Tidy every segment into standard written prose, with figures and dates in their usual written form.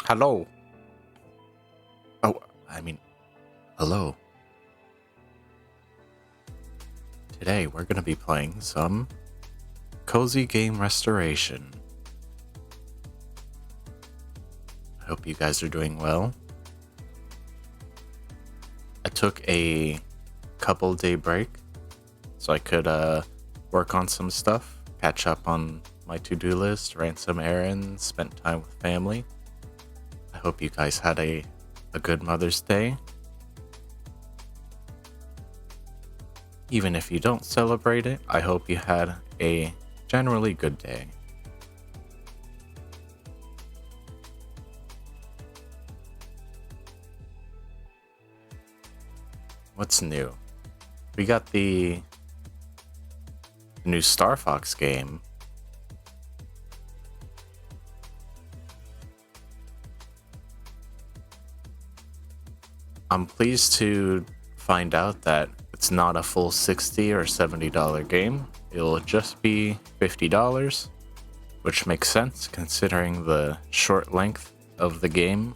Hello. Oh, I mean, hello. Today we're going to be playing some Cozy Game Restoration. I hope you guys are doing well. I took a couple day break so I could work on some stuff, catch up on my to-do list, ran some errands, spent time with family. I hope you guys had a good Mother's Day. Even if you don't celebrate it, I hope you had a generally good day. What's new? We got the new Star Fox game. I'm pleased to find out that it's not a full $60 or $70 game. It'll just be $50, which makes sense considering the short length of the game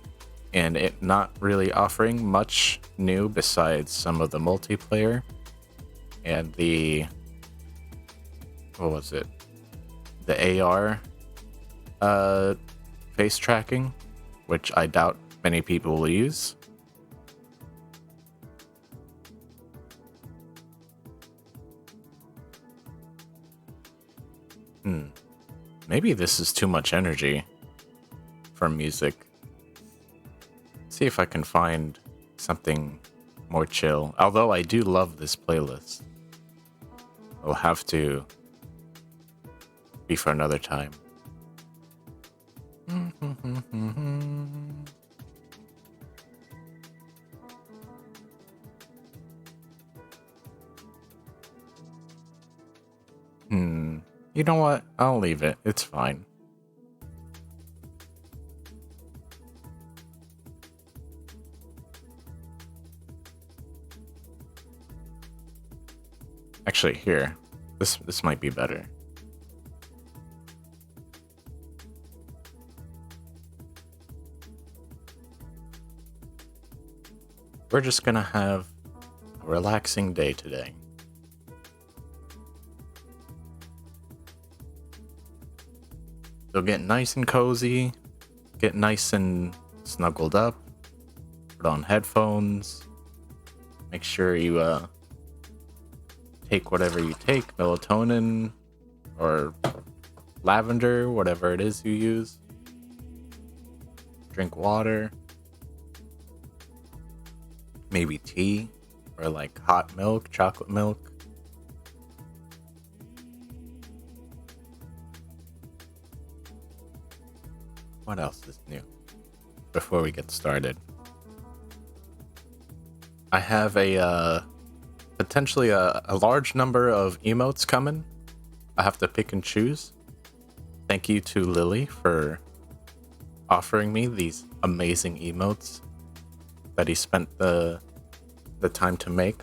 and it not really offering much new besides some of the multiplayer and the the AR face tracking, which I doubt many people will use. Maybe this is too much energy for music. See if I can find something more chill. Although I do love this playlist. It'll have to be for another time. You know what? I'll leave it. It's fine. Actually, here. This might be better. We're just gonna have a relaxing day today. So get nice and cozy, get nice and snuggled up, put on headphones, make sure you take whatever you take, melatonin or lavender, whatever it is you use. Drink water, maybe tea or like hot milk, chocolate milk. What else is new before we get started? I have a potentially a large number of emotes coming. I have to pick and choose. Thank you to Lily for offering me these amazing emotes that he spent the time to make.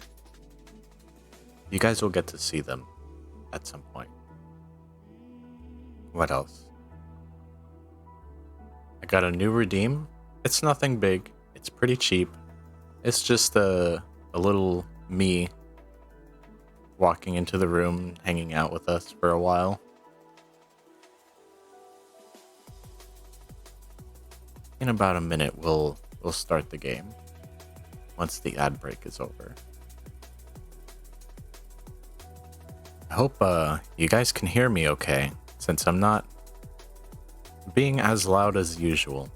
You guys will get to see them at some point. What else? I got a new redeem. It's nothing big. It's pretty cheap. It's just a little me walking into the room, hanging out with us for a while. In about a minute, we'll start the game once the ad break is over. I hope you guys can hear me okay, since I'm not being as loud as usual.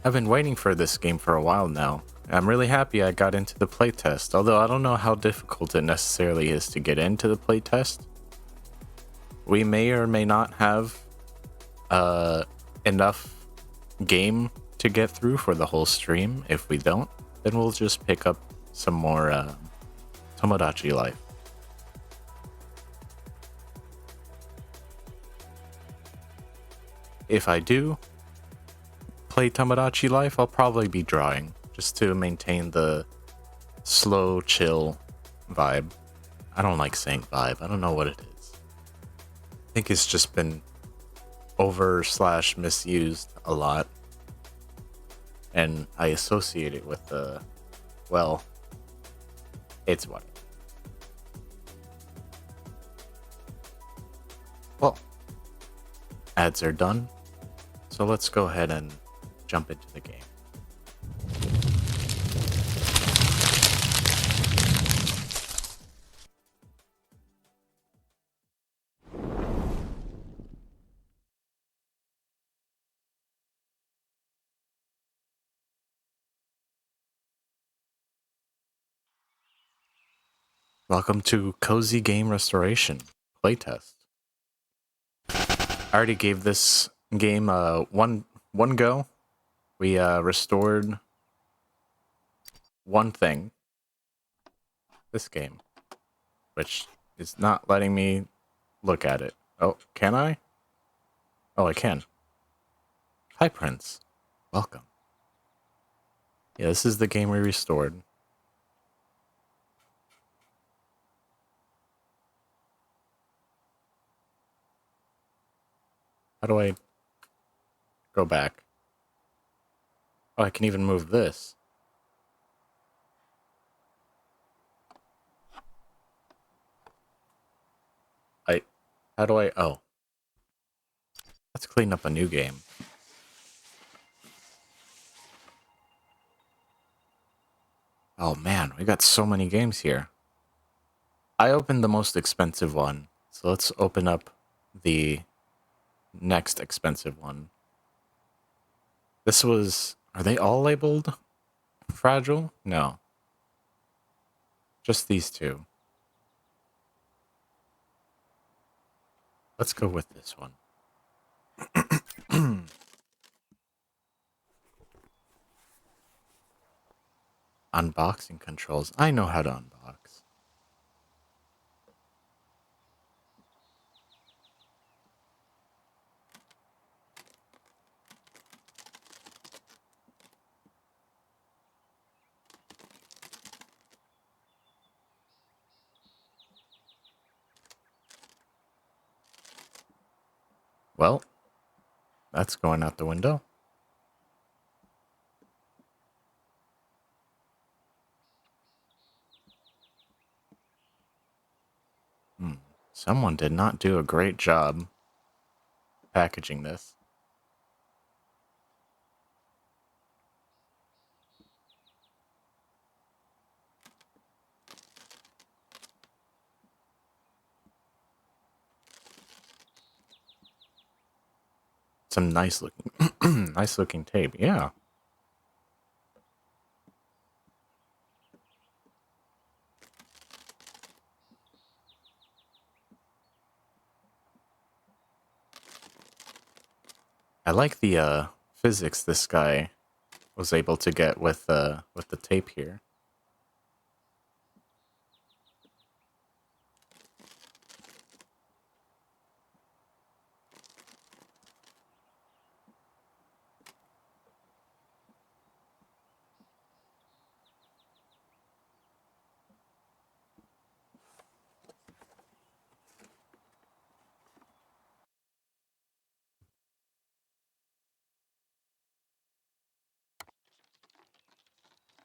I've been waiting for this game for a while now. I'm really happy I got into the playtest, although I don't know how difficult it necessarily is to get into the playtest. We may or may not have enough game to get through for the whole stream. If we don't, then we'll just pick up some more Tomodachi Life. If I do play Tomodachi Life, I'll probably be drawing, just to maintain the slow, chill vibe. I don't like saying vibe. I don't know what it is. I think it's just been over/ misused a lot, and I associate it with the, well, it's what. Well, ads are done, so let's go ahead and jump into the game. Welcome to Cozy Game Restoration playtest. I already gave this game one go. We restored one thing. This game, which is not letting me look at it. Oh, can I? Oh, I can. Hi, Prince. Welcome. Yeah, this is the game we restored. How do I go back? Oh, I can even move this. How do I, oh. Let's clean up a new game. Oh man, we got so many games here. I opened the most expensive one, so let's open up the next expensive one. This was, are they all labeled fragile? No. Just these two. Let's go with this one. Unboxing controls. I know how to unbox. Well, that's going out the window. Someone did not do a great job packaging this. Some nice looking, nice looking tape. Yeah. I like the physics this guy was able to get with the tape here.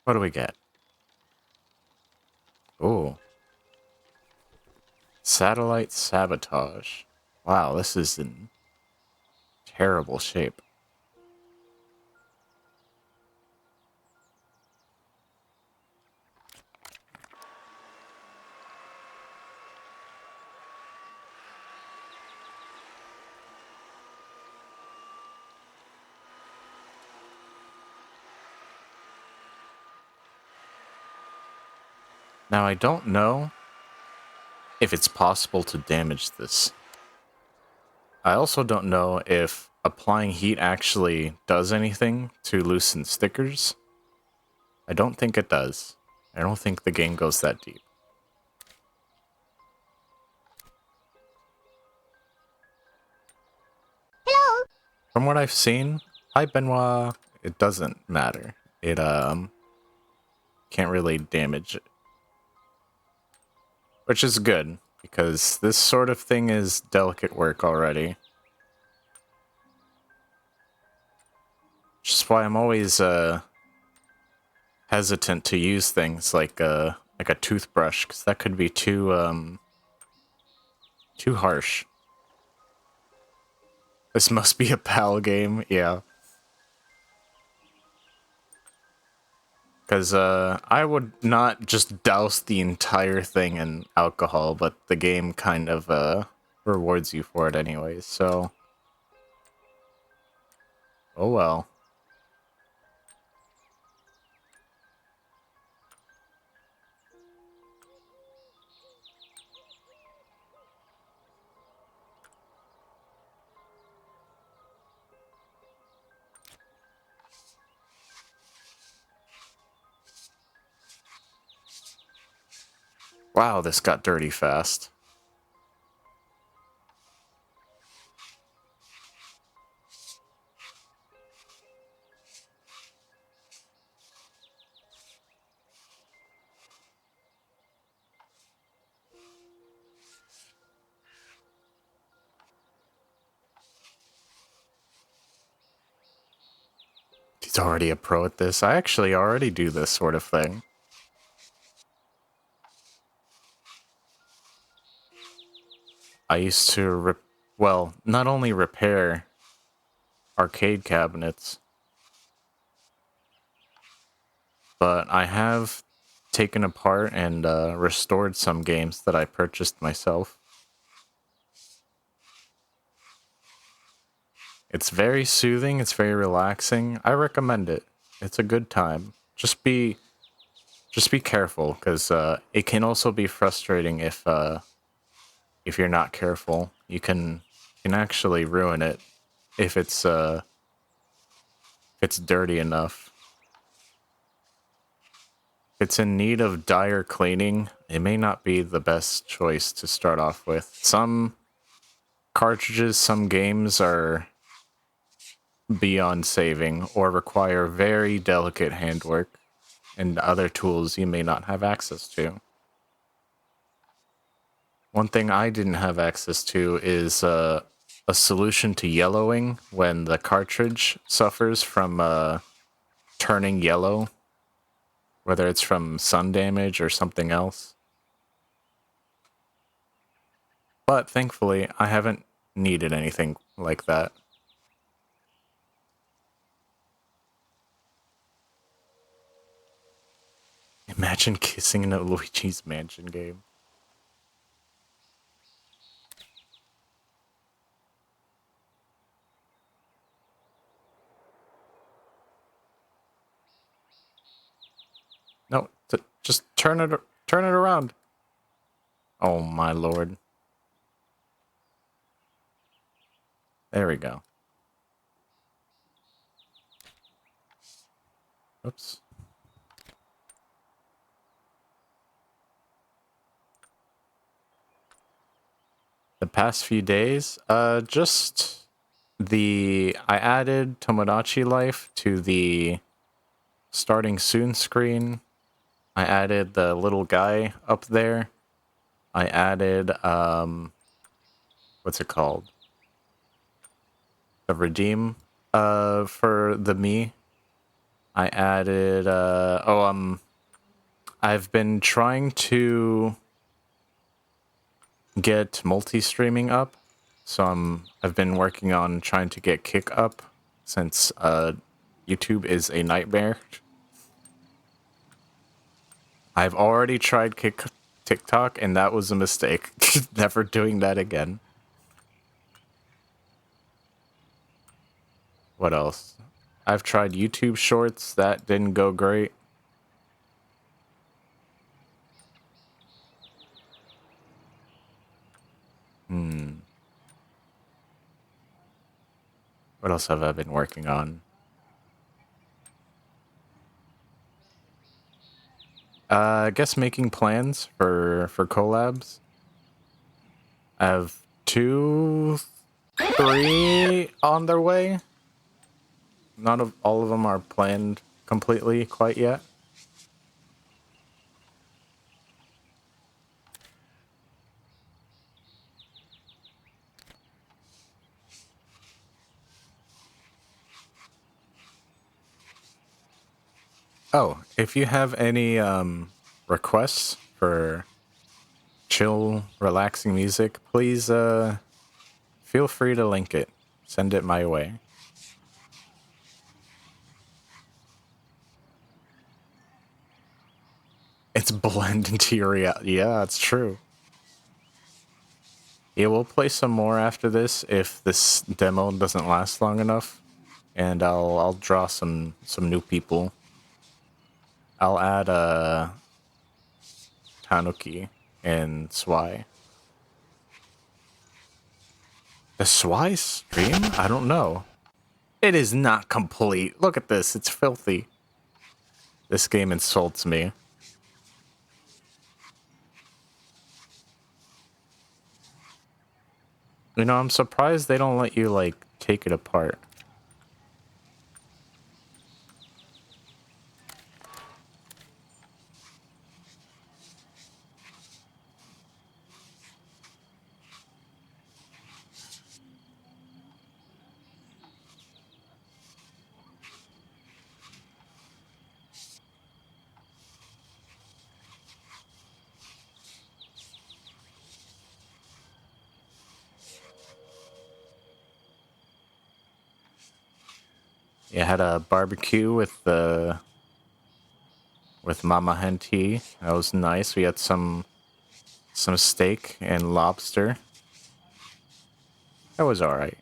What do we get? Oh. Satellite sabotage. Wow, this is in terrible shape. Now, I don't know if it's possible to damage this. I also don't know if applying heat actually does anything to loosen stickers. I don't think it does. I don't think the game goes that deep. Hello. From what I've seen, hi Benoit, it doesn't matter. It can't really damage it. Which is good, because this sort of thing is delicate work already. Just why I'm always hesitant to use things like a toothbrush, because that could be too harsh. This must be a PAL game, yeah. Because I would not just douse the entire thing in alcohol, but the game kind of rewards you for it anyways, so... Oh well. Wow, this got dirty fast. He's already a pro at this. I actually already do this sort of thing. I used to, well, not only repair arcade cabinets, but I have taken apart and restored some games that I purchased myself. It's very soothing, it's very relaxing. I recommend it. It's a good time. Just be careful, because it can also be frustrating if you're not careful. You can actually ruin it if it's dirty enough. If it's in need of dire cleaning, it may not be the best choice to start off with. Some cartridges, some games are beyond saving or require very delicate handwork, and other tools you may not have access to. One thing I didn't have access to is a solution to yellowing when the cartridge suffers from turning yellow, whether it's from sun damage or something else. But thankfully, I haven't needed anything like that. Imagine kissing in a Luigi's Mansion game. No, just turn it around. Oh my lord. There we go. Oops. The past few days, just I added Tomodachi Life to the starting soon screen. I added the little guy up there. I added, what's it called? The redeem, for the Mii. I added, I've been trying to get multi-streaming up. So I've been working on trying to get Kick up, since YouTube is a nightmare. I've already tried TikTok, and that was a mistake. Never doing that again. What else? I've tried YouTube Shorts. That didn't go great. What else have I been working on? I guess making plans for collabs. I have 2, 3 on their way. Not all of them are planned completely quite yet. Oh, if you have any requests for chill, relaxing music, please feel free to link it. Send it my way. It's blend into your reality. Yeah, it's true. Yeah, we'll play some more after this if this demo doesn't last long enough, and I'll draw some new people. I'll add Tanuki and Swai. The Swai stream? I don't know. It is not complete. Look at this. It's filthy. This game insults me. You know, I'm surprised they don't let you, like, take it apart. You had a barbecue with Mama Hen tea. That was nice. We had some steak and lobster. That was alright.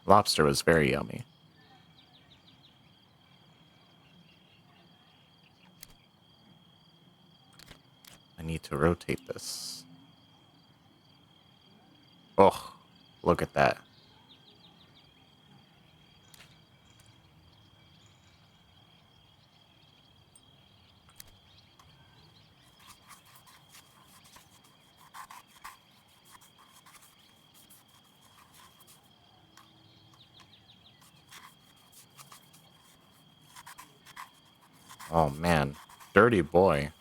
Lobster was very yummy. I need to rotate this. Oh, look at that. Oh man, dirty boy.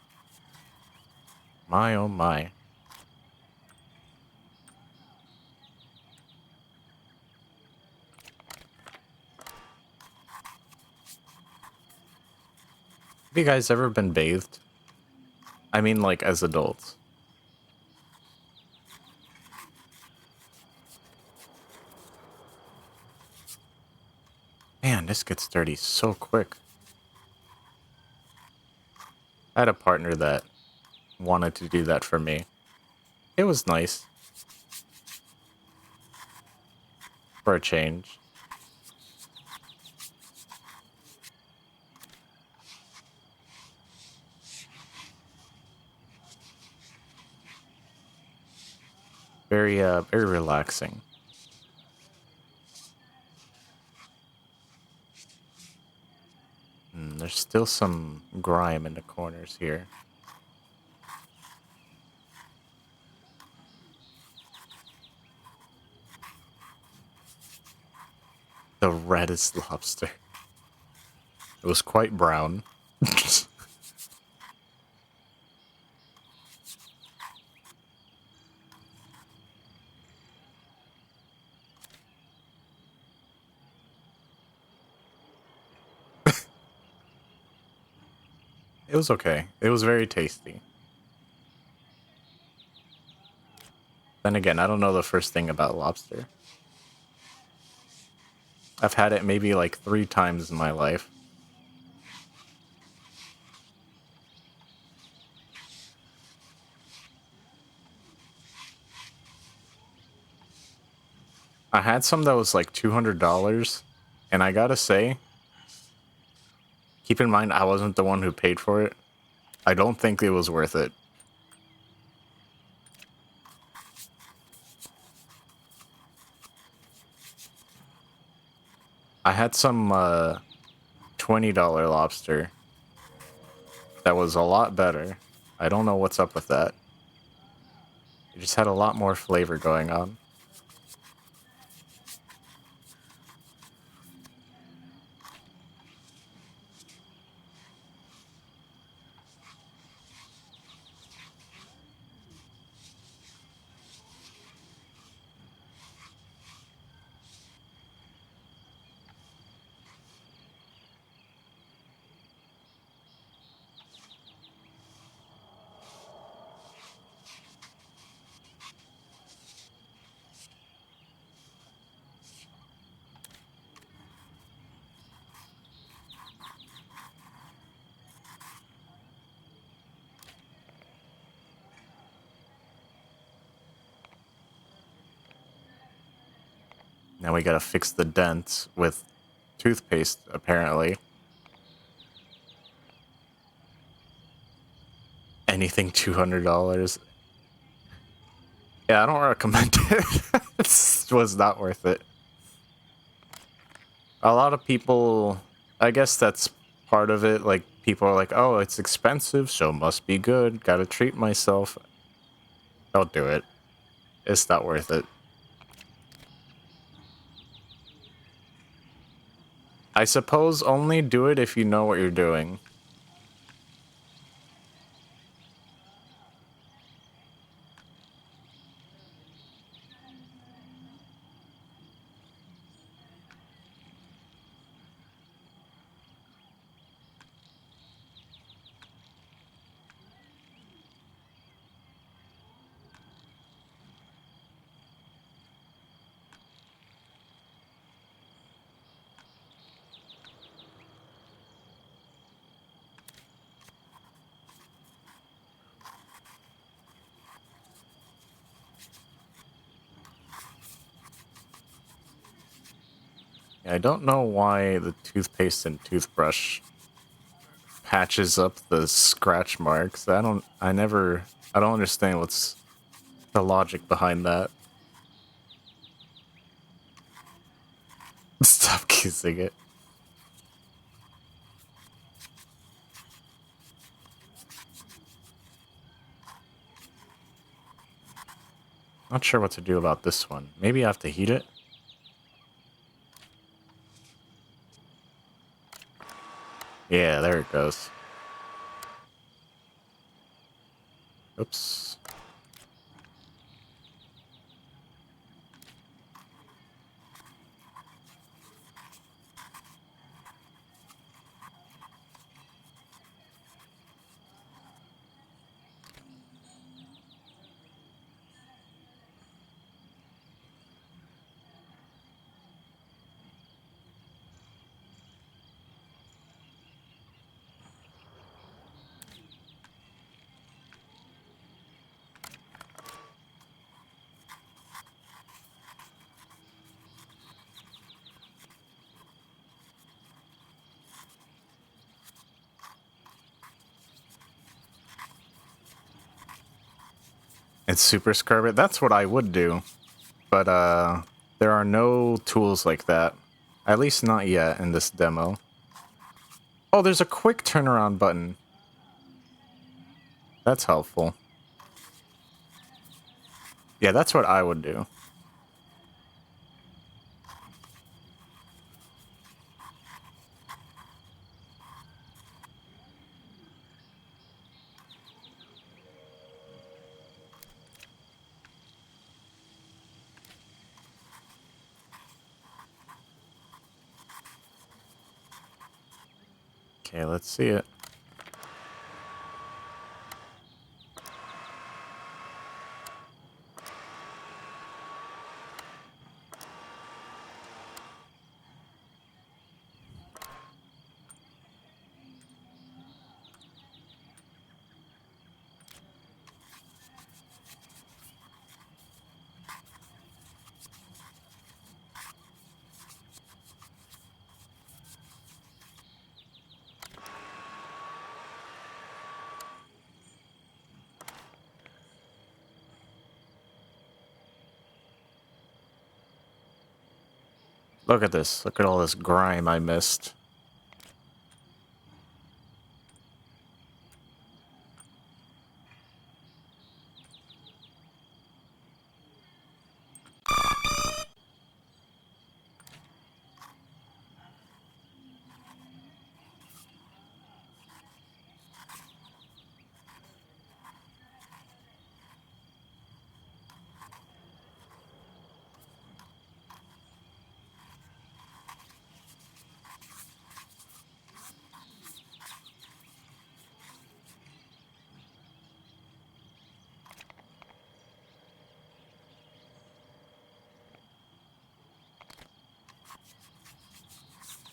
My oh my. Have you guys ever been bathed? I mean, like, as adults. Man, this gets dirty so quick. I had a partner that wanted to do that for me. It was nice. For a change. Very relaxing. There's still some grime in the corners here. The reddest lobster. It was quite brown. It was okay. It was very tasty. Then again, I don't know the first thing about lobster. I've had it maybe like 3 times in my life. I had some that was like $200, and I gotta say, keep in mind I wasn't the one who paid for it. I don't think it was worth it. I had some $20 lobster that was a lot better. I don't know what's up with that. It just had a lot more flavor going on. Now we gotta fix the dent with toothpaste, apparently. Anything $200. Yeah, I don't recommend it. It was not worth it. A lot of people, I guess that's part of it. Like, people are like, oh, it's expensive, so it must be good. Gotta treat myself. Don't do it. It's not worth it. I suppose only do it if you know what you're doing. I don't know why the toothpaste and toothbrush patches up the scratch marks. I don't understand what's the logic behind that. Stop kissing it. Not sure what to do about this one. Maybe I have to heat it? Yeah, there it goes. Oops. It's super scrub it. That's what I would do. But there are no tools like that. At least not yet in this demo. Oh, there's a quick turnaround button. That's helpful. Yeah, that's what I would do. Okay, let's see it. Look at this. Look at all this grime I missed.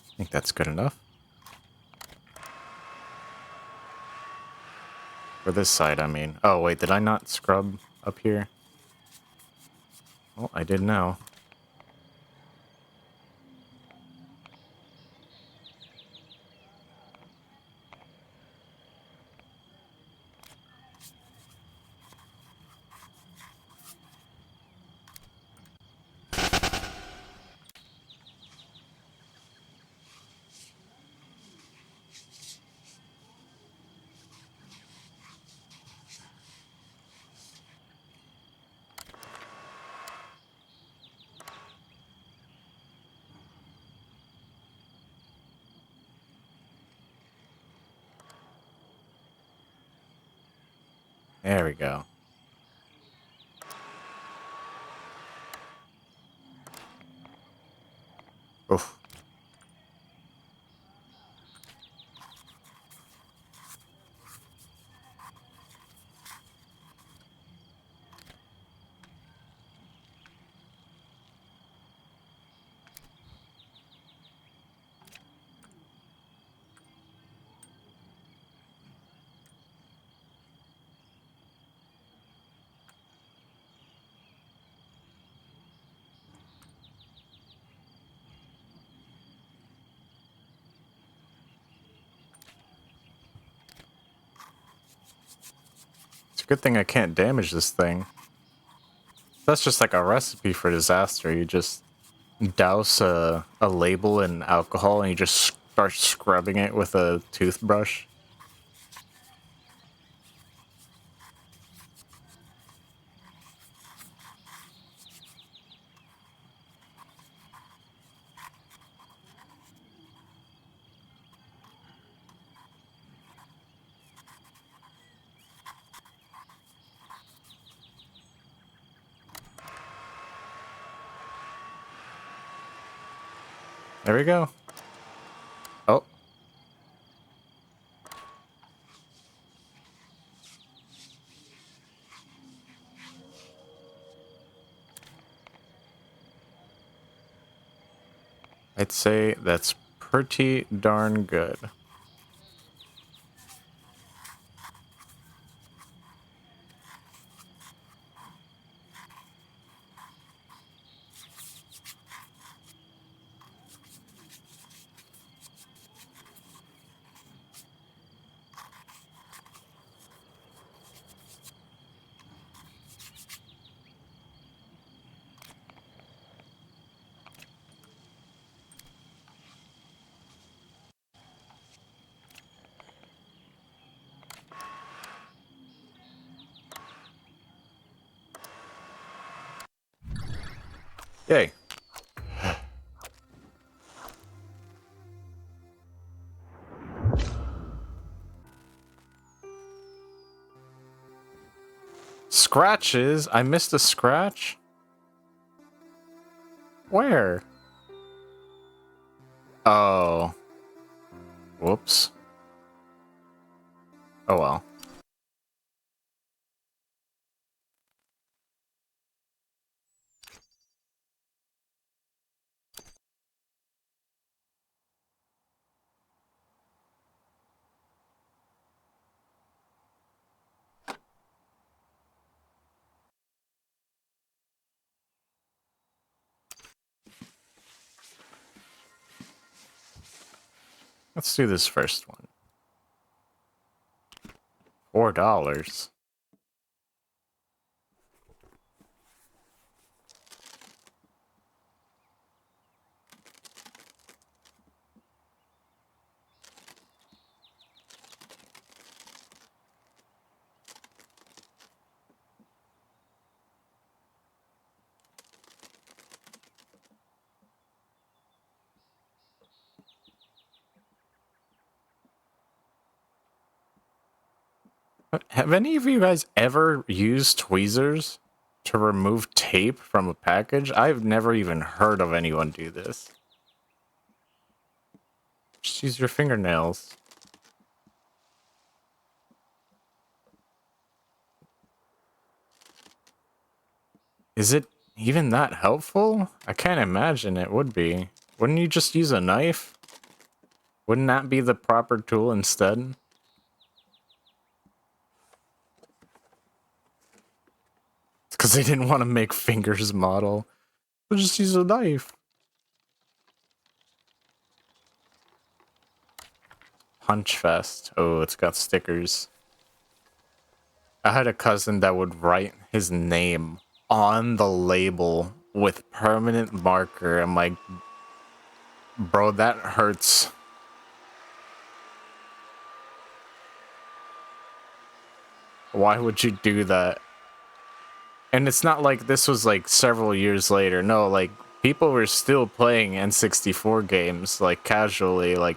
I think that's good enough. For this side, I mean. Oh, wait, did I not scrub up here? Well, I did now. There we go. Oof. It's a good thing I can't damage this thing. That's just like a recipe for disaster. You just douse a label in alcohol and you just start scrubbing it with a toothbrush. There we go. Oh. I'd say that's pretty darn good. Yay. Scratches? I missed a scratch? Where? Oh. Whoops. Oh well. Let's do this first one. $4. Have any of you guys ever used tweezers to remove tape from a package? I've never even heard of anyone do this. Just use your fingernails. Is it even that helpful? I can't imagine it would be. Wouldn't you just use a knife? Wouldn't that be the proper tool instead? It's because they didn't want to make fingers model. They'll just use a knife. Punch Fest. Oh, it's got stickers. I had a cousin that would write his name on the label with permanent marker. I'm like, bro, that hurts. Why would you do that? And it's not like this was like several years later. No, like people were still playing N64 games like casually, like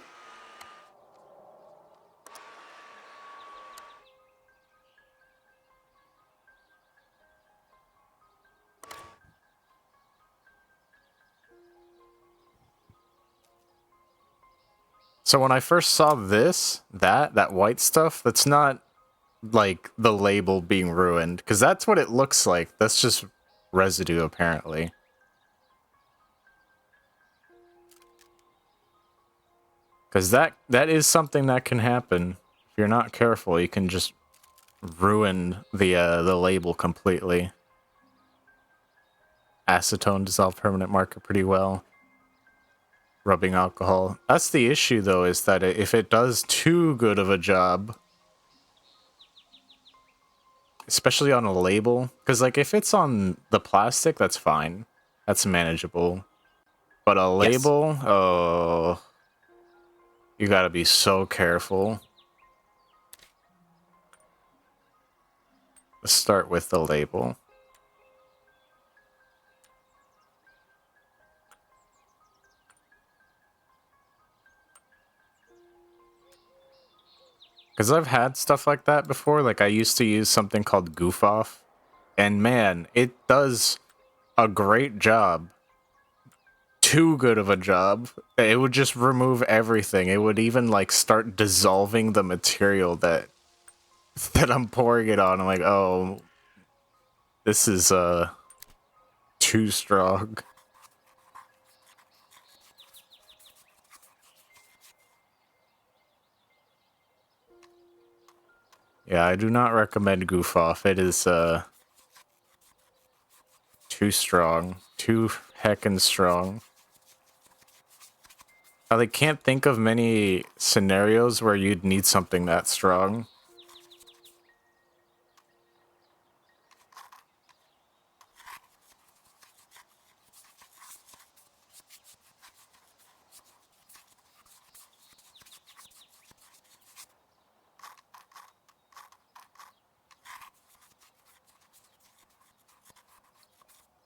So when I first saw that white stuff, that's not like the label being ruined, because that's what it looks like. That's just residue, apparently. Because that is something that can happen. If you're not careful, you can just ruin the label completely. Acetone dissolved permanent marker pretty well. Rubbing alcohol. That's the issue, though, is that if it does too good of a job, especially on a label, because like if it's on the plastic, that's fine. That's manageable. But a label, yes. Oh, you gotta be so careful. Let's start with the label. Because I've had stuff like that before. Like I used to use something called Goof Off. And man, it does a great job. Too good of a job. It would just remove everything. It would even like start dissolving the material that I'm pouring it on. I'm like, oh, this is too strong. Yeah, I do not recommend Goof Off. It is too strong. Too heckin' strong. I like, can't think of many scenarios where you'd need something that strong.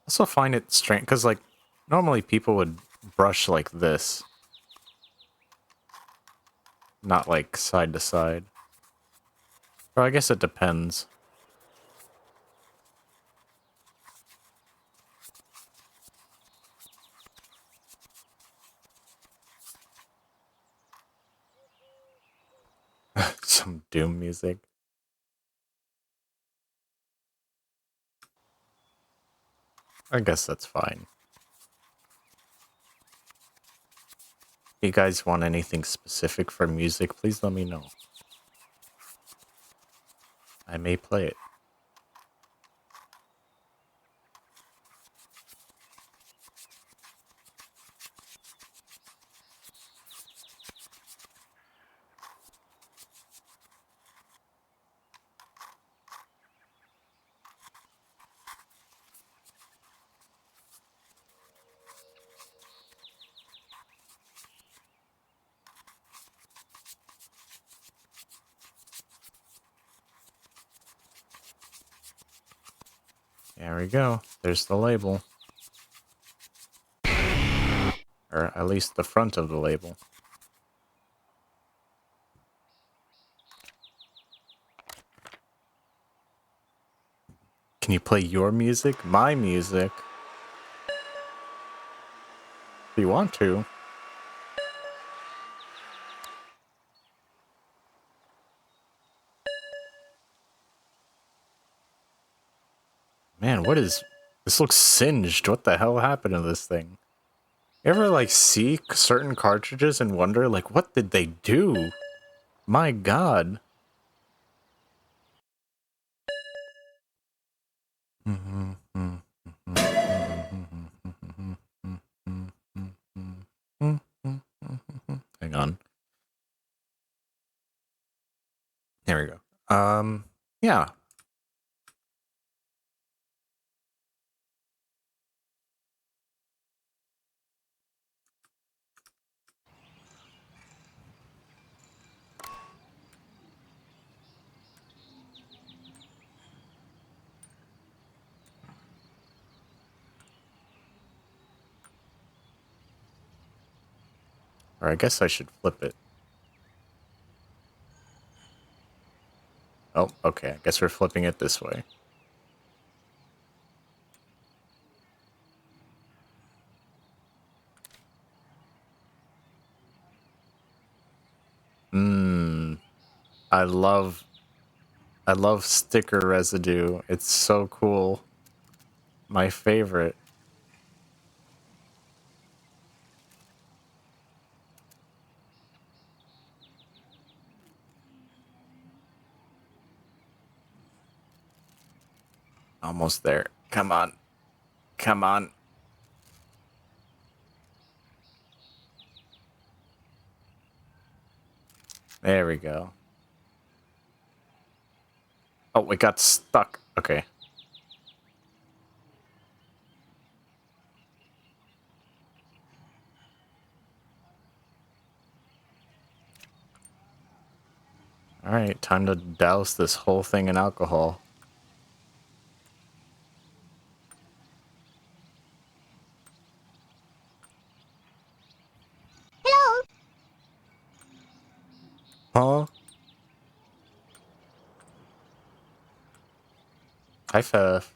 I also find it strange, because like, normally people would brush like this. Not like side to side. Or I guess it depends. Some Doom music. I guess that's fine. If you guys want anything specific for music, please let me know. I may play it. There we go. There's the label. Or at least the front of the label. Can you play your music? My music? If you want to. Man, what is... This looks singed. What the hell happened to this thing? You ever, like, see certain cartridges and wonder, like, what did they do? My god. Hang on. There we go. Yeah. Or I guess I should flip it. Oh, okay. I guess we're flipping it this way. I love sticker residue. It's so cool. My favorite. Almost there. Come on. Come on. There we go. Oh, we got stuck. Okay. Alright, time to douse this whole thing in alcohol. Hello. Huh? Hi, Fef.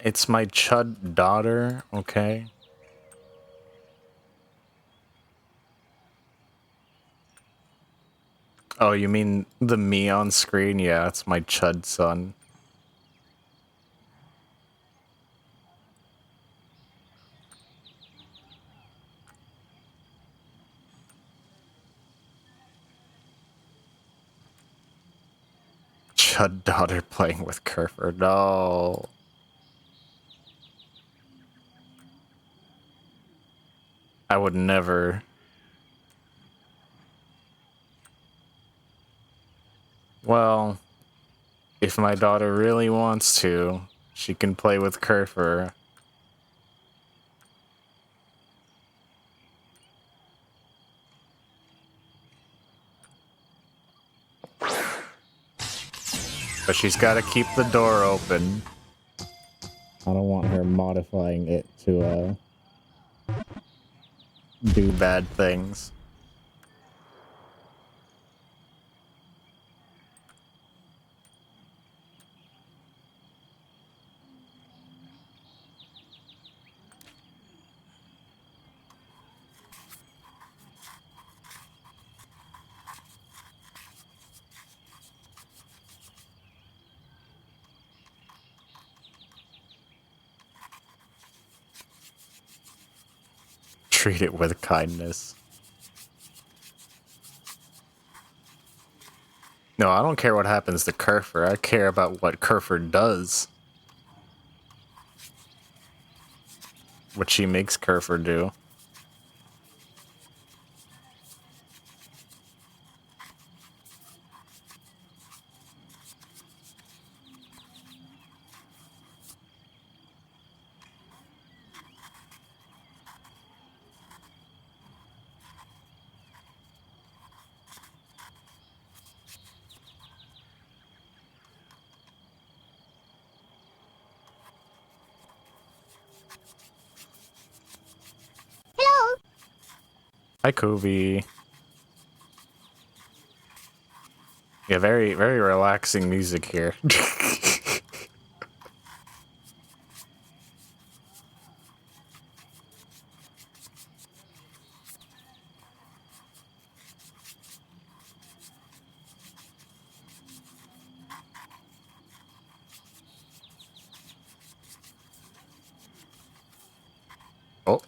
It's my chud daughter, okay? Oh, you mean the me on screen? Yeah, it's my chud son. Chud daughter playing with Kerfer. No. I would never. Well, if my daughter really wants to, she can play with Kerfer. But she's got to keep the door open. I don't want her modifying it to, do bad things. Treat it with kindness. No, I don't care what happens to Kerfer. I care about what Kerfer does. What she makes Kerfer do. Hello. Hi, Kobe. Yeah, very, very relaxing music here. Oh,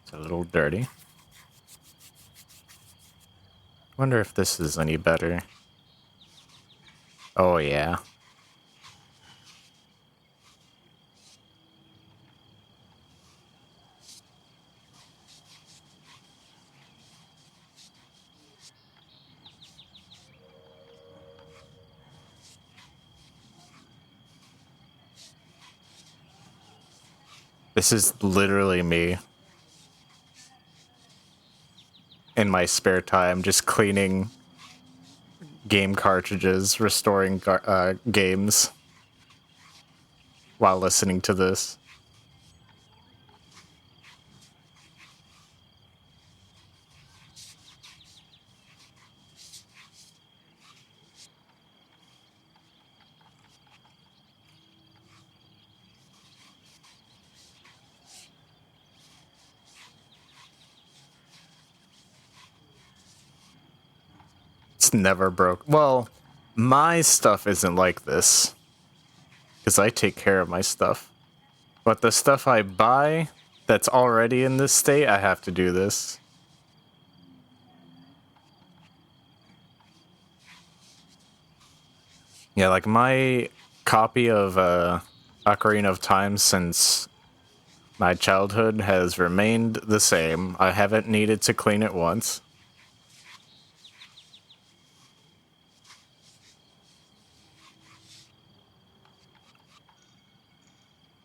it's a little dirty. Wonder if this is any better. Oh, yeah. This is literally me. In my spare time, just cleaning game cartridges, restoring games while listening to this. It's never broke. Well, my stuff isn't like this. Because I take care of my stuff. But the stuff I buy that's already in this state, I have to do this. Yeah, like my copy of Ocarina of Time since my childhood has remained the same. I haven't needed to clean it once.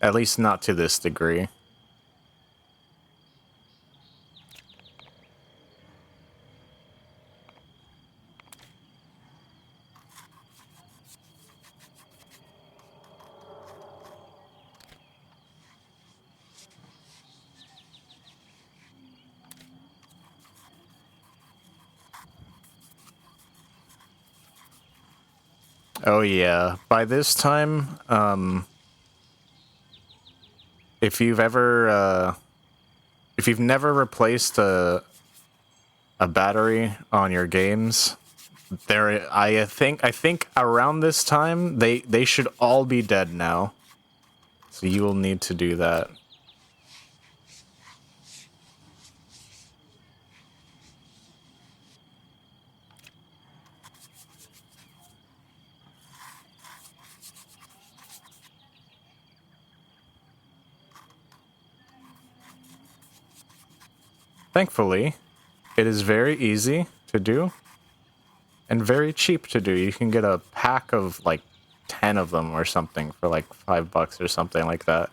At least not to this degree. Oh yeah, by this time, if you've never replaced a battery on your games, I think around this time they should all be dead now. So you will need to do that. Thankfully, it is very easy to do and very cheap to do. You can get a pack of like 10 of them or something for like $5 or something like that.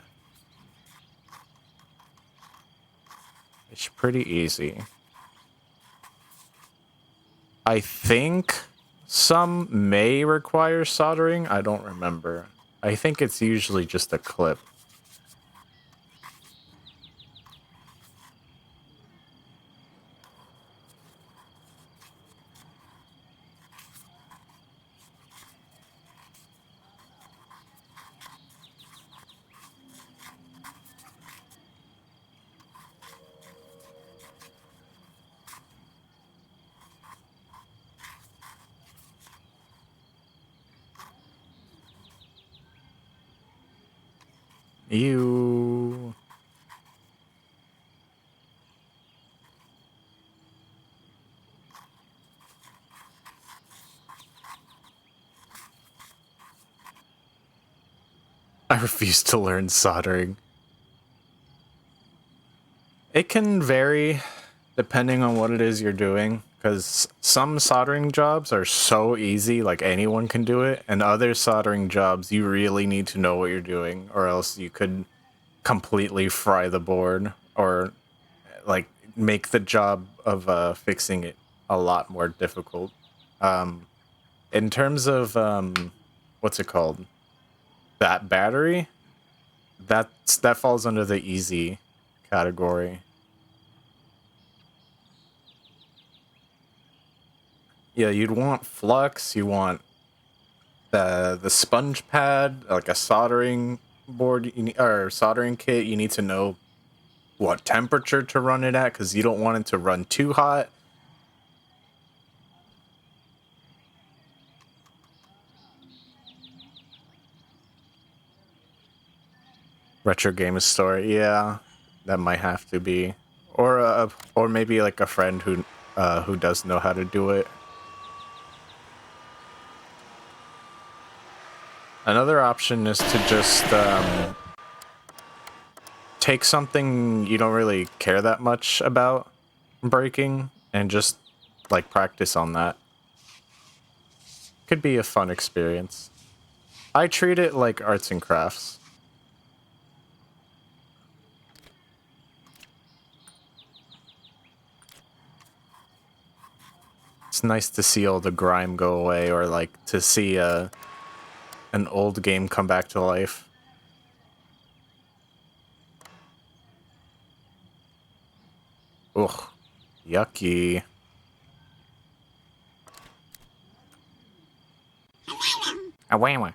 It's pretty easy. I think some may require soldering. I don't remember. I think it's usually just a clip. You... I refuse to learn soldering. It can vary depending on what it is you're doing, because some soldering jobs are so easy, like anyone can do it, and other soldering jobs you really need to know what you're doing, or else you could completely fry the board, or like make the job of fixing it a lot more difficult. In terms of what's it called? That battery, that falls under the easy category. Yeah, you'd want flux, you want the sponge pad, like a soldering board or soldering kit. You need to know what temperature to run it at because you don't want it to run too hot. Retro Game Store, yeah, that might have to be, or maybe like a friend who does know how to do it. Another option is to just take something you don't really care that much about breaking and just like practice on that. Could be a fun experience. I treat it like arts and crafts. It's nice to see all the grime go away, or like to see an old game come back to life. Ugh, yucky. Away. Away.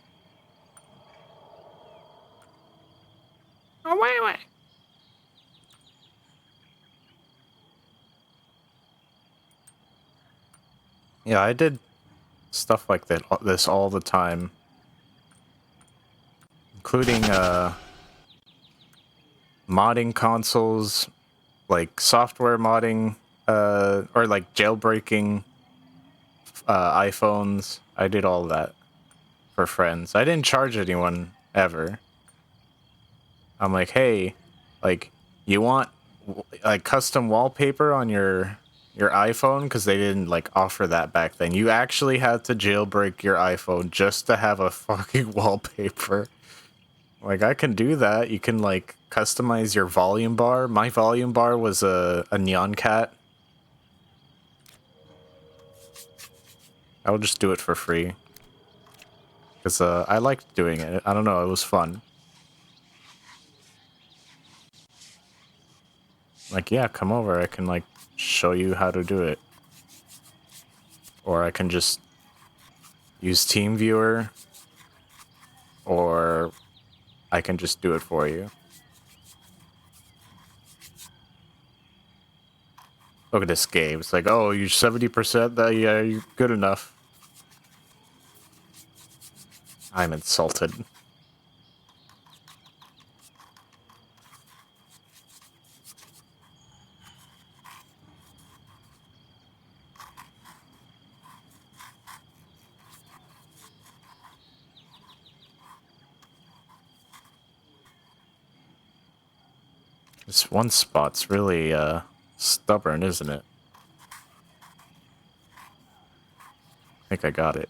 Yeah, I did stuff like that, this all the time, including modding consoles, like software modding, or like jailbreaking iPhones. I did all that for friends. I didn't charge anyone ever. I'm like, hey, like, you want like custom wallpaper on your iPhone? Because they didn't like offer that back then. You actually had to jailbreak your iPhone just to have a fucking wallpaper. Like, I can do that. You can like customize your volume bar. My volume bar was a neon cat. I would just do it for free because I liked doing it. I don't know, it was fun. Like, yeah, come over. I can like show you how to do it, or I can just use TeamViewer, or I can just do it for you. Look at this game. It's like, oh, you're 70%? That, yeah, you're good enough. I'm insulted. This one spot's really stubborn, isn't it? I think I got it.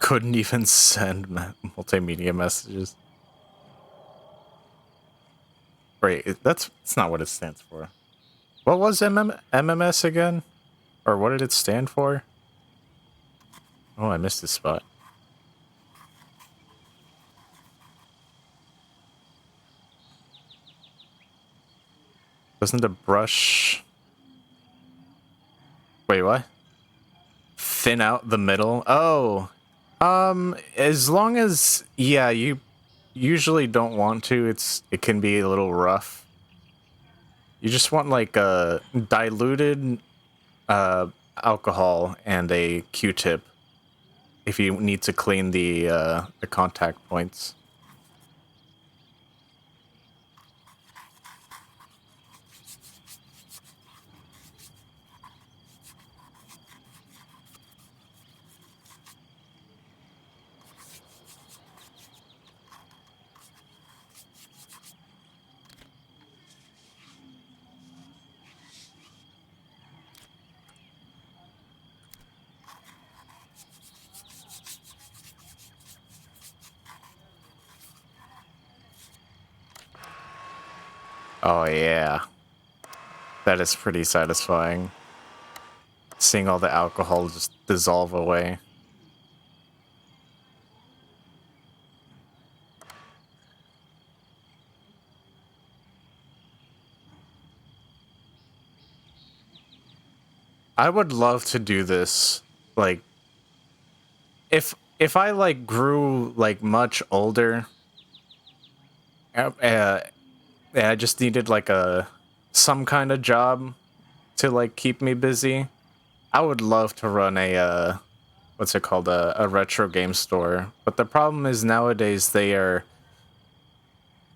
Couldn't even send multimedia messages. Wait, that's not what it stands for. What was MMS again? Or what did it stand for? Oh, I missed this spot. Doesn't the brush... Wait, what? Thin out the middle? Oh. As long as... Yeah, you usually don't want to. It can be a little rough. You just want, like, a diluted alcohol and a Q-tip if you need to clean the contact points. Oh, yeah. That is pretty satisfying. Seeing all the alcohol just dissolve away. I would love to do this, like, if I, like, grew, like, much older, I just needed, like, some kind of job to, like, keep me busy, I would love to run what's it called, a retro game store. But the problem is nowadays they're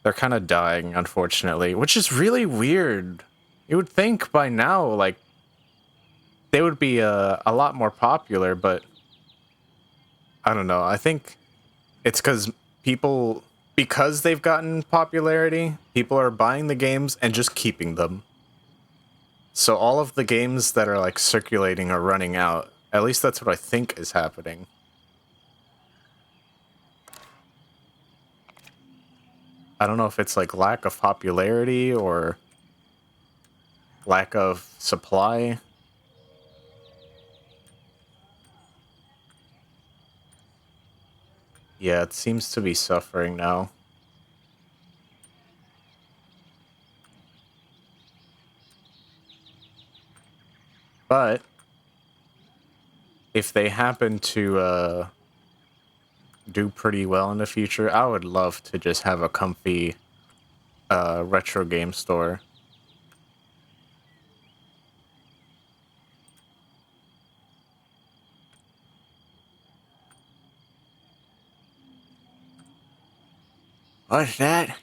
kind of dying, unfortunately, which is really weird. You would think by now, like, they would be a lot more popular, but I don't know. I think it's because they've gotten popularity, people are buying the games and just keeping them. So all of the games that are like circulating are running out. At least that's what I think is happening. I don't know if it's like lack of popularity or lack of supply. Yeah, it seems to be suffering now. But if they happen to do pretty well in the future, I would love to just have a comfy retro game store. What's that?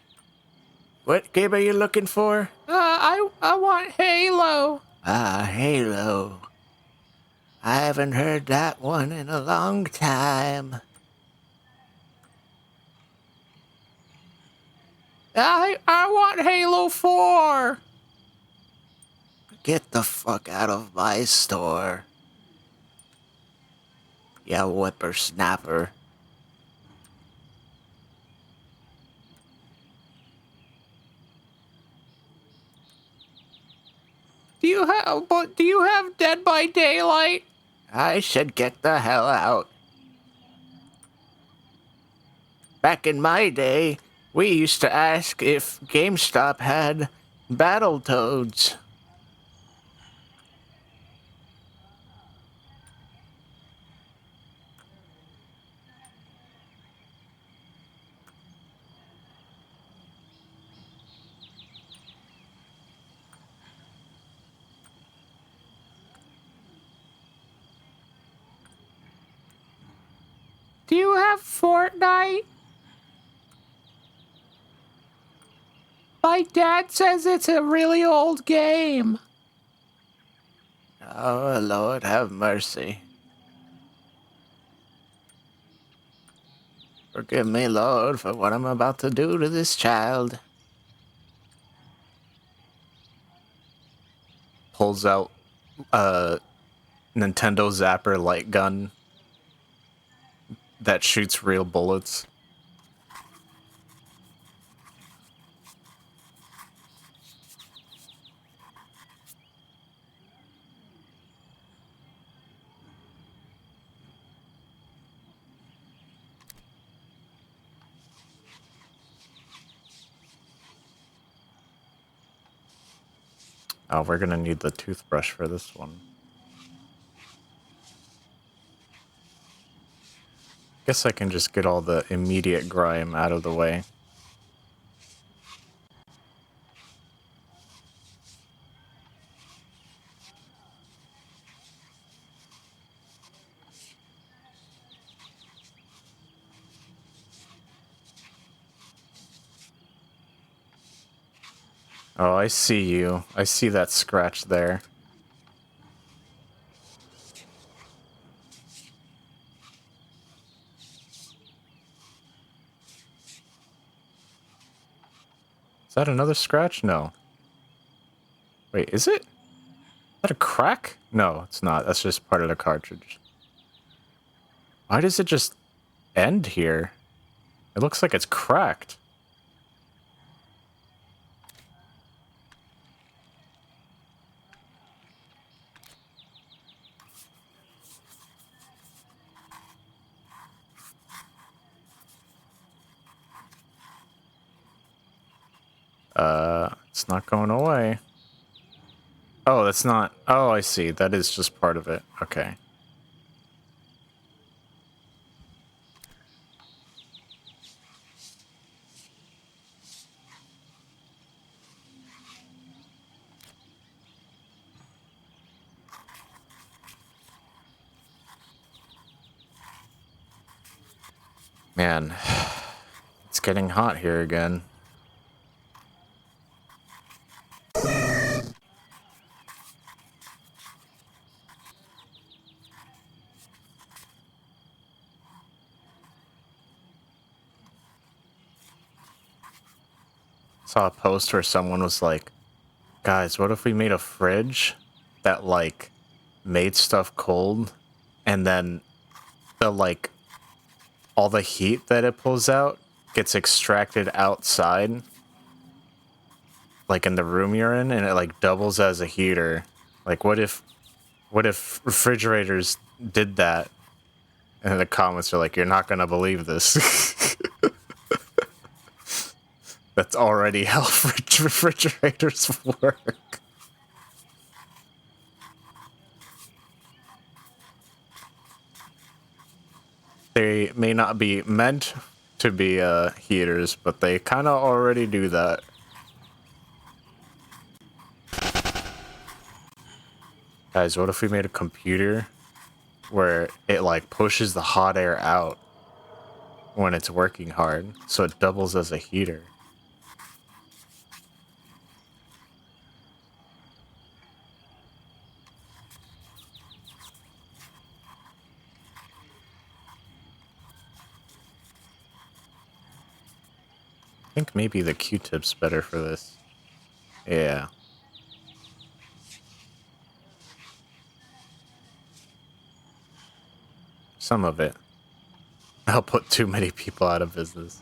What game are you looking for? I want Halo. Ah, Halo. I haven't heard that one in a long time. I want Halo 4. Get the fuck out of my store. You whippersnapper. Do you have Dead by Daylight? I should get the hell out. Back in my day, we used to ask if GameStop had Battletoads. Do you have Fortnite? My dad says it's a really old game. Oh, Lord, have mercy. Forgive me, Lord, for what I'm about to do to this child. Pulls out a Nintendo Zapper light gun that shoots real bullets. Oh, we're gonna need the toothbrush for this one. Guess I can just get all the immediate grime out of the way. Oh, I see you. I see that scratch there. Is that another scratch? No. Wait, is it? Is that a crack? No, it's not. That's just part of the cartridge. Why does it just end here? It looks like it's cracked. It's not going away. Oh, that's not... Oh, I see. That is just part of it. Okay. Man, it's getting hot here again. Saw a post where someone was like, guys, what if we made a fridge that, like, made stuff cold, and then the, like, all the heat that it pulls out gets extracted outside, like in the room you're in, and it, like, doubles as a heater. Like, what if refrigerators did that? And the comments are like, you're not gonna believe this. That's already how refrigerators work. They may not be meant to be heaters, but they kind of already do that. Guys, what if we made a computer where it like pushes the hot air out when it's working hard, so it doubles as a heater? I think maybe the Q-tip's better for this. Yeah. Some of it. I'll put too many people out of business.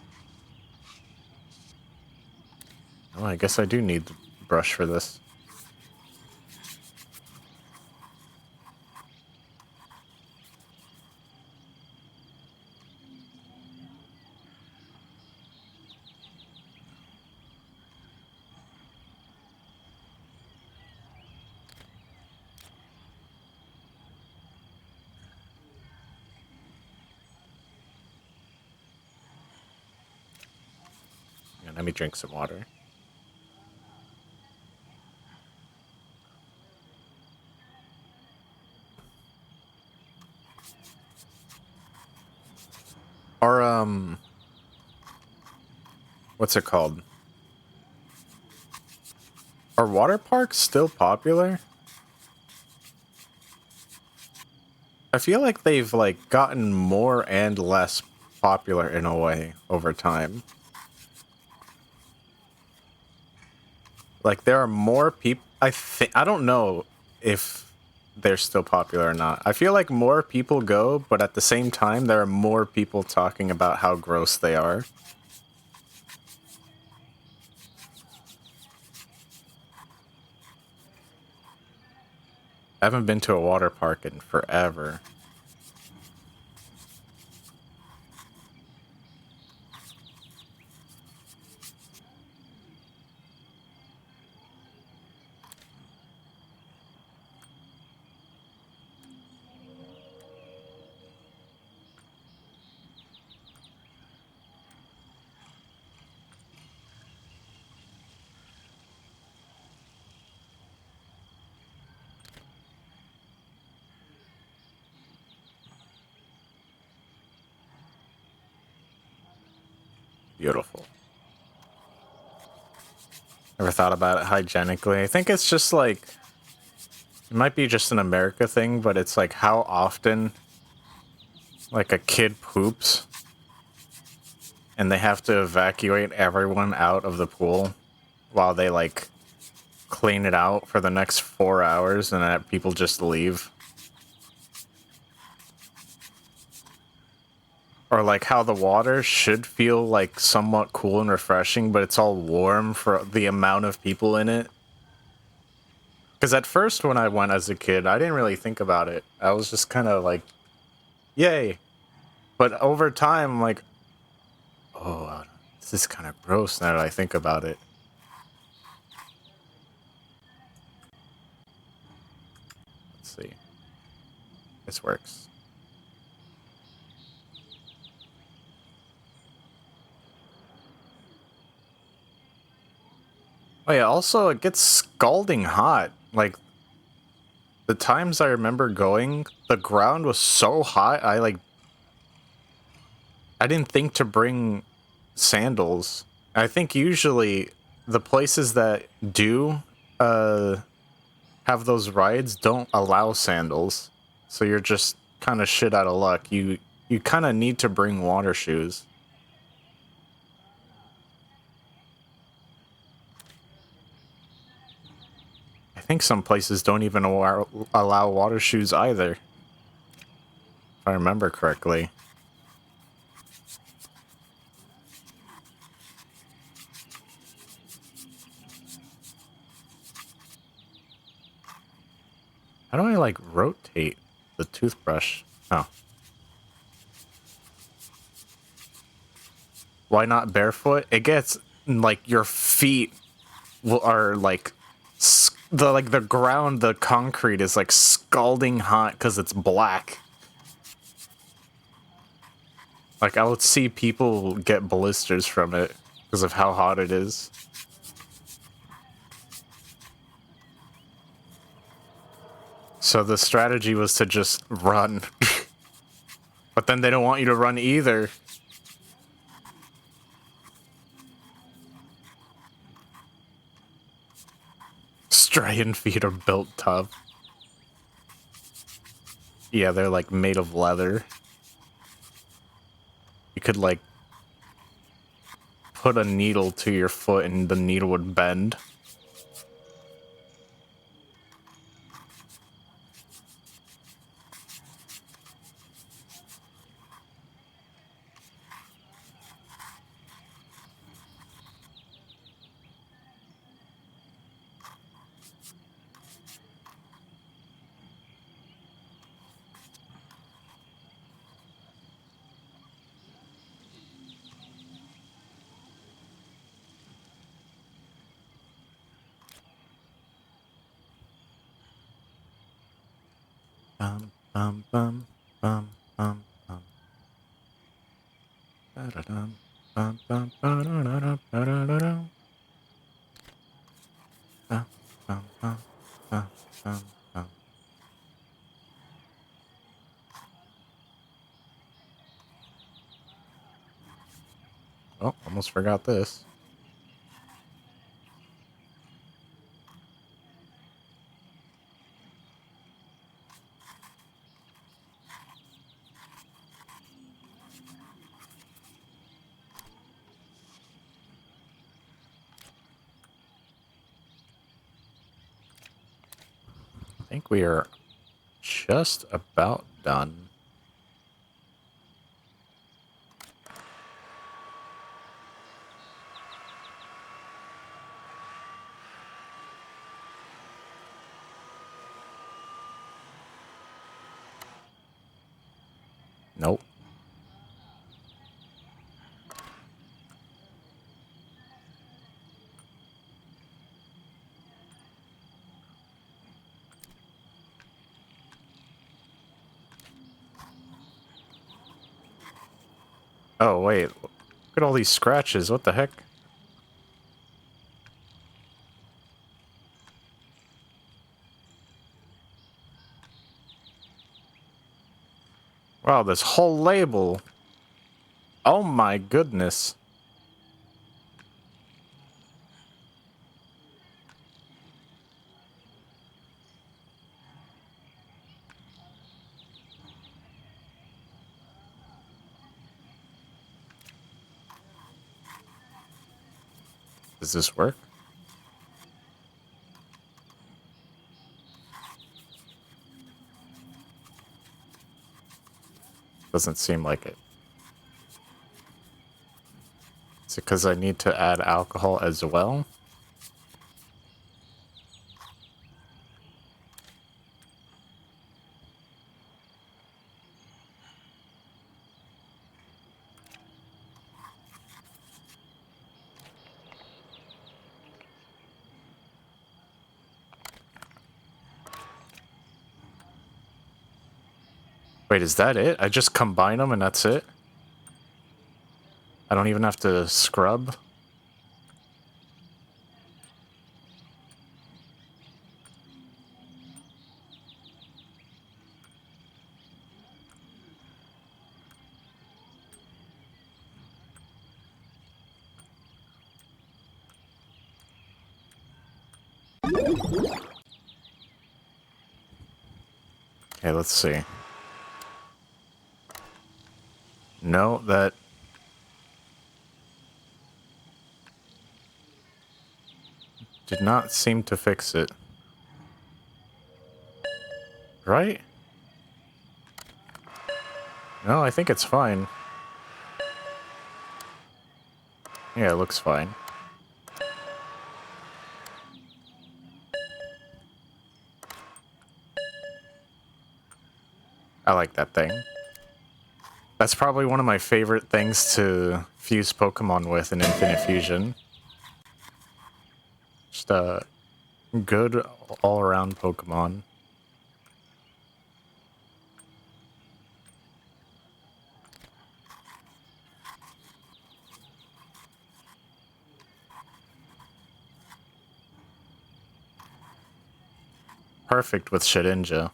Oh, I guess I do need the brush for this. Yeah, let me drink some water. Are, what's it called? Are water parks still popular? I feel like they've, like, gotten more and less popular in a way over time. Like, there are more people... I don't know if they're still popular or not. I feel like more people go, but at the same time, there are more people talking about how gross they are. I haven't been to a water park in forever. Beautiful. Never thought about it hygienically. I think it's just like... It might be just an America thing, but it's like how often like a kid poops and they have to evacuate everyone out of the pool while they like clean it out for the next 4 hours and that people just leave. Or like how the water should feel like somewhat cool and refreshing, but it's all warm for the amount of people in it. Because at first when I went as a kid, I didn't really think about it. I was just kind of like, yay. But over time, like, oh, this is kind of gross now that I think about it. Let's see. This works. Oh yeah, also it gets scalding hot. Like, the times I remember going, the ground was so hot, I didn't think to bring sandals. I think usually the places that do have those rides don't allow sandals. So you're just kind of shit out of luck. You kind of need to bring water shoes. I think some places don't even allow water shoes either, if I remember correctly. How do I, like, rotate the toothbrush? Oh. Why not barefoot? It gets, like, your feet are, like, the ground, the concrete is, like, scalding hot because it's black. Like, I would see people get blisters from it because of how hot it is. So the strategy was to just run. But then they don't want you to run either. Strian feet are built tough. Yeah, they're like made of leather. You could like put a needle to your foot and the needle would bend. Bum, bum, bum, bum, bum, bum. Ba-da-dum, bum, bum, ba-da-da-dum, ba-da-da-dum. Bum, bum, bum, bum, bum, bum. Oh, almost forgot this. I think we are just about done. Nope. Oh, wait. Look at all these scratches. What the heck? Wow, this whole label. Oh my goodness. Does this work? Doesn't seem like it. Is it because I need to add alcohol as well? Wait, is that it? I just combine them and that's it? I don't even have to scrub? Okay, let's see. No, that... did not seem to fix it. Right? No, I think it's fine. Yeah, it looks fine. I like that thing. That's probably one of my favorite things to fuse Pokemon with in Infinite Fusion. Just a good all-around Pokemon. perfect with Shedinja.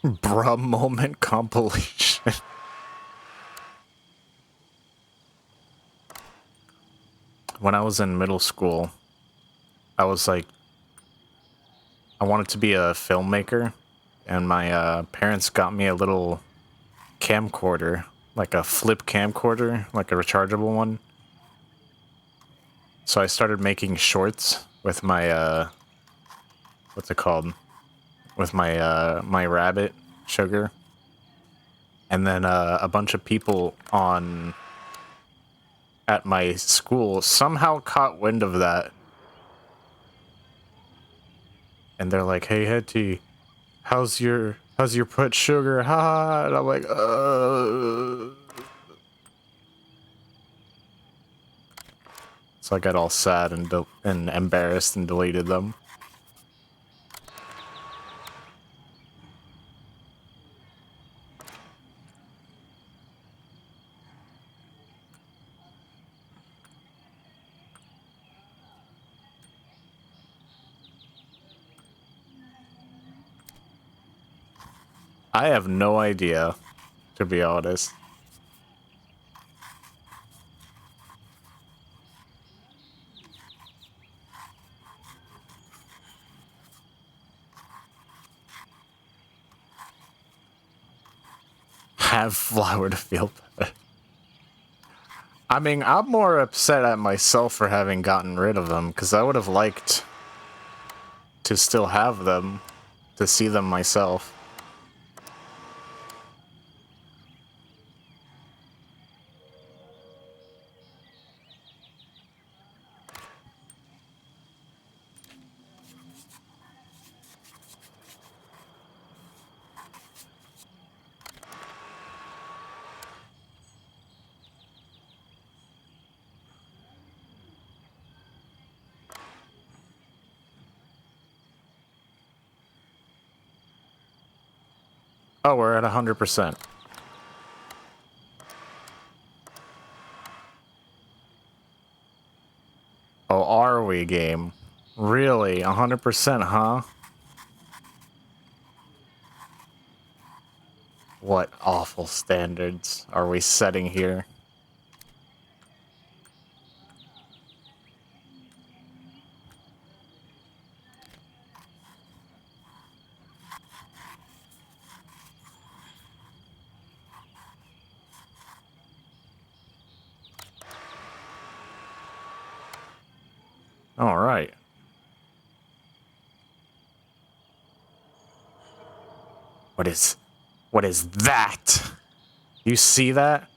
Bruh moment compilation. When I was in middle school, I was like, I wanted to be a filmmaker, and my parents got me a little camcorder, like a flip camcorder, like a rechargeable one. So I started making shorts with my, what's it called? With my rabbit, Sugar. And then a bunch of people at my school somehow caught wind of that. And they're like, "Hey, Hetty, how's your put, Sugar? Ha ha." And I'm like, So I got all sad and embarrassed and deleted them. I have no idea, to be honest. Have flower to feel better. I mean, I'm more upset at myself for having gotten rid of them, because I would have liked to still have them, to see them myself. Oh, we're at 100%. Oh, are we, game? Really? 100%, huh? What awful standards are we setting here? All right. What is that? You see that?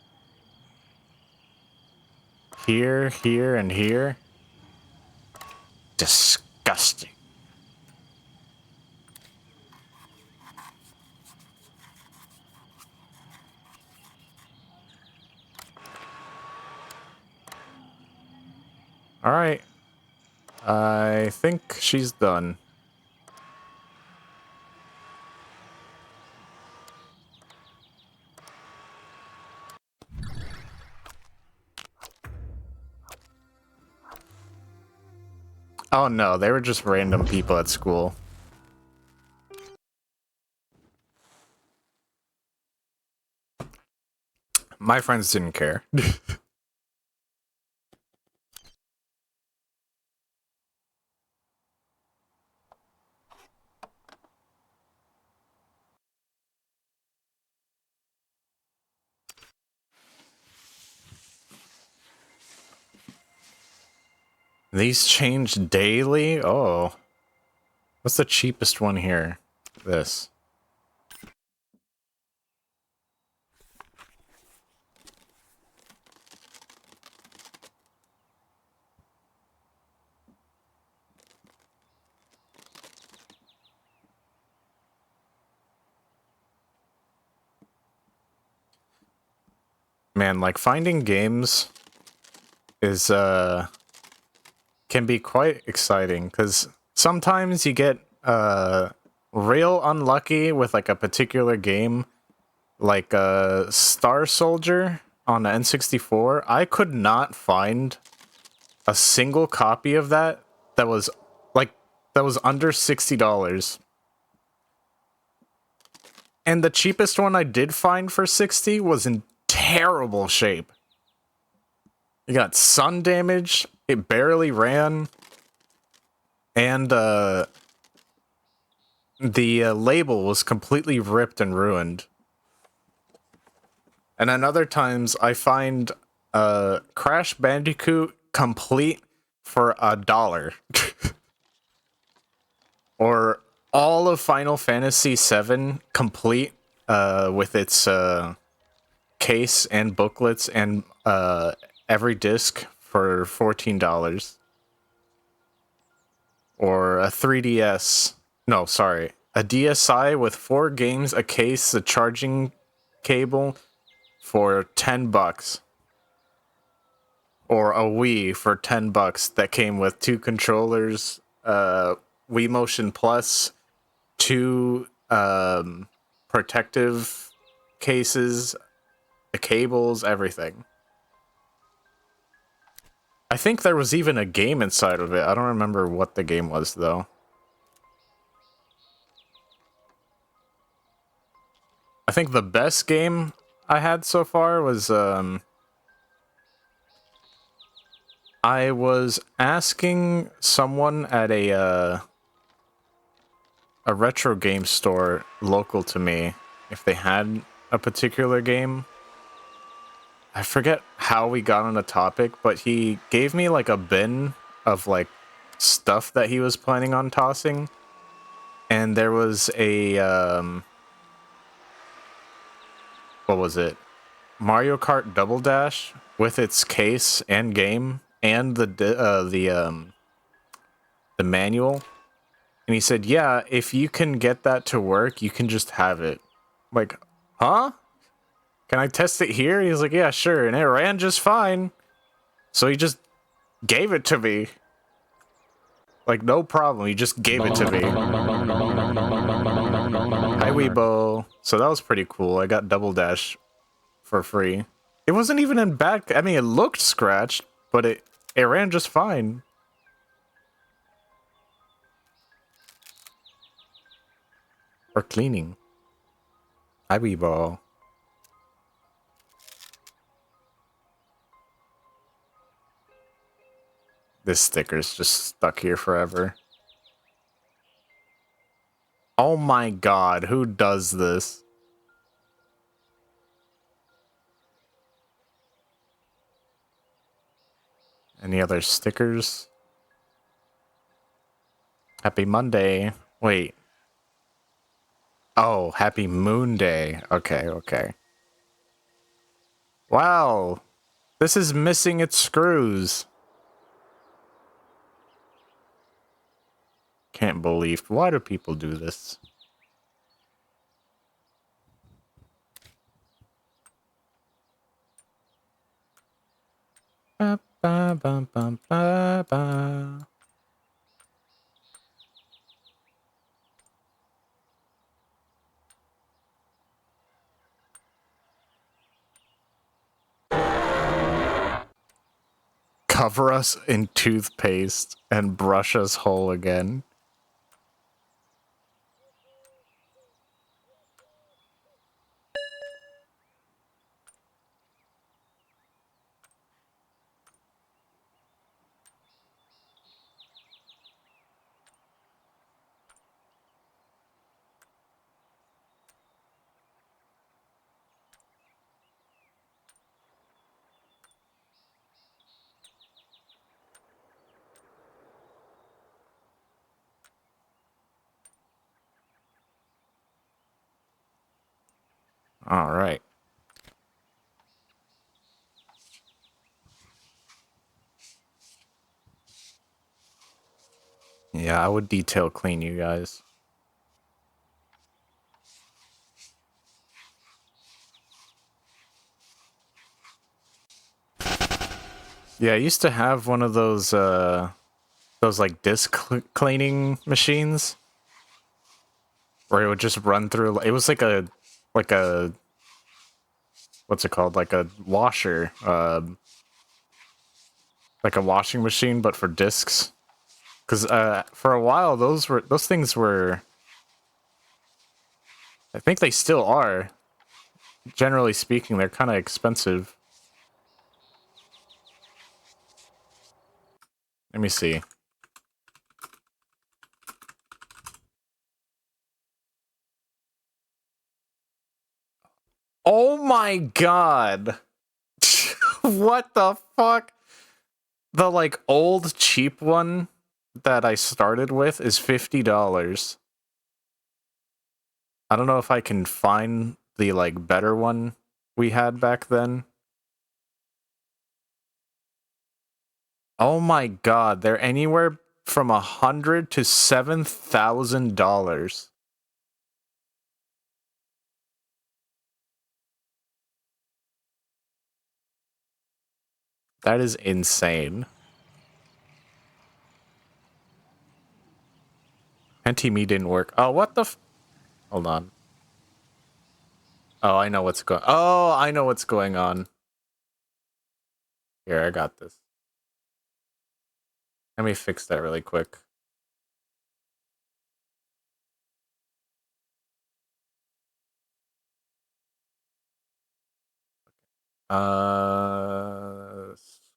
Here, here, and here? Disgusting. All right. I think she's done. Oh no, they were just random people at school. My friends didn't care. These change daily? Oh. What's the cheapest one here? This. Man, like finding games is can be quite exciting because sometimes you get real unlucky with like a particular game, like Star Soldier on the N64. I could not find a single copy of that that was like that was under $60. And the cheapest one I did find for 60 was in terrible shape. You got sun damage, it barely ran, and the label was completely ripped and ruined. And then other times I find Crash Bandicoot complete for $1. Or all of Final Fantasy VII complete with its case and booklets and every disc for $14. Or a 3DS. No, sorry. A DSi with 4 games, a case, a charging cable for $10. Or a Wii for $10 that came with 2 controllers, Wii Motion Plus, 2 protective cases, the cables, everything. I think there was even a game inside of it. I don't remember what the game was, though. I think the best game I had so far was, I was asking someone at a retro game store local to me if they had a particular game. I forget how we got on the topic, but he gave me like a bin of like stuff that he was planning on tossing. And there was a what was it? Mario Kart Double Dash with its case and game and the manual. And he said, "Yeah, if you can get that to work, you can just have it." I'm like, huh? Can I test it here? He's like, "Yeah, sure." And it ran just fine. So he just gave it to me. Like, no problem. He just gave it to me. Hi, Weibo. So that was pretty cool. I got Double Dash for free. It wasn't even in bad... I mean, it looked scratched, but it ran just fine. For cleaning. Hi, Weibo. This sticker's just stuck here forever. Oh my god, who does this? Any other stickers? Happy Monday. Wait. Oh, Happy Moon Day. Okay, okay. Wow. This is missing its screws. Can't believe. Why do people do this? Ba, ba, ba, ba, ba, ba. Cover us in toothpaste and brush us whole again. All right. Yeah, I would detail clean you guys. Yeah, I used to have one of those like disc cleaning machines where it would just run through. It was like a what's it called? Like a washer, like a washing machine, but for discs. Because for a while, those things were. I think they still are. Generally speaking, they're kind of expensive. Let me see. Oh my god! What the fuck? The like old cheap one that I started with is $50. I don't know if I can find the like better one we had back then. Oh my god, they're anywhere from $100 to $7,000. That is insane. Penti-Me didn't work. Oh, what the hold on. Oh, I know what's going. Oh, I know what's going on. Here, I got this. Let me fix that really quick.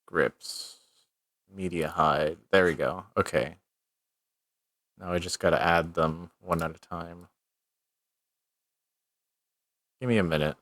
Scripts, media hide. There we go. Okay. Now I just gotta add them one at a time. Give me a minute.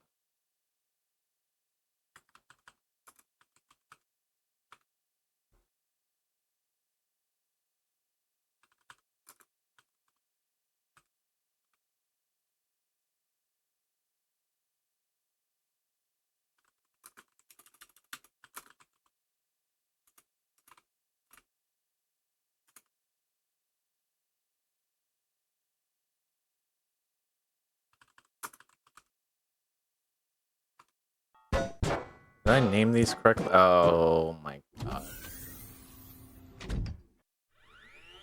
Did I name these correctly? Oh my god.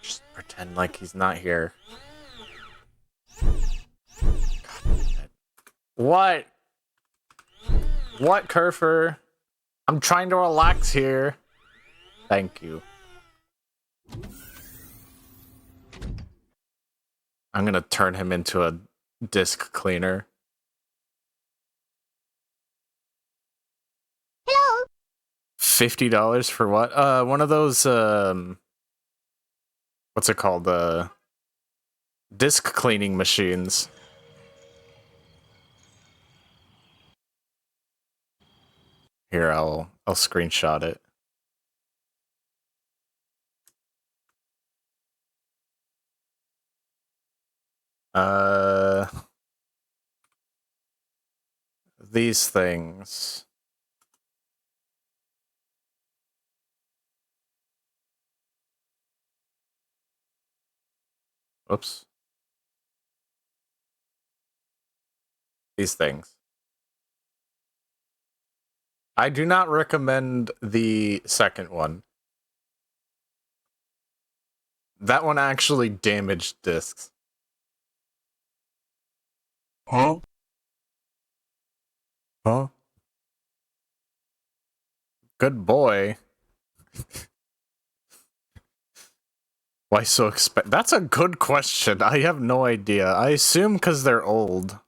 Just pretend like he's not here. What? What, Kerfer? I'm trying to relax here. Thank you. I'm gonna turn him into a disc cleaner. Hello. $50 for what? One of those, what's it called? Disc cleaning machines. Here, I'll screenshot it. These things. Oops. These things. I do not recommend the second one. That one actually damaged discs. Huh? Huh? Good boy. Why so expensive? That's a good question. I have no idea. I assume because they're old.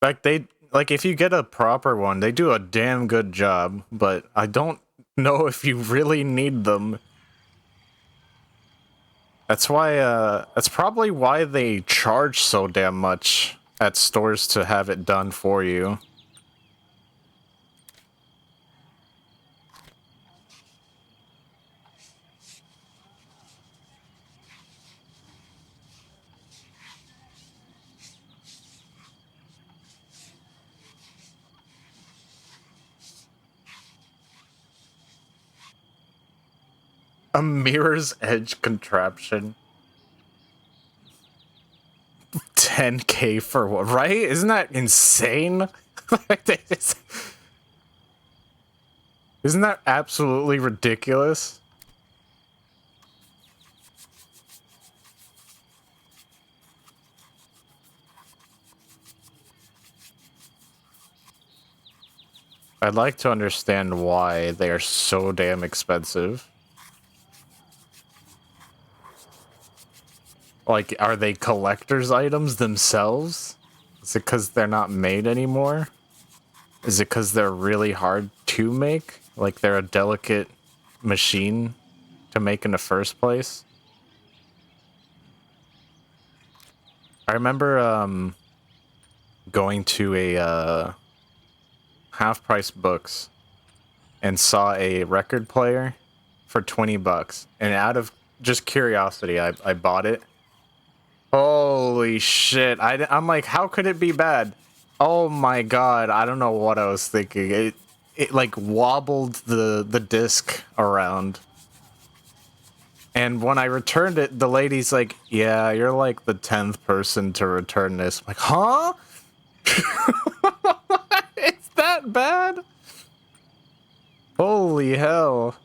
Like if you get a proper one, they do a damn good job, but I don't know if you really need them. That's probably why they charge so damn much at stores to have it done for you. A mirror's edge contraption. 10K for what? Right? Isn't that insane? Isn't that absolutely ridiculous? I'd like to understand why they are so damn expensive. Like, are they collector's items themselves? Is it because they're not made anymore? Is it because they're really hard to make? Like, they're a delicate machine to make in the first place? I remember, going to a, half-price books and saw a record player for 20 bucks. And out of just curiosity, I bought it. Holy shit. I'm like, how could it be bad? Oh my god, I don't know what I was thinking. It like wobbled the disc around. And when I returned it, the lady's like, yeah, you're like the 10th person to return this. I'm like, huh? It's that bad? Holy hell.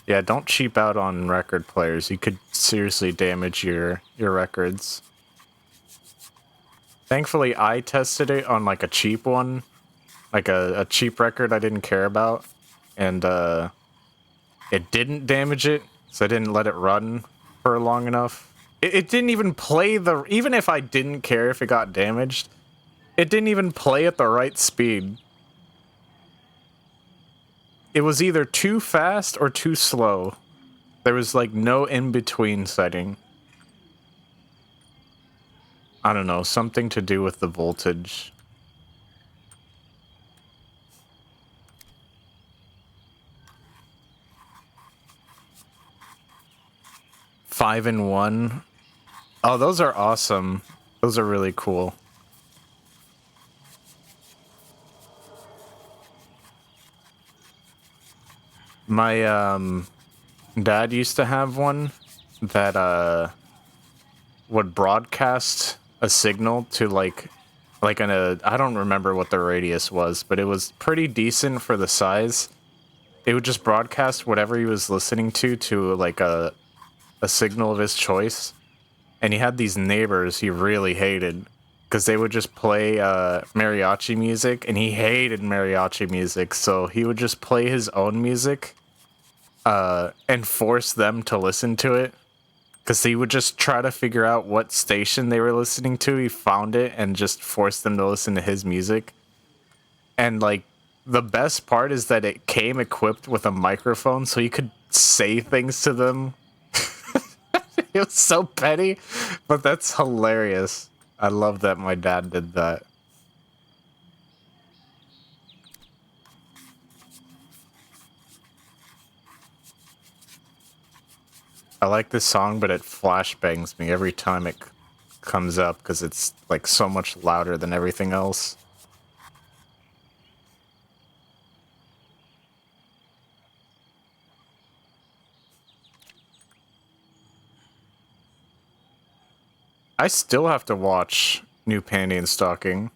Yeah, don't cheap out on record players. You could seriously damage your records. Thankfully, I tested it on like a cheap one, like a cheap record I didn't care about, and it didn't damage it, so I didn't let it run for long enough. It didn't even play even if I didn't care if it got damaged, it didn't even play at the right speed. It was either too fast or too slow. There was like no in-between setting. I don't know, something to do with the voltage. Five in one. Oh, those are awesome. Those are really cool. My dad used to have one that would broadcast a signal to like I don't remember what the radius was, but it was pretty decent for the size. It would just broadcast whatever he was listening to like a signal of his choice. And he had these neighbors he really hated because they would just play mariachi music, and he hated mariachi music, so he would just play his own music and force them to listen to it. Because he would just try to figure out what station they were listening to. He found it and just forced them to listen to his music. And, like, the best part is that it came equipped with a microphone, so you could say things to them. It was so petty, but that's hilarious. I love that my dad did that. I like this song, but it flashbangs me every time it comes up because it's like so much louder than everything else. I still have to watch New Panty and Stocking.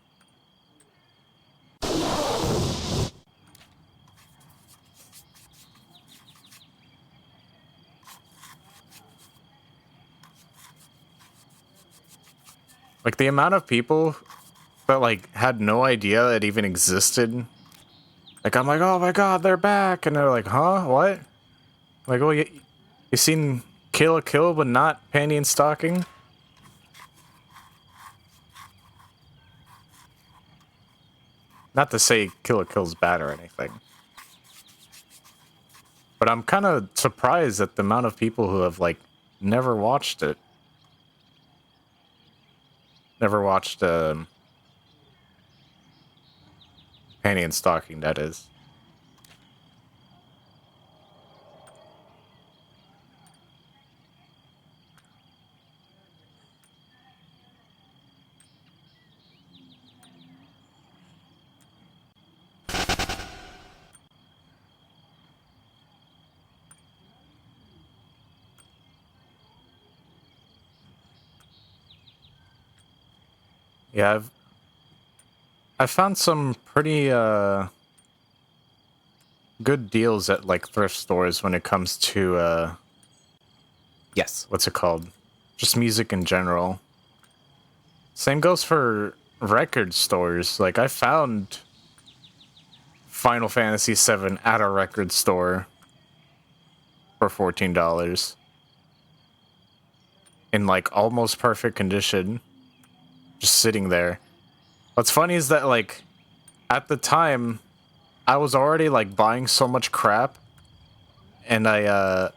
Like the amount of people that like had no idea it even existed. Like I'm like, oh my god, they're back, and they're like, huh, what? Like, oh, you seen Kill la Kill, but not Panty and Stocking? Not to say Kill la Kill's bad or anything, but I'm kind of surprised at the amount of people who have like never watched it. Never watched Panty and Stocking, that is. Yeah, I've found some pretty good deals at like thrift stores when it comes to Yes. what's it called? Just music in general. Same goes for record stores. Like I found Final Fantasy VII at a record store for $14 in like almost perfect condition, just sitting there. What's funny is that like at the time I was already like buying so much crap, and I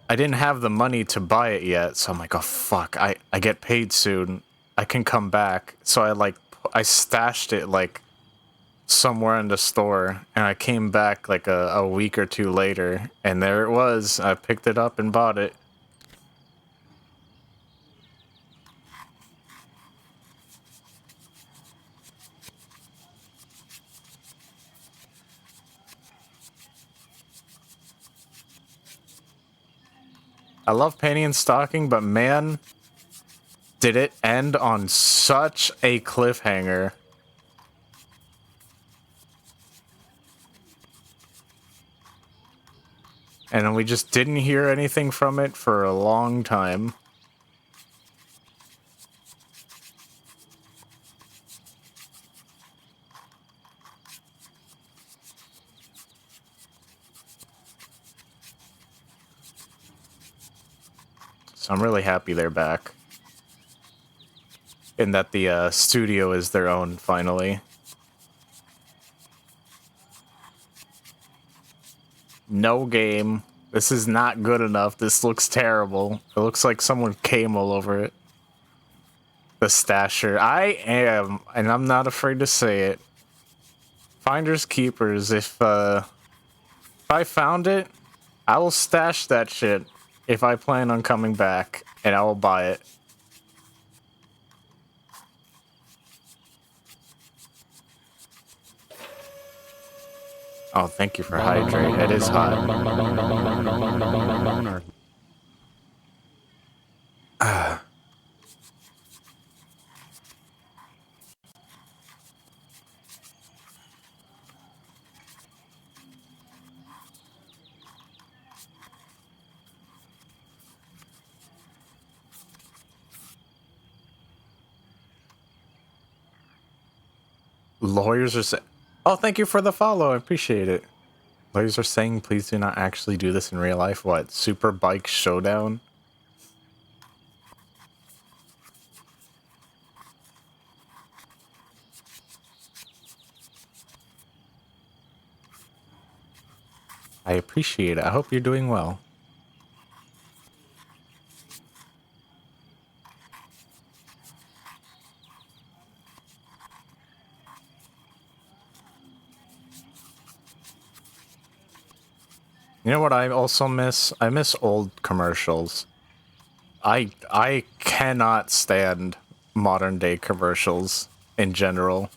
didn't have the money to buy it yet, so I'm like, oh fuck, I get paid soon. I can come back. So I stashed it like somewhere in the store, and I came back like a week or two later, and there it was. I picked it up and bought it. I love Penny and Stocking, but man, did it end on such a cliffhanger. And we just didn't hear anything from it for a long time. So I'm really happy they're back. And that the studio is their own, finally. No game. This is not good enough. This looks terrible. It looks like someone came all over it. The stasher. I am, and I'm not afraid to say it. Finders keepers. If I found it, I will stash that shit if I plan on coming back, and I will buy it. Oh, thank you for hydrate. It is hot. Lawyers are saying, oh, thank you for the follow. I appreciate it. Lawyers are saying, please do not actually do this in real life. What? Super Bike Showdown? I appreciate it. I hope you're doing well. You know what I also miss? I miss old commercials. I cannot stand modern day commercials in general.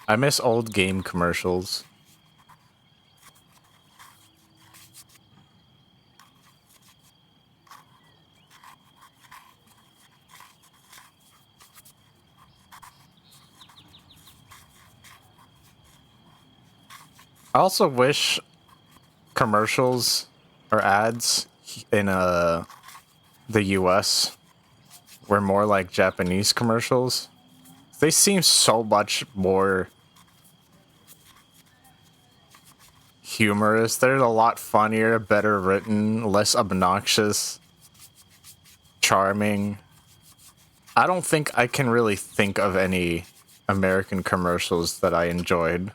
I miss old game commercials. I also wish commercials or ads in the US were more like Japanese commercials. They seem so much more humorous. They're a lot funnier, better written, less obnoxious, charming. I don't think I can really think of any American commercials that I enjoyed.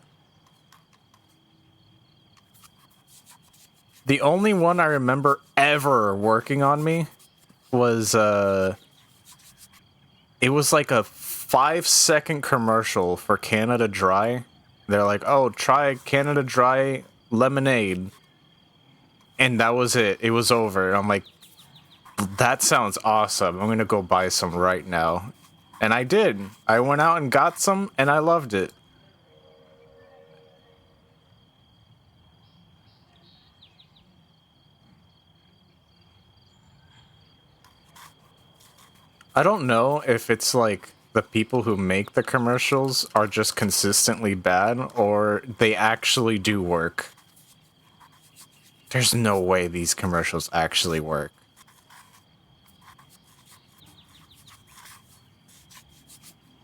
The only one I remember ever working on me was it was like a 5-second commercial for Canada Dry. They're like, "Oh, try Canada Dry lemonade." And that was it. It was over. And I'm like, "That sounds awesome. I'm going to go buy some right now." And I did. I went out and got some and I loved it. I don't know if it's like the people who make the commercials are just consistently bad or they actually do work. There's no way these commercials actually work.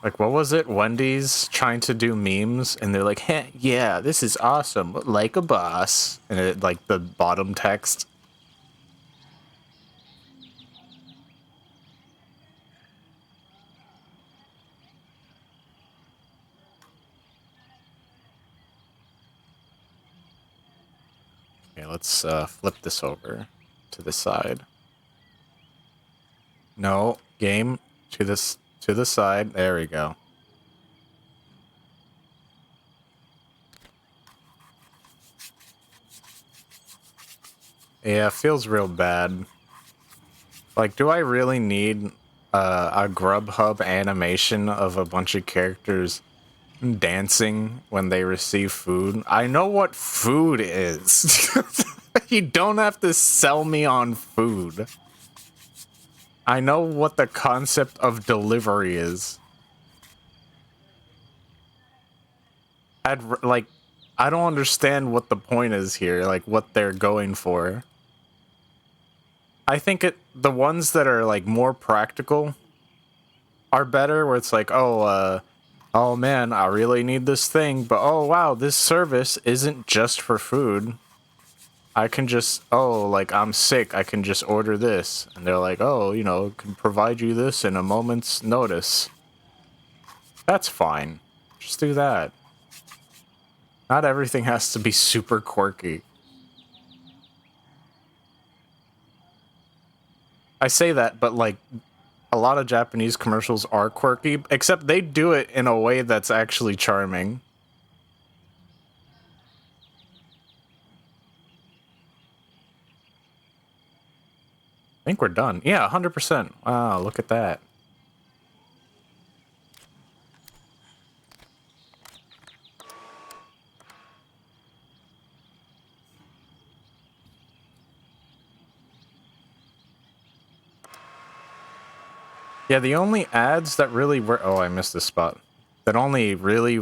Like, what was it? Wendy's trying to do memes, and they're like, hey, yeah, this is awesome, like a boss. And it, like, the bottom text. Okay, let's flip this over to the side. No, game to the side. There we go. Yeah, it feels real bad. Like, do I really need a Grubhub animation of a bunch of characters dancing when they receive food? I know what food is. You don't have to sell me on food. I know what the concept of delivery is. Like, I don't understand what the point is here, like what they're going for. I think the ones that are like more practical are better, where it's like, oh man, I really need this thing, but oh wow, this service isn't just for food. I can just, like, I'm sick, I can just order this. And they're like, oh, you know, can provide you this in a moment's notice. That's fine. Just do that. Not everything has to be super quirky. I say that, but like, a lot of Japanese commercials are quirky, except they do it in a way that's actually charming. I think we're done. Yeah, 100%. Wow, look at that. Yeah, the only ads that really work... Oh, I missed this spot. That only really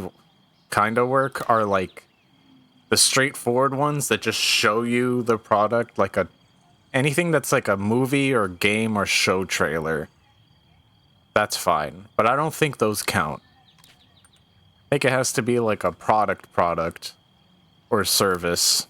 kind of work are, like, the straightforward ones that just show you the product, like anything that's like a movie or game or show trailer. That's fine, but I don't think those count. I think it has to be like a product or service.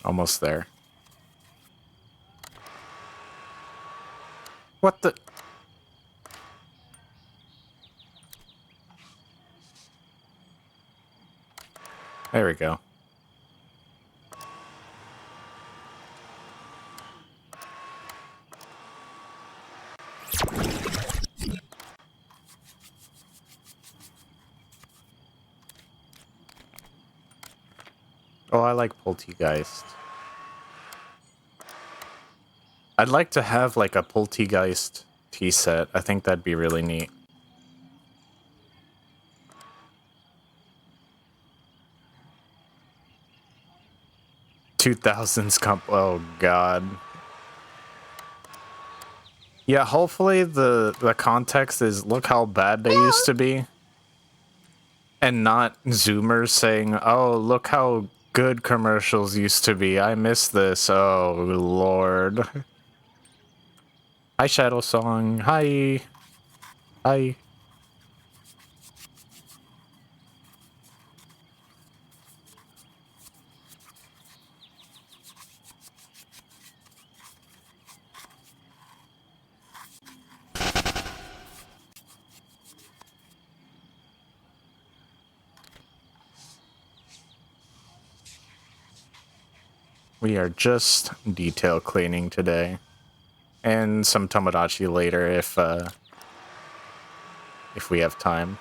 Almost there. What the... There we go. Oh, I like Poltergeist. I'd like to have like a Poltergeist tea set. I think that'd be really neat. 2000s comp... Oh, God. Yeah, hopefully the context is look how bad they used to be. And not Zoomers saying, oh, look how good commercials used to be. I miss this. Oh, Lord. Hi, Shadow Song. Hi. Hi. We are just detail cleaning today. and some Tomodachi later if we have time.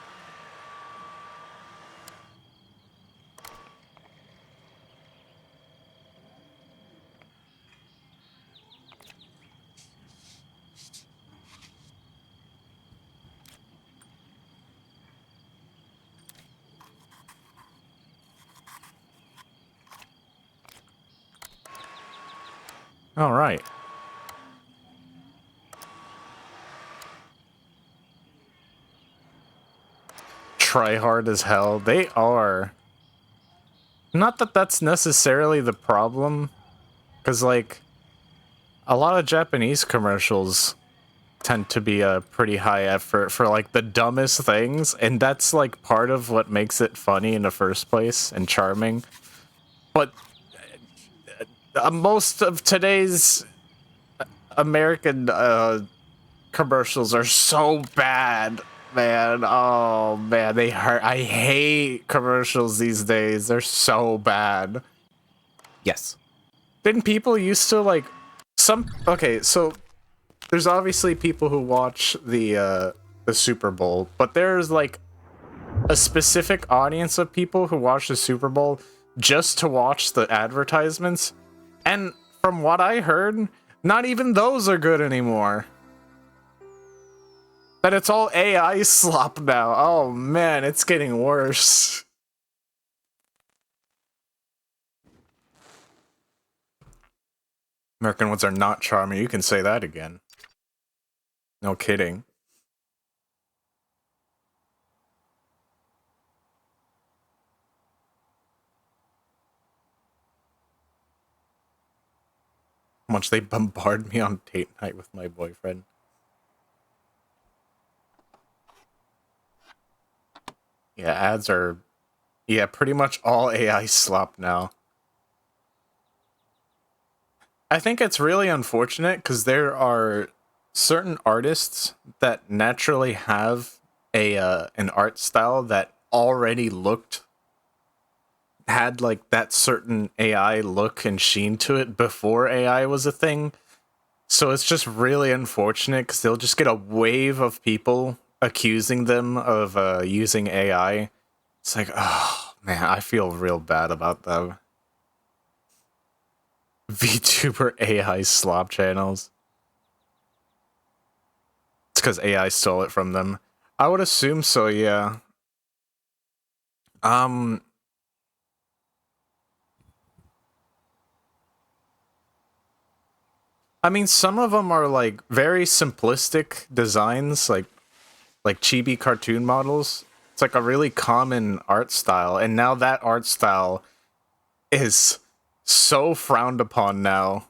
All right. Try hard as hell. They are. Not that that's necessarily the problem, because, like, a lot of Japanese commercials tend to be a pretty high effort for, like, the dumbest things, and that's, like, part of what makes it funny in the first place and charming. But most of today's American commercials are so bad, man. Oh man, they hurt. I hate commercials these days. They're so bad. Yes. Didn't people used to like some? Okay, so there's obviously people who watch the Super Bowl, but there's like a specific audience of people who watch the Super Bowl just to watch the advertisements. And from what I heard, not even those are good anymore. That it's all AI slop now. Oh man, it's getting worse. American ones are not charming. You can say that again. No kidding. How much they bombard me on date night with my boyfriend. Yeah, ads are... Yeah, pretty much all AI slop now. I think it's really unfortunate because there are certain artists that naturally have a an art style that already had like that certain AI look and sheen to it before AI was a thing. So it's just really unfortunate because they'll just get a wave of people accusing them of using AI. It's like, oh man, I feel real bad about them. VTuber AI slop channels. It's because AI stole it from them. I would assume so, yeah. I mean, some of them are like very simplistic designs, like chibi cartoon models. It's like a really common art style, and now that art style is so frowned upon now.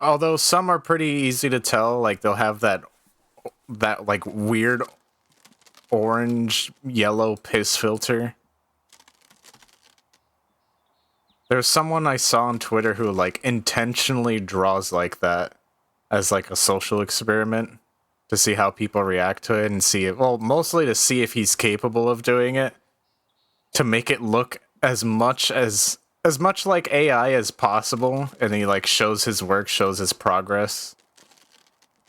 Although some are pretty easy to tell, like they'll have that like weird orange yellow piss filter. There's someone I saw on Twitter who like intentionally draws like that as like a social experiment to see how people react to it and see it. Well, mostly to see if he's capable of doing it, to make it look as much like AI as possible, and he like shows his work, shows his progress,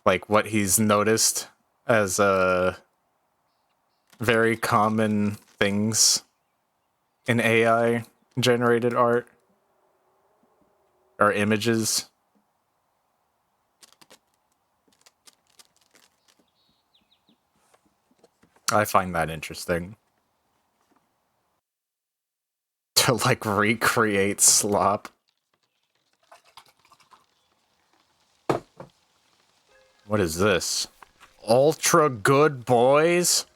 like what he's noticed as very common things in AI generated art or images. I find that interesting. To like recreate slop. What is this? Ultra Good Boys?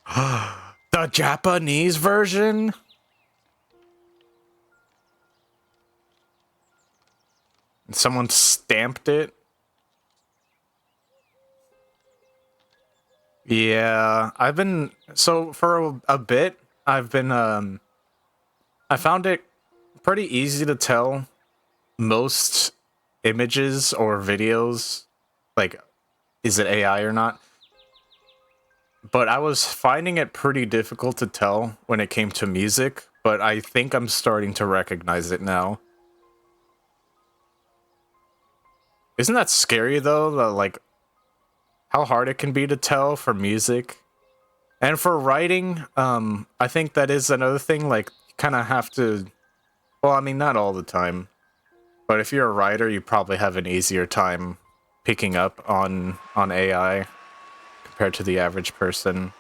The Japanese version? Someone stamped it? Yeah, I've been... So, for a bit, I've been, I found it pretty easy to tell most images or videos, like, is it AI or not? But I was finding it pretty difficult to tell when it came to music, but I think I'm starting to recognize it now. Isn't that scary though? Like how hard it can be to tell for music and for writing. I think that is another thing. Like, you kind of have to. Well, I mean, not all the time, but if you're a writer, you probably have an easier time picking up on AI compared to the average person.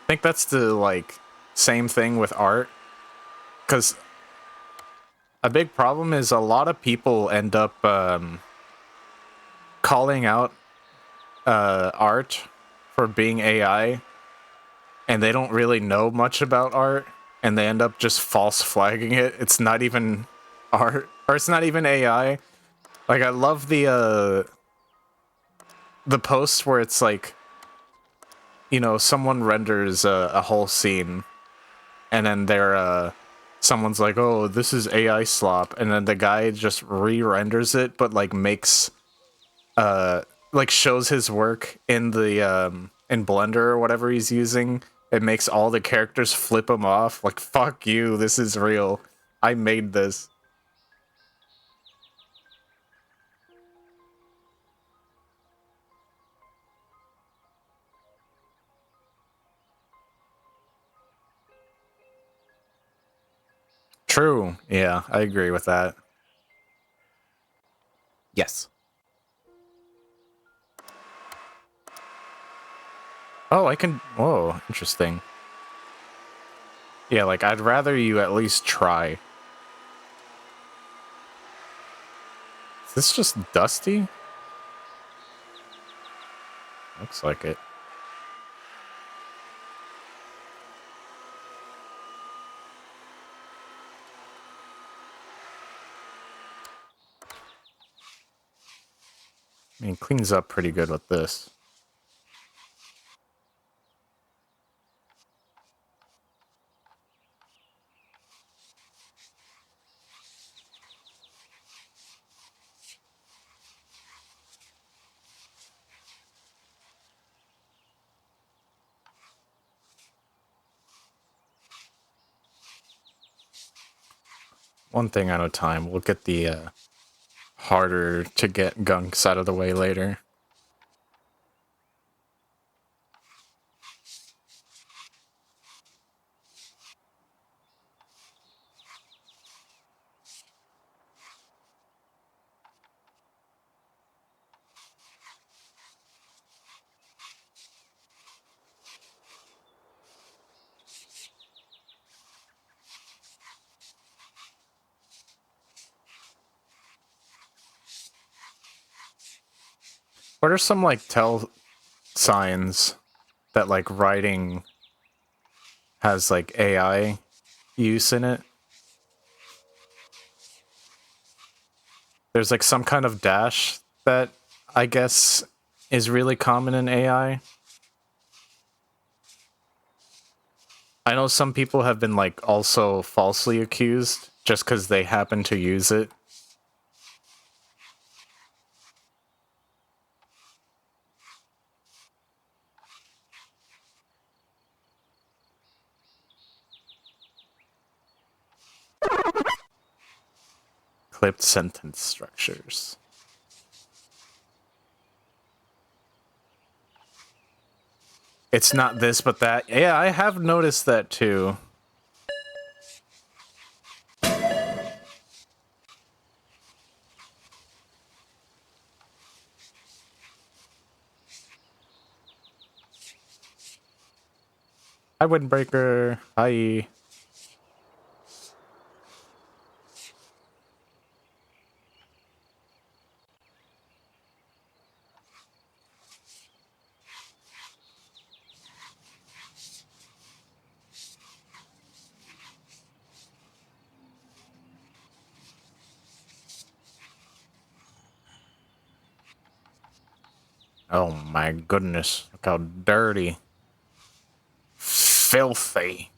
I think that's the like same thing with art, because a big problem is a lot of people end up calling out art for being AI, and they don't really know much about art, and they end up just false flagging it. It's not even art, or it's not even AI. Like, I love the post where it's like, you know, someone renders a whole scene, and then someone's like, "Oh, this is AI slop," and then the guy just re-renders it, but like makes like shows his work in the in Blender or whatever he's using. It makes all the characters flip him off. Like, fuck you, this is real. I made this. True. Yeah, I agree with that. Yes. Oh, I can. Whoa, interesting. Yeah, like, I'd rather you at least try. Is this just dusty? Looks like it. I mean, it cleans up pretty good with this. One thing at a time. We'll get the harder to get gunks out of the way later. What are some like tell signs that like writing has like AI use in it? There's like some kind of dash that I guess is really common in AI. I know some people have been like also falsely accused just because they happen to use it. Clipped sentence structures. It's not this, but that. Yeah, I have noticed that too. Hi, Windbreaker. Hi. Oh my goodness. Look how dirty. Filthy.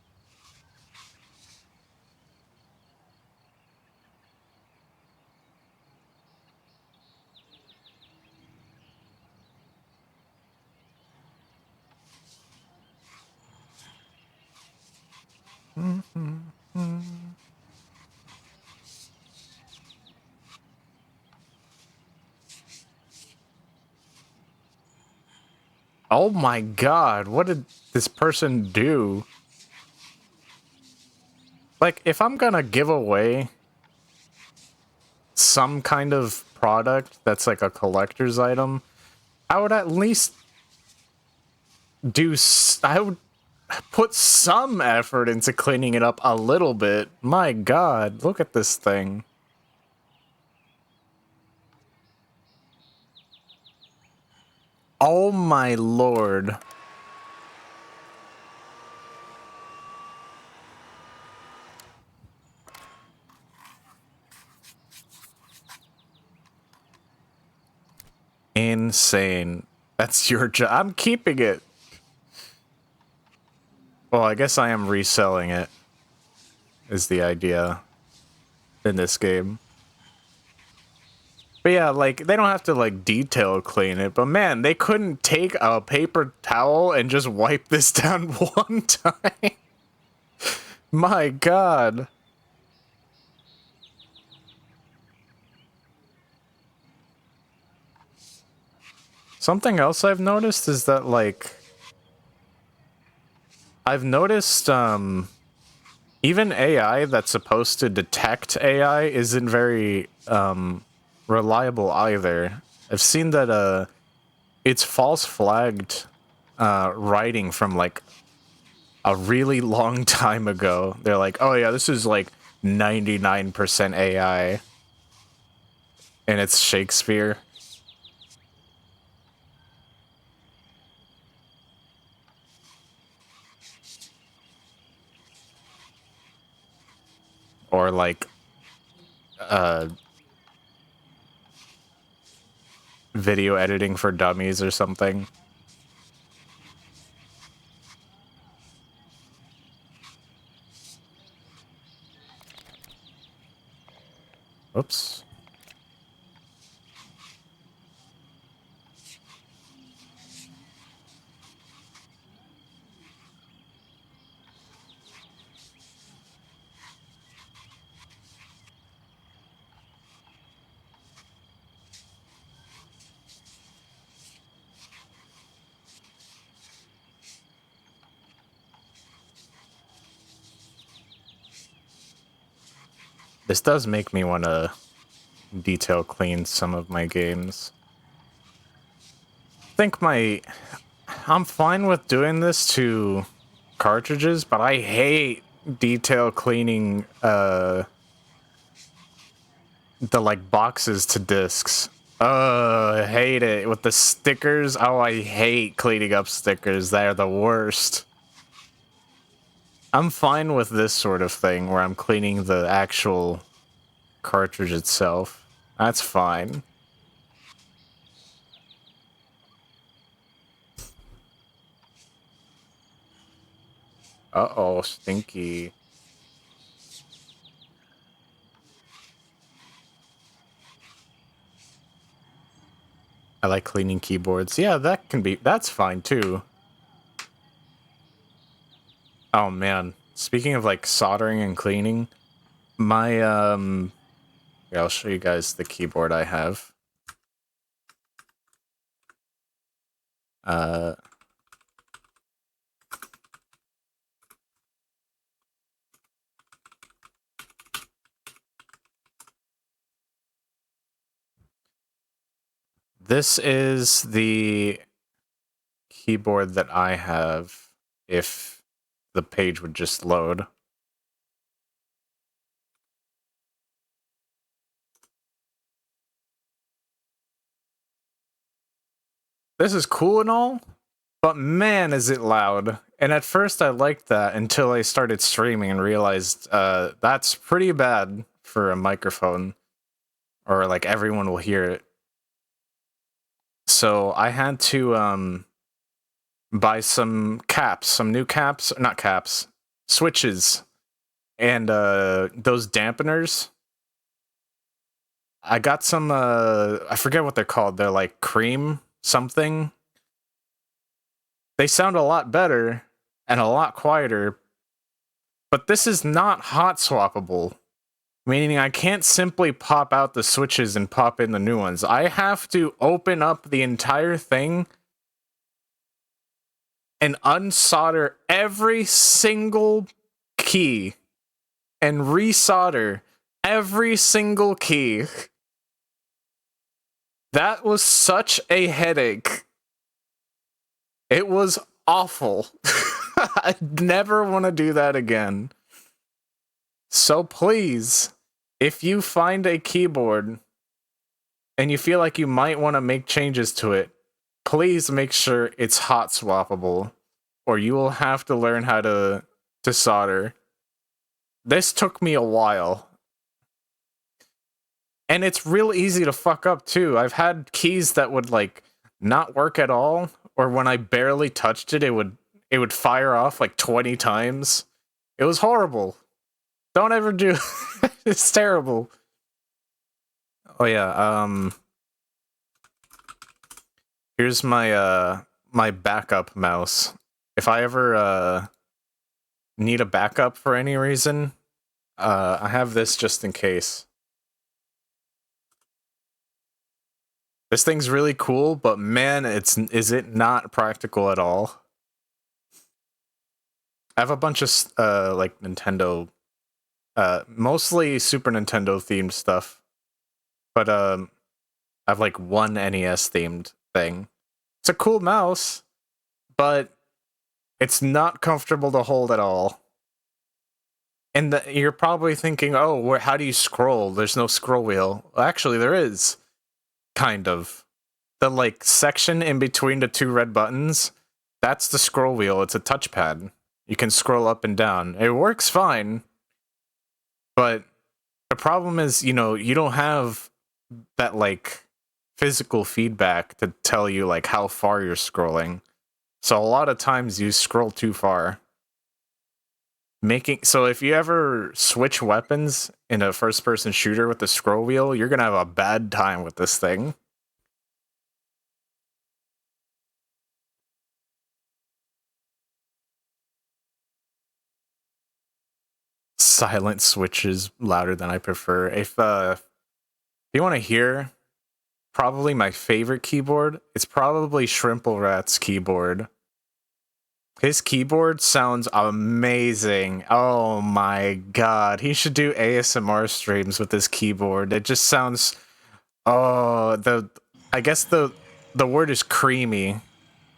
Oh my god, what did this person do? Like, if I'm gonna give away some kind of product that's like a collector's item, I would at least I would put some effort into cleaning it up a little bit. My god, look at this thing. Oh my lord. Insane. That's your job. I'm keeping it. Well, I guess I am reselling it, is the idea in this game. But yeah, like, they don't have to, like, detail clean it, but man, they couldn't take a paper towel and just wipe this down one time. My god. Something else I've noticed is that, like, I've noticed, even AI that's supposed to detect AI isn't very, reliable either. I've seen that, it's false flagged, writing from, like, a really long time ago. They're like, oh yeah, this is, like, 99% AI. And it's Shakespeare. Or, like, video editing for dummies or something. Oops. This does make me want to detail clean some of my games. I think I'm fine with doing this to cartridges, but I hate detail cleaning the like boxes to discs. I hate it with the stickers. Oh, I hate cleaning up stickers. They're the worst. I'm fine with this sort of thing where I'm cleaning the actual cartridge itself. That's fine. Uh-oh, stinky. I like cleaning keyboards. Yeah, that's fine too. Oh man, speaking of like soldering and cleaning, my here, I'll show you guys the keyboard I have. Uh this is the keyboard that I have if the page would just load. This is cool and all, but man, is it loud. And at first I liked that until I started streaming and realized that's pretty bad for a microphone, or like everyone will hear it. So I had to buy some caps, some new caps, not caps, switches, and those dampeners. I got some I forget what they're called. They're like cream something. They sound a lot better and a lot quieter, But this is not hot swappable. Meaning I can't simply pop out the switches and pop in the new ones. I have to open up the entire thing and unsolder every single key and resolder every single key. That was such a headache. It was awful. I never want to do that again. So please, if you find a keyboard and you feel like you might want to make changes to it, please make sure it's hot swappable, or you will have to learn how to solder. This took me a while. And it's real easy to fuck up too. I've had keys that would like not work at all, or when I barely touched it, it would fire off like 20 times. It was horrible. Don't ever do it's terrible. Oh yeah, here's my my backup mouse. If I ever need a backup for any reason, I have this just in case. This thing's really cool, but man, is it not practical at all. I have a bunch of like Nintendo, mostly Super Nintendo themed stuff, but I have like one NES themed thing. It's a cool mouse, but it's not comfortable to hold at all. And you're probably thinking, oh, how do you scroll? There's no scroll wheel. Well, actually, there is. Kind of. The, like, section in between the two red buttons, that's the scroll wheel. It's a touchpad. You can scroll up and down. It works fine. But the problem is, you know, you don't have that, like, physical feedback to tell you, like, how far you're scrolling. So a lot of times you scroll too far. So if you ever switch weapons in a first-person shooter with the scroll wheel, you're gonna have a bad time with this thing. Silent switches louder than I prefer. If you want to hear probably my favorite keyboard, it's probably Shrimplerat's keyboard. His keyboard sounds amazing. Oh my god. He should do ASMR streams with his keyboard. It just sounds... Oh, I guess the word is creamy.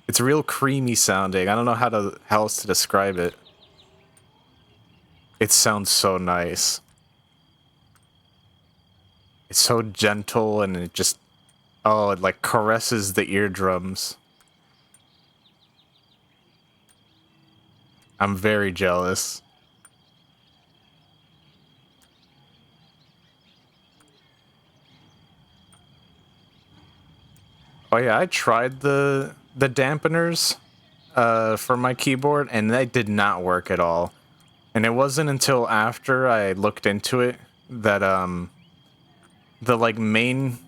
It's real creamy sounding. I don't know how else to describe it. It sounds so nice. It's so gentle and it just... Oh, it like caresses the eardrums. I'm very jealous. Oh yeah, I tried the dampeners for my keyboard and they did not work at all. And it wasn't until after I looked into it that the like main,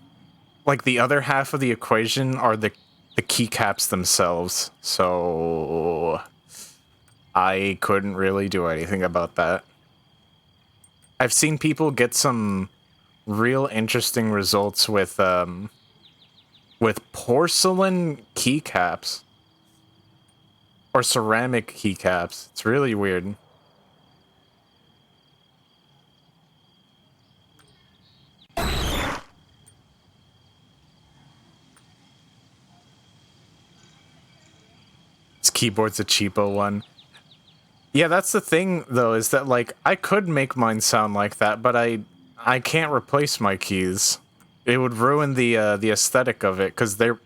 like the other half of the equation are the keycaps themselves. So I couldn't really do anything about that. I've seen people get some real interesting results with porcelain keycaps or ceramic keycaps. It's really weird. This keyboard's a cheapo one. Yeah, that's the thing, though, is that, like, I could make mine sound like that, but I can't replace my keys. It would ruin the aesthetic of it, because they're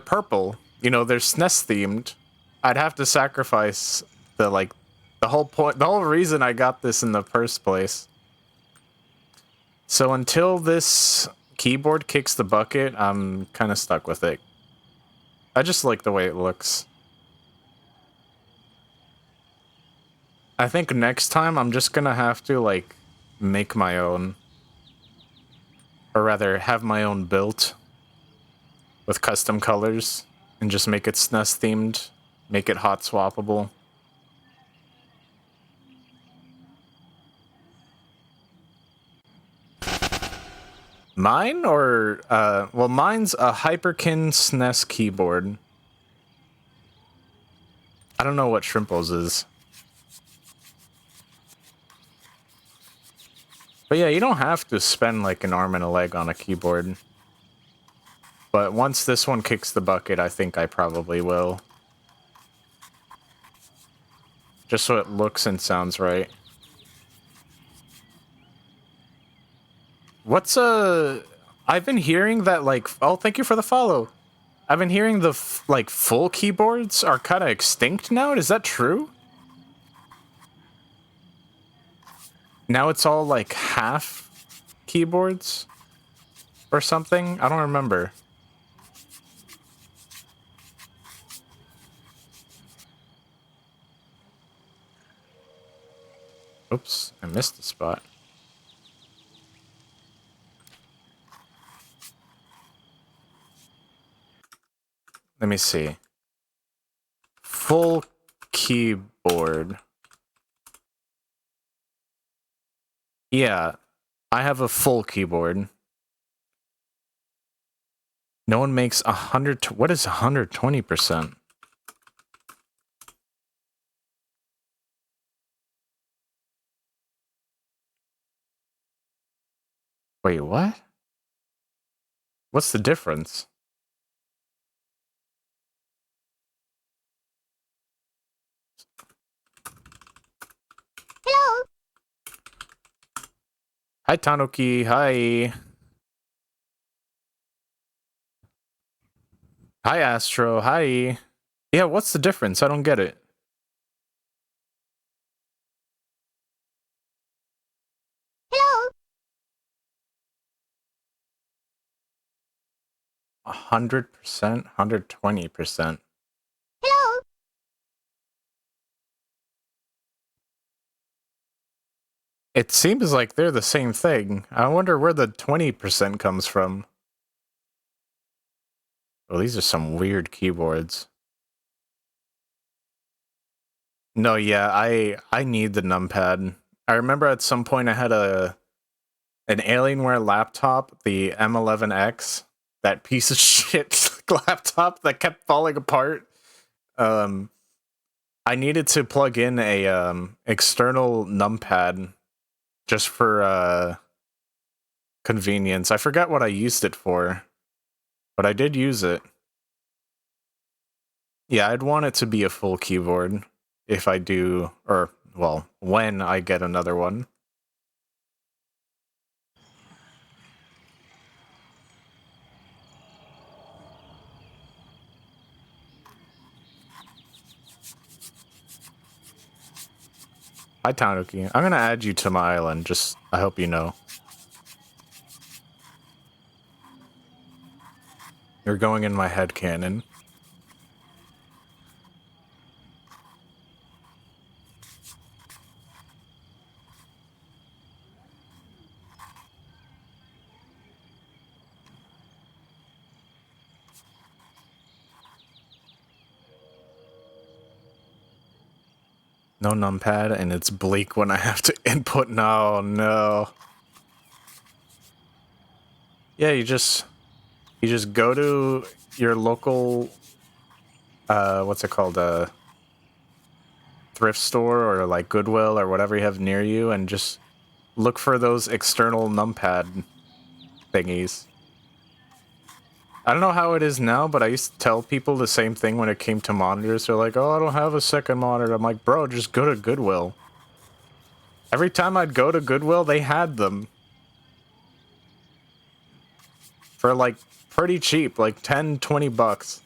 purple. You know, they're SNES themed. I'd have to sacrifice the whole reason I got this in the first place. So until this keyboard kicks the bucket, I'm kind of stuck with it. I just like the way it looks. I think next time I'm just gonna have to, like, make my own. Or rather, have my own built. With custom colors. And just make it SNES themed. Make it hot swappable. Mine or, well, mine's a Hyperkin SNES keyboard. I don't know what Shrimple's is. But yeah, you don't have to spend like an arm and a leg on a keyboard. But once this one kicks the bucket, I think I probably will. Just so it looks and sounds right. What's I've been hearing that like, oh, thank you for the follow. I've been hearing the like full keyboards are kind of extinct now. Is that true? Now it's all like half keyboards or something. I don't remember. Oops, I missed the spot. Let me see. Full keyboard. Yeah, I have a full keyboard. No one makes 100. What is 120%? Wait, what? What's the difference? Hello. Hi, Tanuki. Hi. Hi, Astro. Hi. Yeah, what's the difference? I don't get it. Hello. 100%? 120%. Hello. It seems like they're the same thing. I wonder where the 20% comes from. Well, these are some weird keyboards. No, yeah, I need the numpad. I remember at some point I had an Alienware laptop, the M11X, that piece of shit laptop that kept falling apart. I needed to plug in a external numpad just for convenience. I forgot what I used it for, but I did use it. Yeah, I'd want it to be a full keyboard if I do, or, well, when I get another one. Hi, Tanuki. I'm gonna add you to my island, just, I hope you know. You're going in my headcanon. No numpad, and it's bleak when I have to input. No. Yeah, you just go to your local, what's it called, thrift store or like Goodwill or whatever you have near you, and just look for those external numpad thingies. I don't know how it is now, but I used to tell people the same thing when it came to monitors. They're like, oh, I don't have a second monitor. I'm like, bro, just go to Goodwill. Every time I'd go to Goodwill, they had them. For like pretty cheap, like 10, 20 bucks.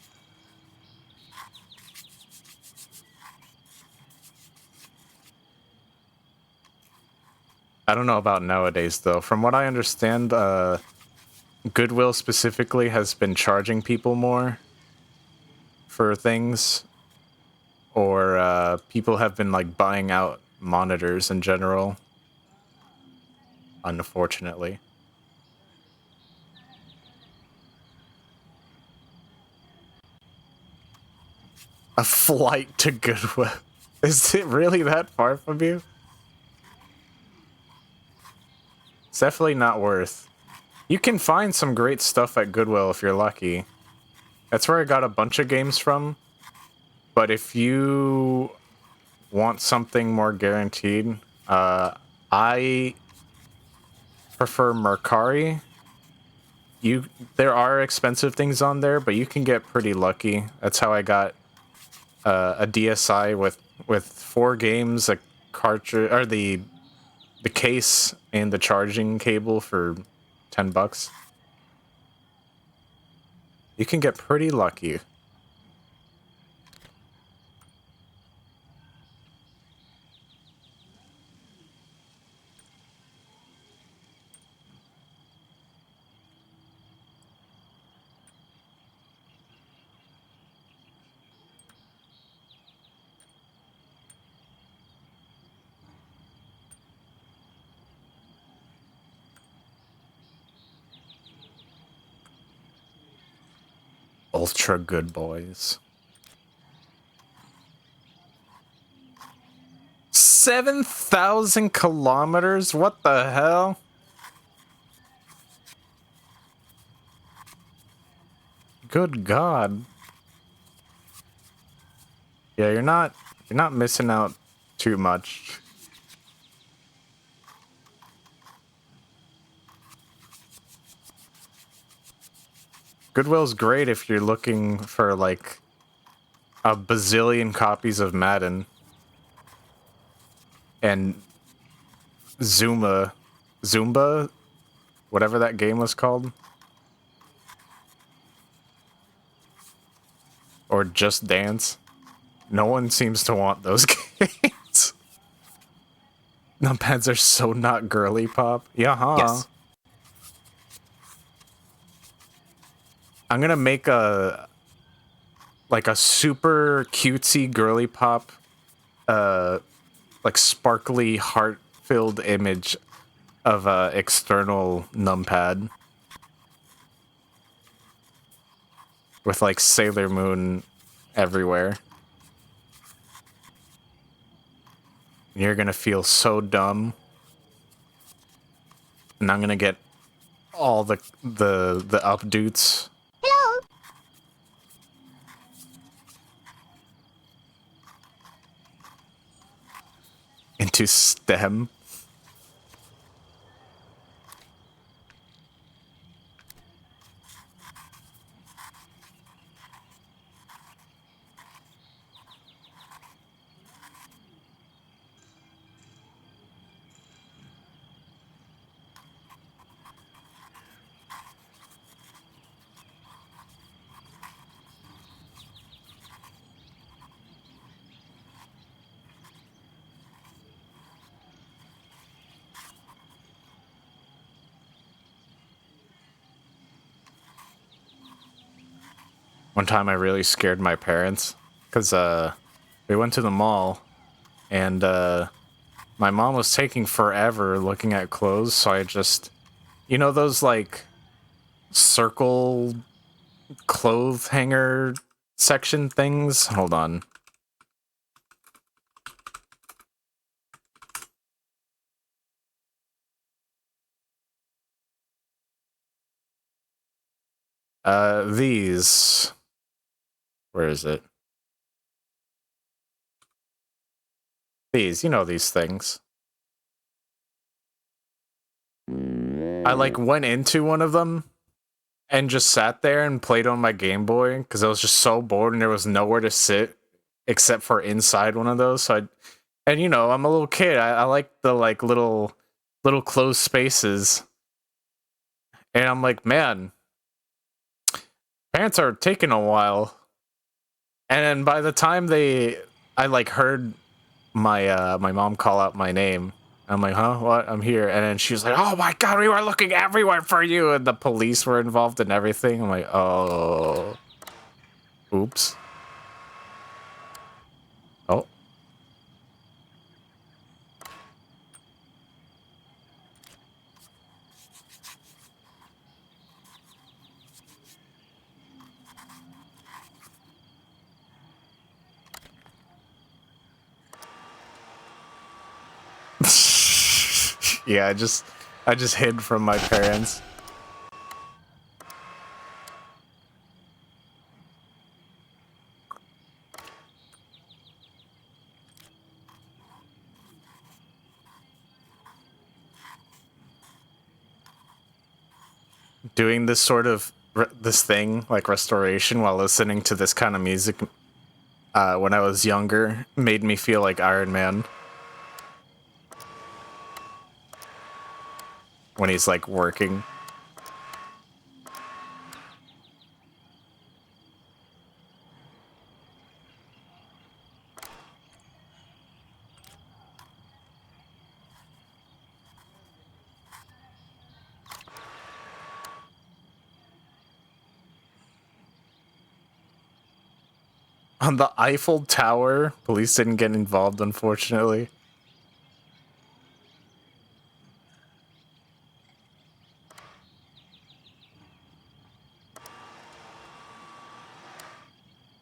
I don't know about nowadays, though. From what I understand, Goodwill specifically has been charging people more for things, or people have been like buying out monitors in general, unfortunately. A flight to Goodwill. Is it really that far from you? It's definitely not worth. You can find some great stuff at Goodwill if you're lucky. That's where I got a bunch of games from. But if you want something more guaranteed, I prefer Mercari. There are expensive things on there, but you can get pretty lucky. That's how I got a DSi with 4 games, a cartridge, or the case and the charging cable for $10. You can get pretty lucky. Ultra good boys. 7,000 kilometers? What the hell? Good God. Yeah, you're not missing out too much. Goodwill's great if you're looking for like a bazillion copies of Madden and Zumba, whatever that game was called, or Just Dance. No one seems to want those games. Numpads are so not girly pop. Yeah, huh? Yes. I'm gonna make a super cutesy girly pop, like sparkly heart-filled image of a external numpad with like Sailor Moon everywhere. You're gonna feel so dumb, and I'm gonna get all the updates. Hello. Into STEM. One time I really scared my parents because we went to the mall and my mom was taking forever looking at clothes, so I just, you know, those like circle clothes hanger section things? Hold on. These. Where is it? These, you know, these things. I like went into one of them and just sat there and played on my Game Boy because I was just so bored and there was nowhere to sit except for inside one of those. So and you know, I'm a little kid. I like the like little closed spaces. And I'm like, man, pants are taking a while. And then by the time I like heard my my mom call out my name. I'm like, huh? What? I'm here. And then she was like, oh my God, we were looking everywhere for you. And the police were involved in everything. I'm like, oh. Oops. Oh. Yeah, I just hid from my parents. doing this sort of this thing like restoration while listening to this kind of music when I was younger made me feel like Iron Man when he's like working. On the Eiffel Tower, police didn't get involved, unfortunately.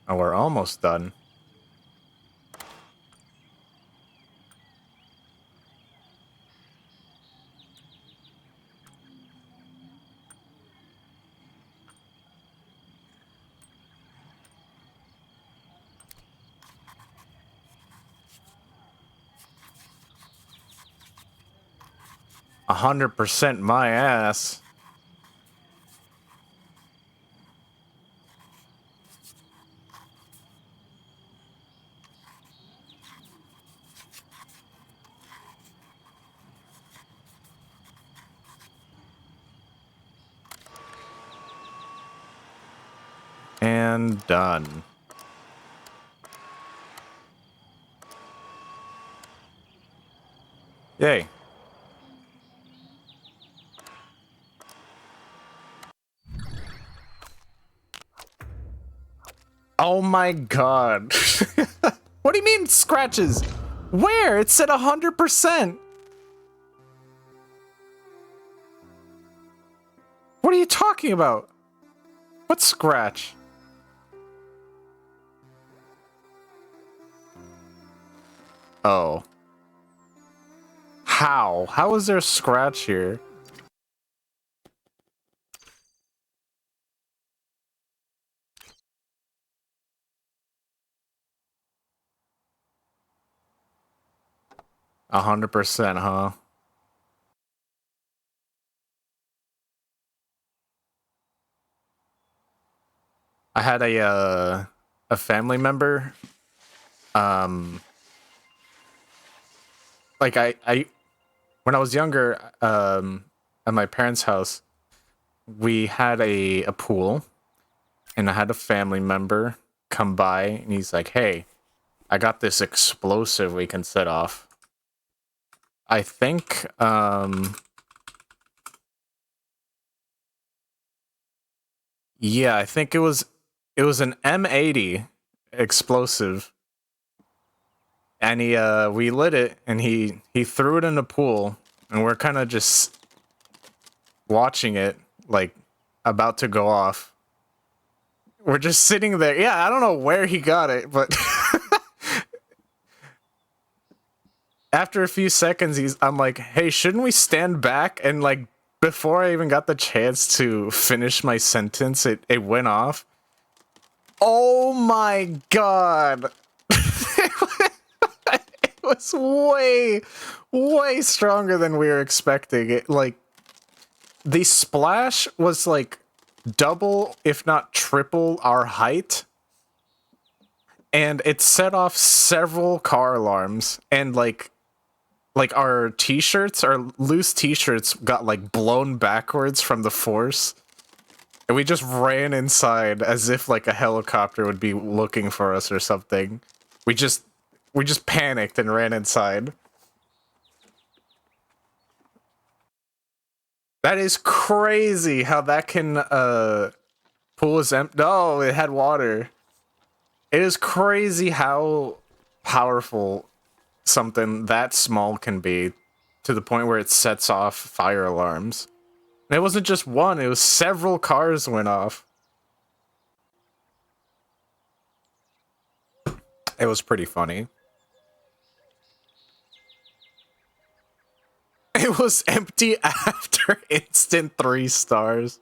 Oh, we're almost done. %, my ass. And done. Yay. Oh my god. What do you mean scratches? Where? It said 100%. What are you talking about? What scratch? Oh. How? How is there a scratch here? %, huh? I had a family member. Like I when I was younger, at my parents' house, we had a pool, and I had a family member come by, and he's like, "Hey, I got this explosive we can set off." I think, yeah, I think it was an M80 explosive, and we lit it, and he threw it in the pool, and we're kind of just watching it, like about to go off. We're just sitting there. Yeah, I don't know where he got it, but after a few seconds, I'm like, "Hey, shouldn't we stand back?" And like before I even got the chance to finish my sentence, it went off. Oh my god. It was way stronger than we were expecting. It like the splash was like double if not triple our height, and it set off several car alarms, and like our t-shirts, our loose t-shirts got like blown backwards from the force, and we just ran inside as if like a helicopter would be looking for us or something. We just panicked and ran inside. That is crazy how that can pool is empty. No, it had water. It is crazy how powerful something that small can be, to the point where it sets off fire alarms. And it wasn't just one, it was several cars went off. It was pretty funny. It was empty after instant 3 stars.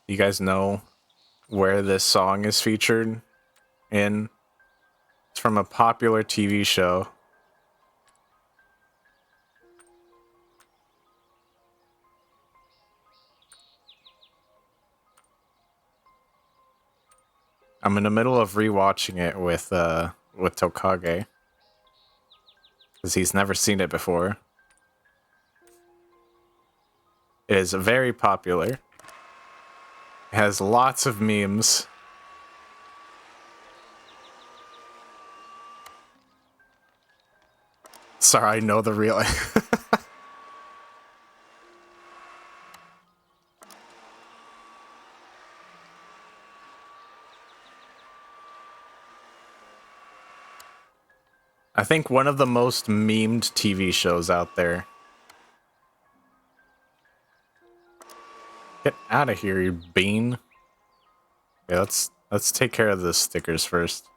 You guys know where this song is featured in? It's from a popular TV show. I'm in the middle of rewatching it with Tokage. Because he's never seen it before. It is very popular. It has lots of memes. Sorry, I know the real... I think one of the most memed TV shows out there. Get out of here, you bean. Yeah, let's take care of the stickers first.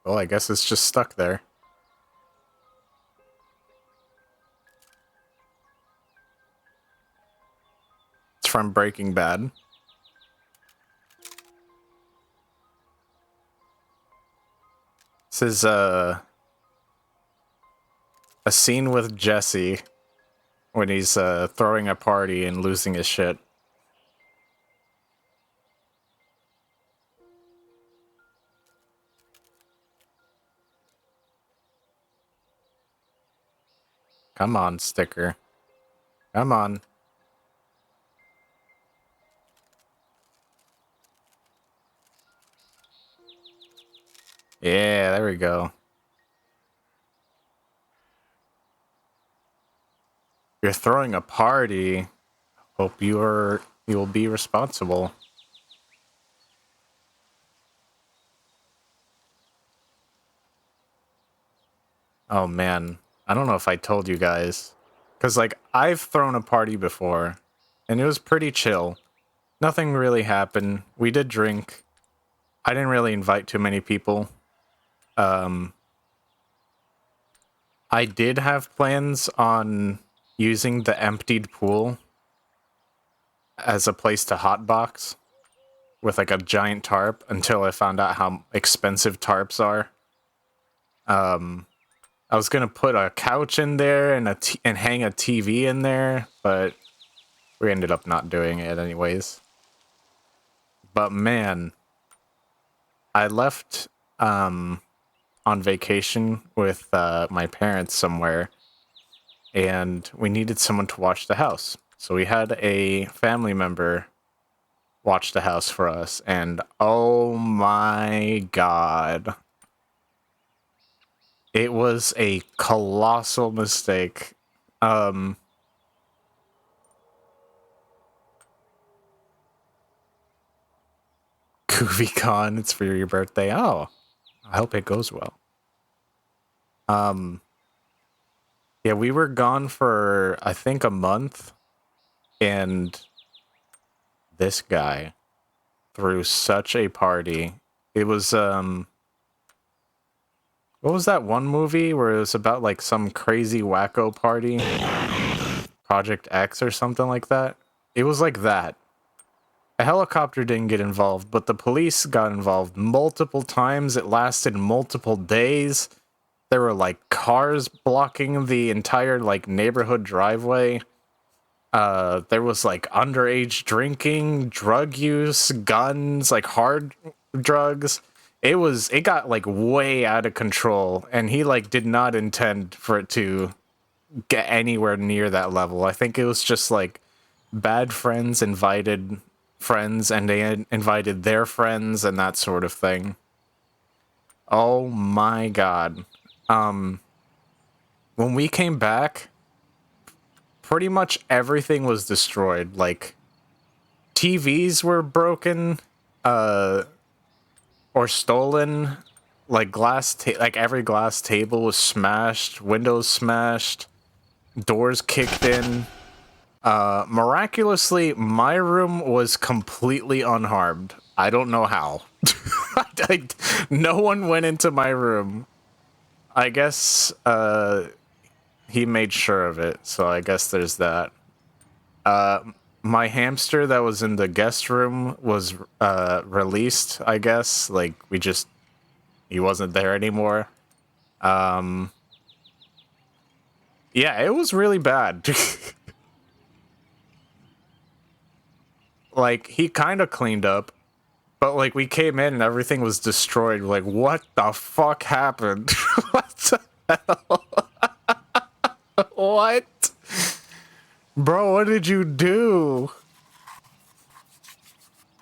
Well, I guess it's just stuck there. It's from Breaking Bad. This is a scene with Jesse when he's throwing a party and losing his shit. Come on, sticker. Come on. Yeah, there we go. You're throwing a party. Hope you'll be responsible. Oh man, I don't know if I told you guys. Cause like I've thrown a party before and it was pretty chill. Nothing really happened. We did drink. I didn't really invite too many people. I did have plans on using the emptied pool as a place to hotbox with like a giant tarp until I found out how expensive tarps are. I was gonna put a couch in there and and hang a TV in there, but we ended up not doing it anyways. But man, I left on vacation with my parents somewhere, and we needed someone to watch the house. So we had a family member watch the house for us, and oh my god. It was a colossal mistake. KuviCon, it's for your birthday. Oh, I hope it goes well. Yeah, we were gone for, I think, a month, and this guy threw such a party. It was, what was that one movie where it was about, like, some crazy wacko party? Project X or something like that? It was like that. A helicopter didn't get involved, but the police got involved multiple times. It lasted multiple days. There were, like, cars blocking the entire, like, neighborhood driveway. There was, like, underage drinking, drug use, guns, like, hard drugs. It got, like, way out of control, and he, like, did not intend for it to get anywhere near that level. I think it was just, like, bad friends invited friends, and they invited their friends, and that sort of thing. Oh my god. When we came back, pretty much everything was destroyed. Like, TVs were broken, or stolen. Like, like every glass table was smashed, windows smashed, doors kicked in. Miraculously, my room was completely unharmed. I don't know how. No one went into my room. I guess, he made sure of it, so I guess there's that. My hamster that was in the guest room was, released, I guess. Like, we just, he wasn't there anymore. Yeah, it was really bad. Like, he kind of cleaned up, but like we came in and everything was destroyed. Like, what the fuck happened? What the hell? What? Bro, what did you do?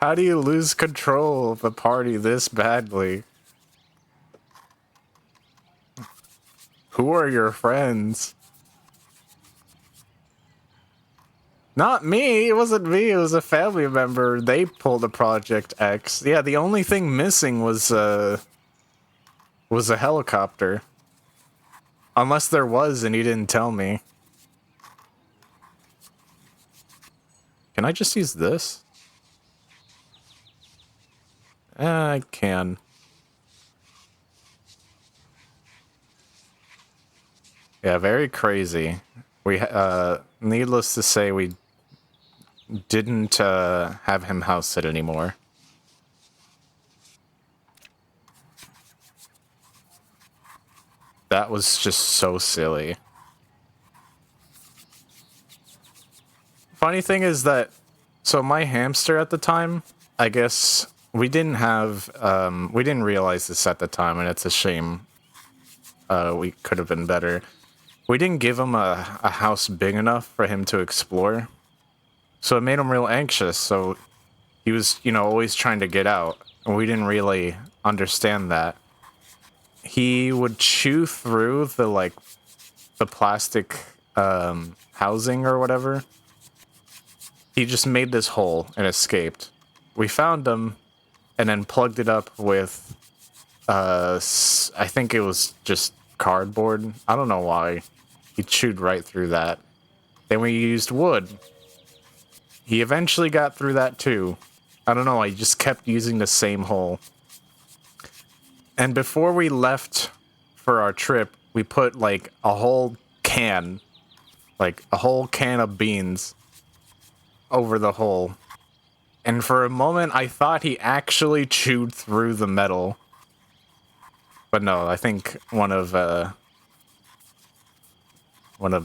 How do you lose control of the party this badly? Who are your friends? Not me. It wasn't me. It was a family member. They pulled a Project X. Yeah, the only thing missing was a helicopter. Unless there was and he didn't tell me. Can I just use this? I can. Yeah, very crazy. We, needless to say, we didn't, have him house sit anymore. That was just so silly. Funny thing is that, so my hamster at the time, I guess we didn't have, we didn't realize this at the time, and it's a shame. We could have been better. We didn't give him a house big enough for him to explore. So it made him real anxious, so he was, you know, always trying to get out. And we didn't really understand that. He would chew through the, like, the plastic, housing or whatever. He just made this hole and escaped. We found him and then plugged it up with, I think it was just cardboard. I don't know why. He chewed right through that. Then we used wood. He eventually got through that too. I don't know, I just kept using the same hole. And before we left for our trip, we put like a whole can of beans over the hole. And for a moment, I thought he actually chewed through the metal. But no, I think one of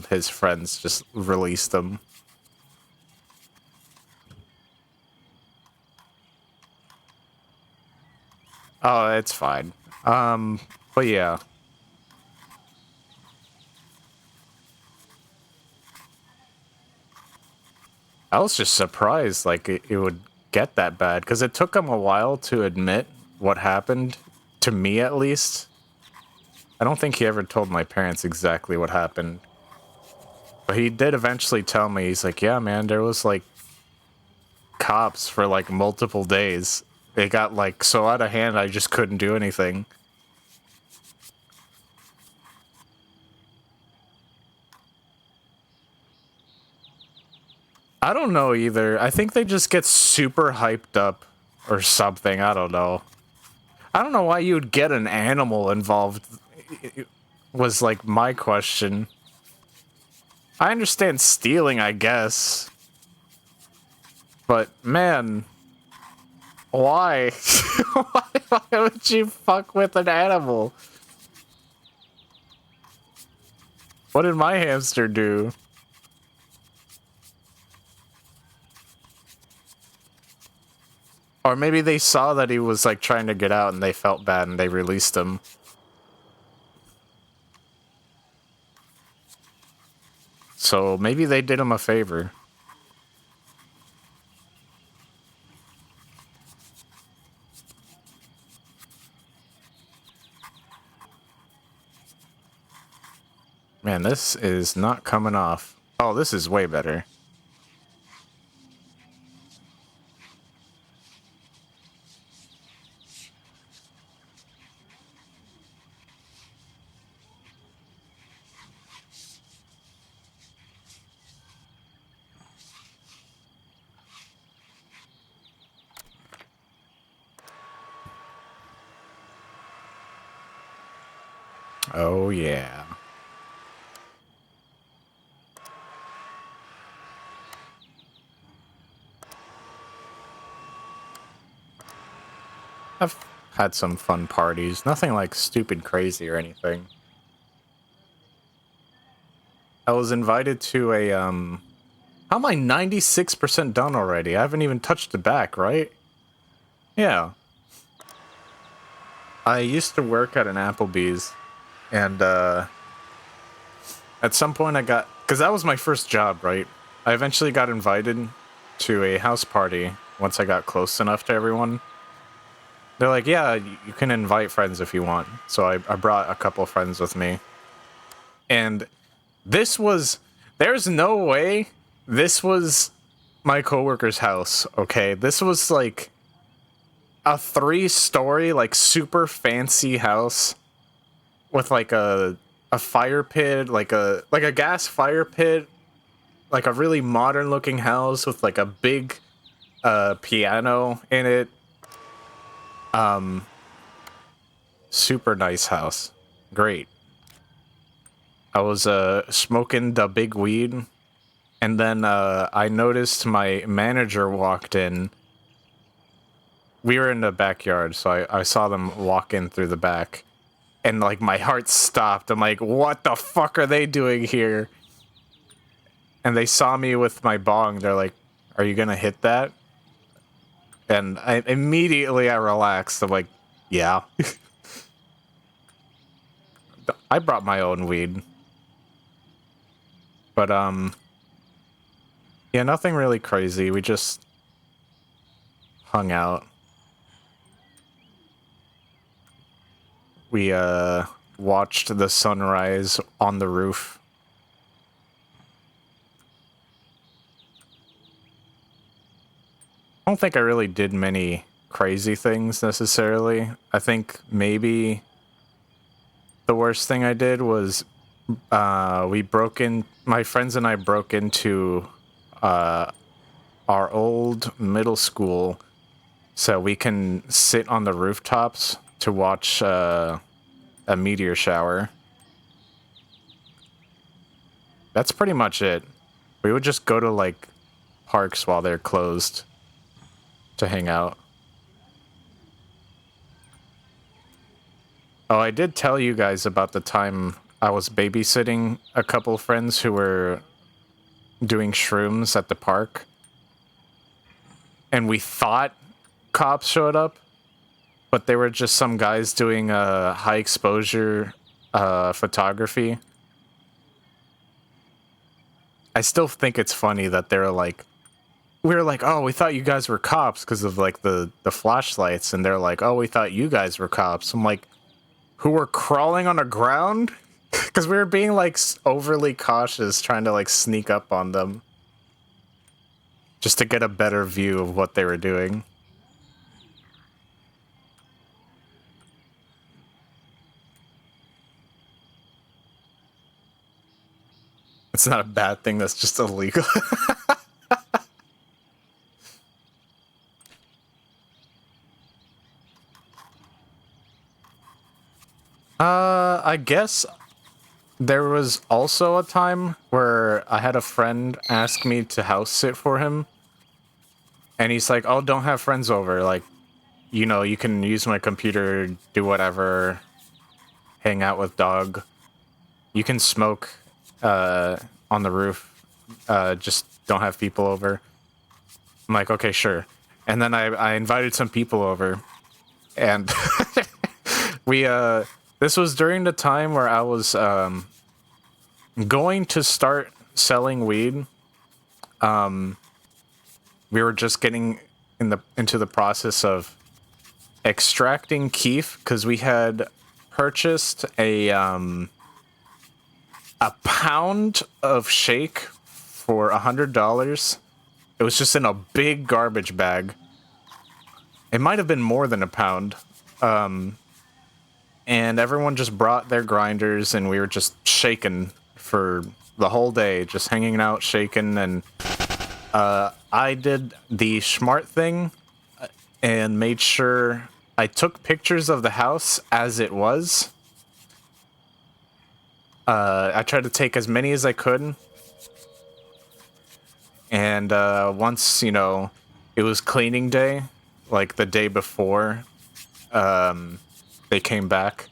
his friends just released him. Oh, it's fine. But yeah. I was just surprised, like, it would get that bad, because it took him a while to admit what happened, to me at least. I don't think he ever told my parents exactly what happened. But he did eventually tell me, he's like, yeah, man, there was, like, cops for, like, multiple days. It got, like, so out of hand, I just couldn't do anything. I don't know either. I think they just get super hyped up or something. I don't know. I don't know why you would get an animal involved, was like my question. I understand stealing, I guess. But man, why? why would you fuck with an animal? What did my hamster do? Or maybe they saw that he was like trying to get out and they felt bad and they released him. So maybe they did him a favor. Man, this is not coming off. Oh, this is way better. Oh, yeah. had some fun parties. Nothing like stupid crazy or anything. I was invited to a, how am I 96% done already? I haven't even touched the back, right? Yeah. I used to work at an Applebee's, and, at some point I got, because that was my first job, right? I eventually got invited to a house party once I got close enough to everyone. They're like, yeah, you can invite friends if you want. So I brought a couple friends with me. And this was, there's no way this was my coworker's house, okay? This was like a 3-story, like super fancy house with like a fire pit, like a gas fire pit, like a really modern looking house with like a big piano in it. Super nice house. Great. I was smoking the big weed, and then I noticed my manager walked in. We were in the backyard, so I saw them walk in through the back, and like my heart stopped. I'm like, what the fuck are they doing here? And they saw me with my bong. They're like, are you gonna hit that? And I relaxed. I'm like, yeah. I brought my own weed. But, yeah, nothing really crazy. We just hung out. We, watched the sunrise on the roof. I don't think I really did many crazy things necessarily. I think maybe the worst thing I did was my friends and I broke into our old middle school so we can sit on the rooftops to watch a meteor shower. That's pretty much it. We would just go to like parks while they're closed to hang out. Oh, I did tell you guys about the time I was babysitting a couple friends who were doing shrooms at the park. And we thought cops showed up, but they were just some guys doing high exposure photography. I still think it's funny that they're like, we were like, oh, we thought you guys were cops because of like the flashlights. And they're like, oh, we thought you guys were cops. I'm like, who were crawling on the ground? Because we were being like overly cautious, trying to like sneak up on them. Just to get a better view of what they were doing. It's not a bad thing, that's just illegal. I guess there was also a time where I had a friend ask me to house sit for him. And he's like, oh, don't have friends over. Like, you know, you can use my computer, do whatever, hang out with dog. You can smoke on the roof. Just don't have people over. I'm like, okay, sure. And then I invited some people over. And we, this was during the time where I was going to start selling weed. We were just getting into the process of extracting keef because we had purchased a pound of shake for $100. It was just in a big garbage bag. It might have been more than a pound. And everyone just brought their grinders, and we were just shaking for the whole day, just hanging out, shaking, and I did the smart thing and made sure I took pictures of the house as it was. I tried to take as many as I could. And once, you know, it was cleaning day, like the day before, they came back,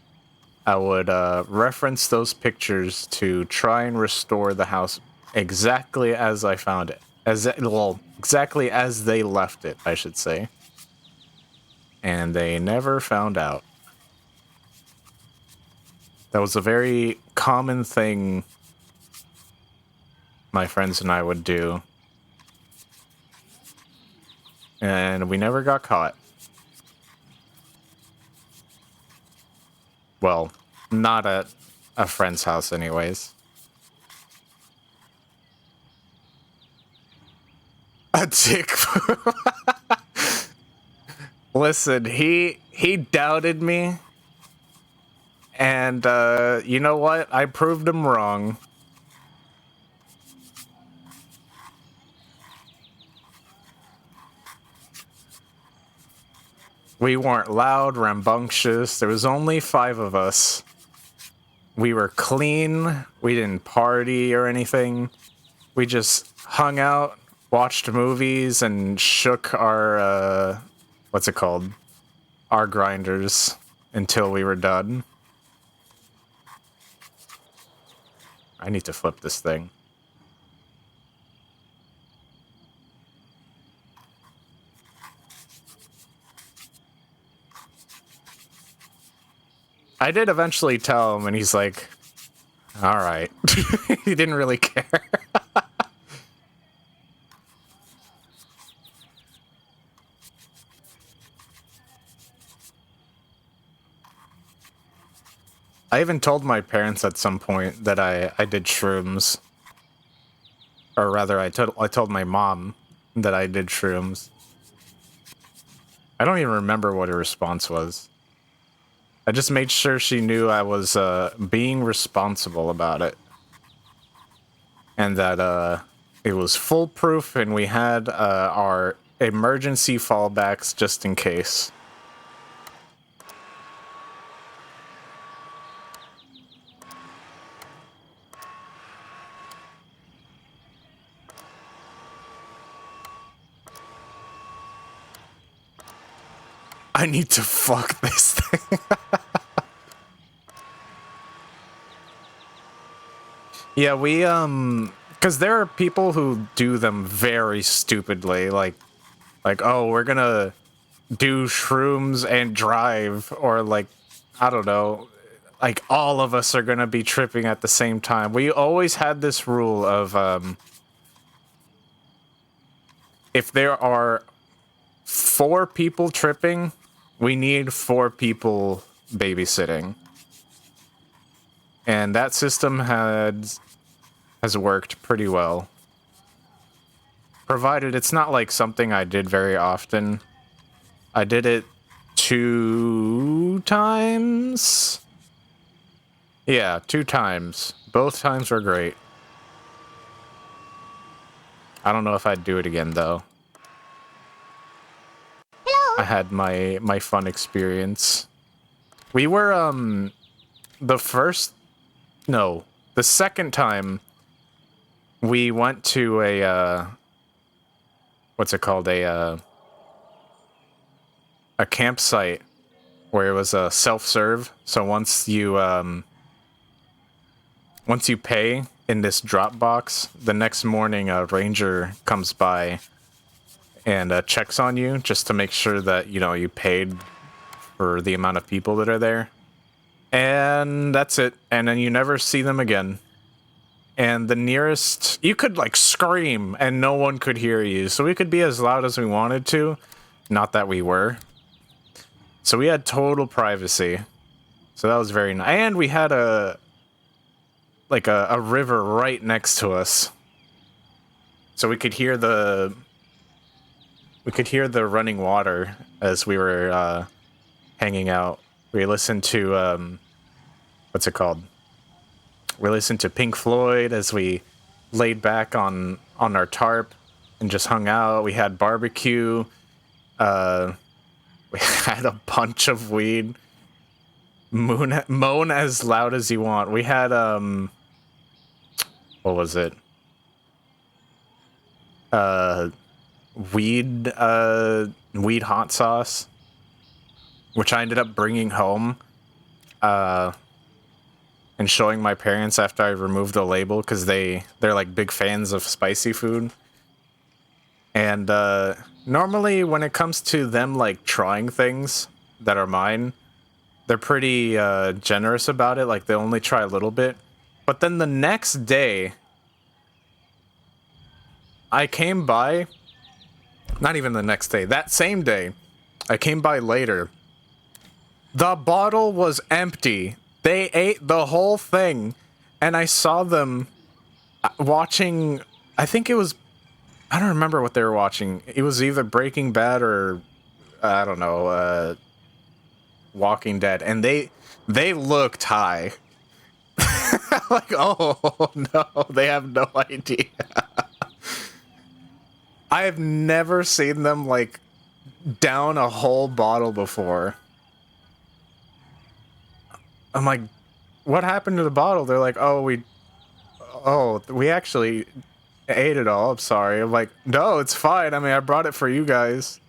I would reference those pictures to try and restore the house exactly as I found it. Exactly as they left it, I should say. And they never found out. That was a very common thing my friends and I would do. And we never got caught. Well, not at a friend's house anyways. A dick. Listen, he doubted me. And you know what? I proved him wrong. We weren't loud, rambunctious. There was only 5 of us. We were clean. We didn't party or anything. We just hung out, watched movies, and shook our, what's it called? Our grinders until we were done. I need to flip this thing. I did eventually tell him, and he's like, all right. He didn't really care. I even told my parents at some point that I did shrooms. Or rather, I told my mom that I did shrooms. I don't even remember what her response was. I just made sure she knew I was being responsible about it. And that it was foolproof and we had our emergency fallbacks just in case. I need to fuck this thing. Yeah, we, because there are people who do them very stupidly, like, oh, we're gonna do shrooms and drive, or like, I don't know, like all of us are gonna be tripping at the same time. We always had this rule of, if there are 4 people tripping, we need 4 people babysitting. And that system has worked pretty well. Provided it's not like something I did very often. I did it 2 times? Yeah, 2 times. Both times were great. I don't know if I'd do it again, though. Hello. I had my fun experience. We were, the second time we went to a, what's it called? A campsite where it was a self-serve. So once you pay in this drop box, the next morning a ranger comes by and checks on you just to make sure that, you know, you paid for the amount of people that are there. And that's it. And then you never see them again. And the nearest, you could like scream and no one could hear you. So we could be as loud as we wanted to. Not that we were. So we had total privacy. So that was very nice. And we had a river right next to us. So we could hear the running water as we were hanging out. We listened to what's it called? We listened to Pink Floyd as we laid back on our tarp and just hung out. We had barbecue. We had a bunch of weed. Moan as loud as you want. We had what was it? Weed hot sauce. which I ended up bringing home and showing my parents after I removed the label because they're like big fans of spicy food. And normally when it comes to them like trying things that are mine, they're pretty generous about it. Like they only try a little bit. But then the next day, I came by, not even the next day, that same day, I came by later. The bottle was empty. They ate the whole thing. And I saw them watching, I think it was, I don't remember what they were watching. It was either Breaking Bad or, I don't know, Walking Dead. And they looked high. Like, oh no, they have no idea. I have never seen them like down a whole bottle before. I'm like, what happened to the bottle? They're like, oh, we actually ate it all. I'm sorry. I'm like, no, it's fine. I mean, I brought it for you guys.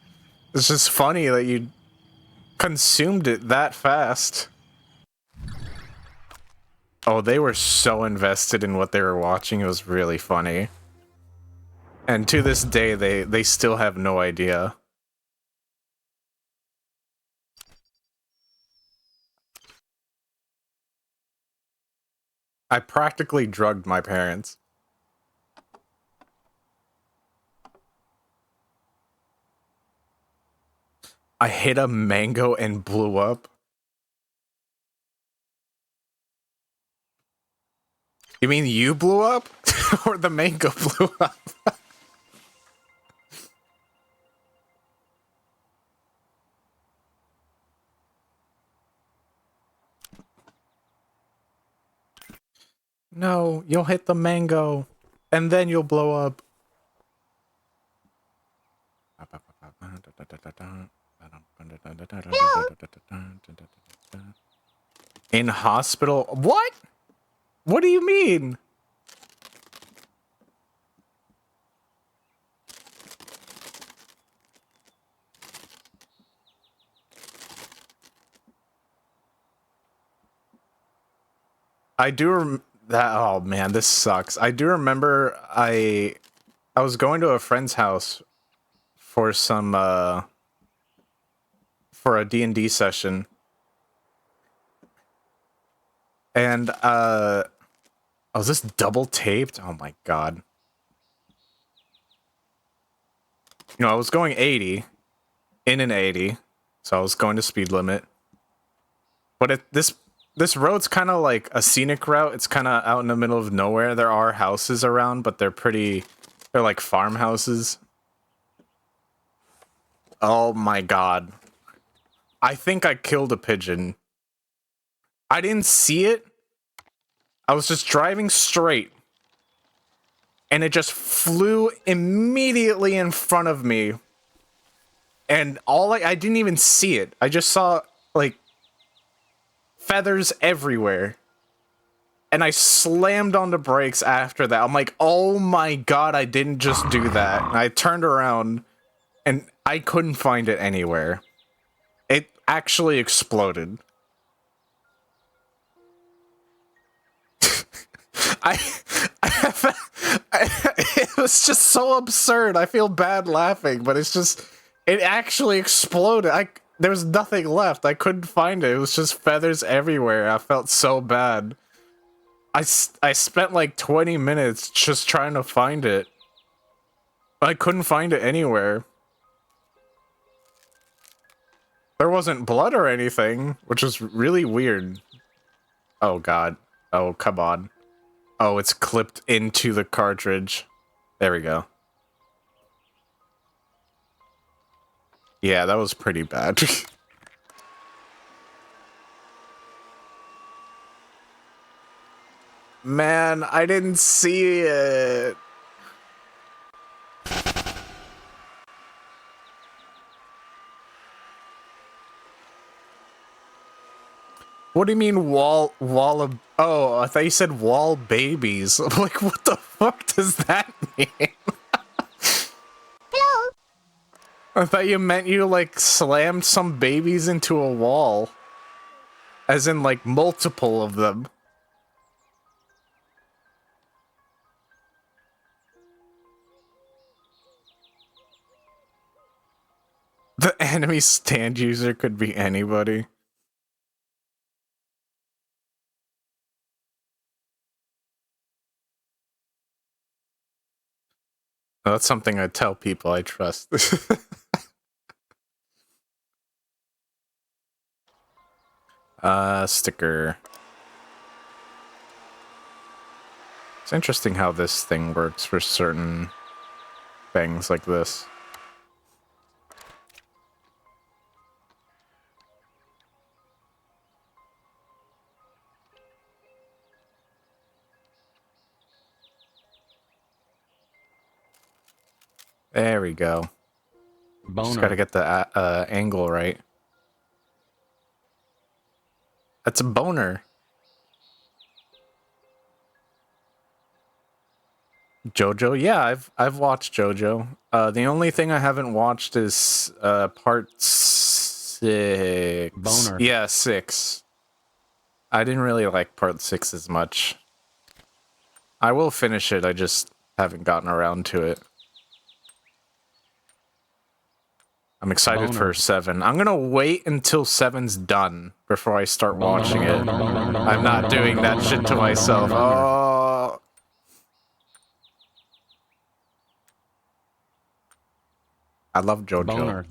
It's just funny that you consumed it that fast. Oh, they were so invested in what they were watching. It was really funny. And to this day, they still have no idea. I practically drugged my parents. I hit a mango and blew up. You mean you blew up? Or the mango blew up? No, you'll hit the mango, and then you'll blow up. In hospital? What? What do you mean? I do that. Oh man, this sucks. I do remember I was going to a friend's house for some for a D&D session. And oh, is this double taped? Oh my god. You know, I was going 80 in an 80, so I was going to speed limit. But this road's kind of like a scenic route. It's kind of out in the middle of nowhere. There are houses around, but they're like farmhouses. Oh my god. I think I killed a pigeon. I didn't see it. I was just driving straight. And it just flew immediately in front of me. And I didn't even see it. I just saw, like, feathers everywhere. And I slammed on the brakes after that. I'm like, oh my god, I didn't just do that. And I turned around, and I couldn't find it anywhere. It actually exploded. It was just so absurd. I feel bad laughing, but it actually exploded. There was nothing left. I couldn't find it. It was just feathers everywhere. I felt so bad. I spent like 20 minutes just trying to find it. I couldn't find it anywhere. There wasn't blood or anything, which was really weird. Oh god. Oh, come on. Oh, it's clipped into the cartridge. There we go. Yeah, that was pretty bad. Man, I didn't see it. What do you mean wall of... Oh, I thought you said wall babies. I'm like, what the fuck does that mean? Hello? I thought you meant you, like, slammed some babies into a wall. As in, like, multiple of them. The enemy stand user could be anybody. That's something I tell people I trust. Sticker. It's interesting how this thing works for certain things like this. There we go. Boner. Just gotta get the angle right. That's a boner. JoJo? Yeah, I've watched JoJo. The only thing I haven't watched is part 6. Boner. Yeah, 6. I didn't really like part 6 as much. I will finish it, I just haven't gotten around to it. I'm excited Boner. for 7. I'm gonna wait until 7's done before I start watching it. I'm not doing that shit to myself. Oh. I love JoJo. Boner.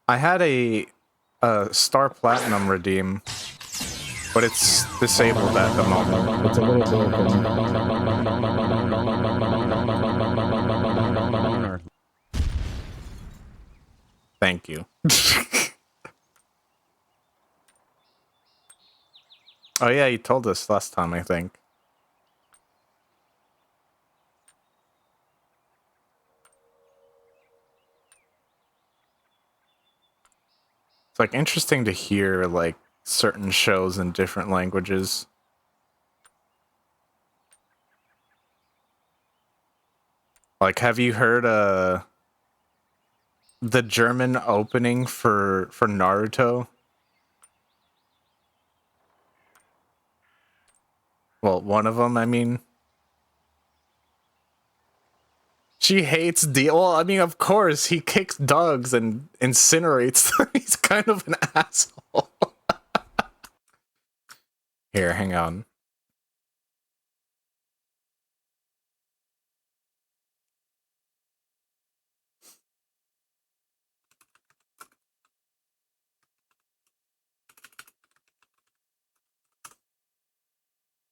I had a Star Platinum redeem, but it's disabled at the moment. It's a little broken. Boner. Thank you. Oh yeah, you told us last time, I think. It's like interesting to hear like certain shows in different languages. Like, have you heard the German opening for Naruto? Well, one of them, I mean. She hates well, I mean, of course, he kicks dogs and incinerates them. He's kind of an asshole. Here, hang on.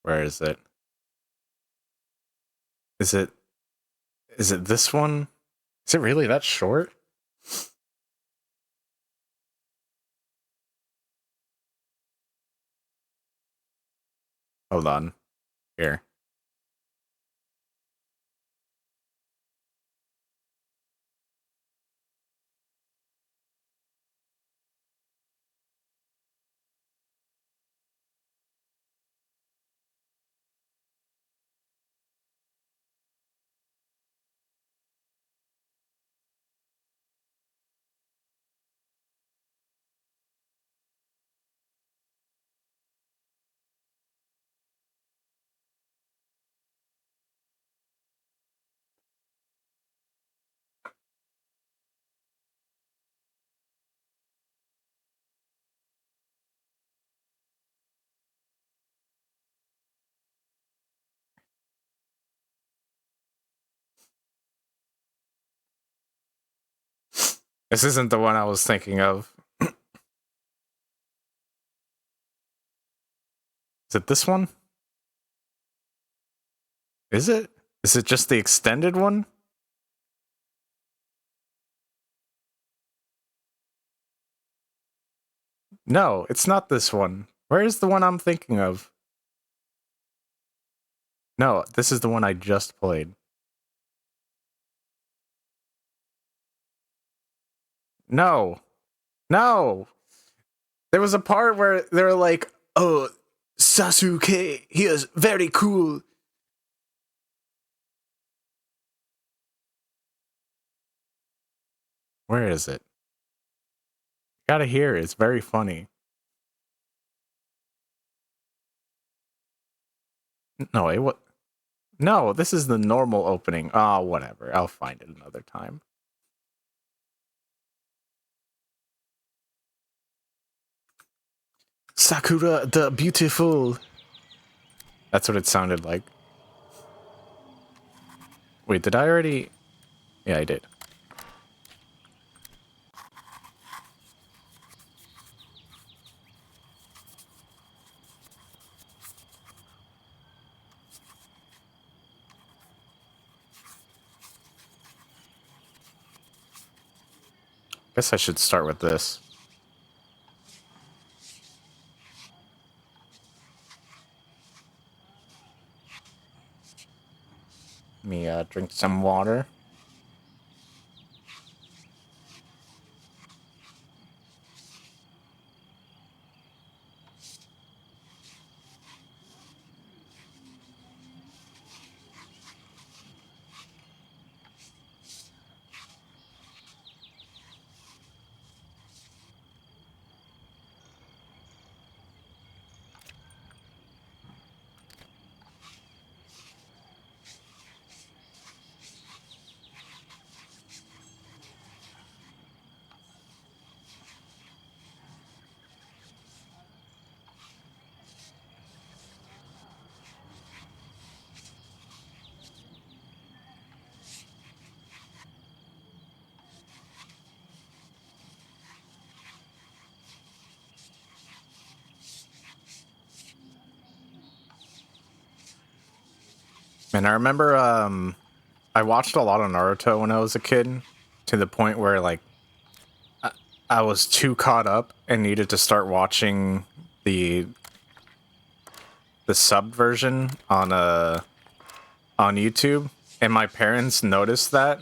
Where is it? Is it this one? Is it really that short? Hold on. Here. This isn't the one I was thinking of. Is it this one? Is it? Is it just the extended one? No, it's not this one. Where is the one I'm thinking of? No, this is the one I just played. No. No. There was a part where they were like, "Oh, Sasuke, he is very cool." Where is it? Gotta hear it. It's very funny. No, No, this is the normal opening. Oh, whatever. I'll find it another time. Sakura the Beautiful. That's what it sounded like. Wait, did I already? Yeah, I did. Guess I should start with this. Let me drink some water. And I remember I watched a lot of Naruto when I was a kid, to the point where like I was too caught up and needed to start watching the subbed version on YouTube, and my parents noticed that,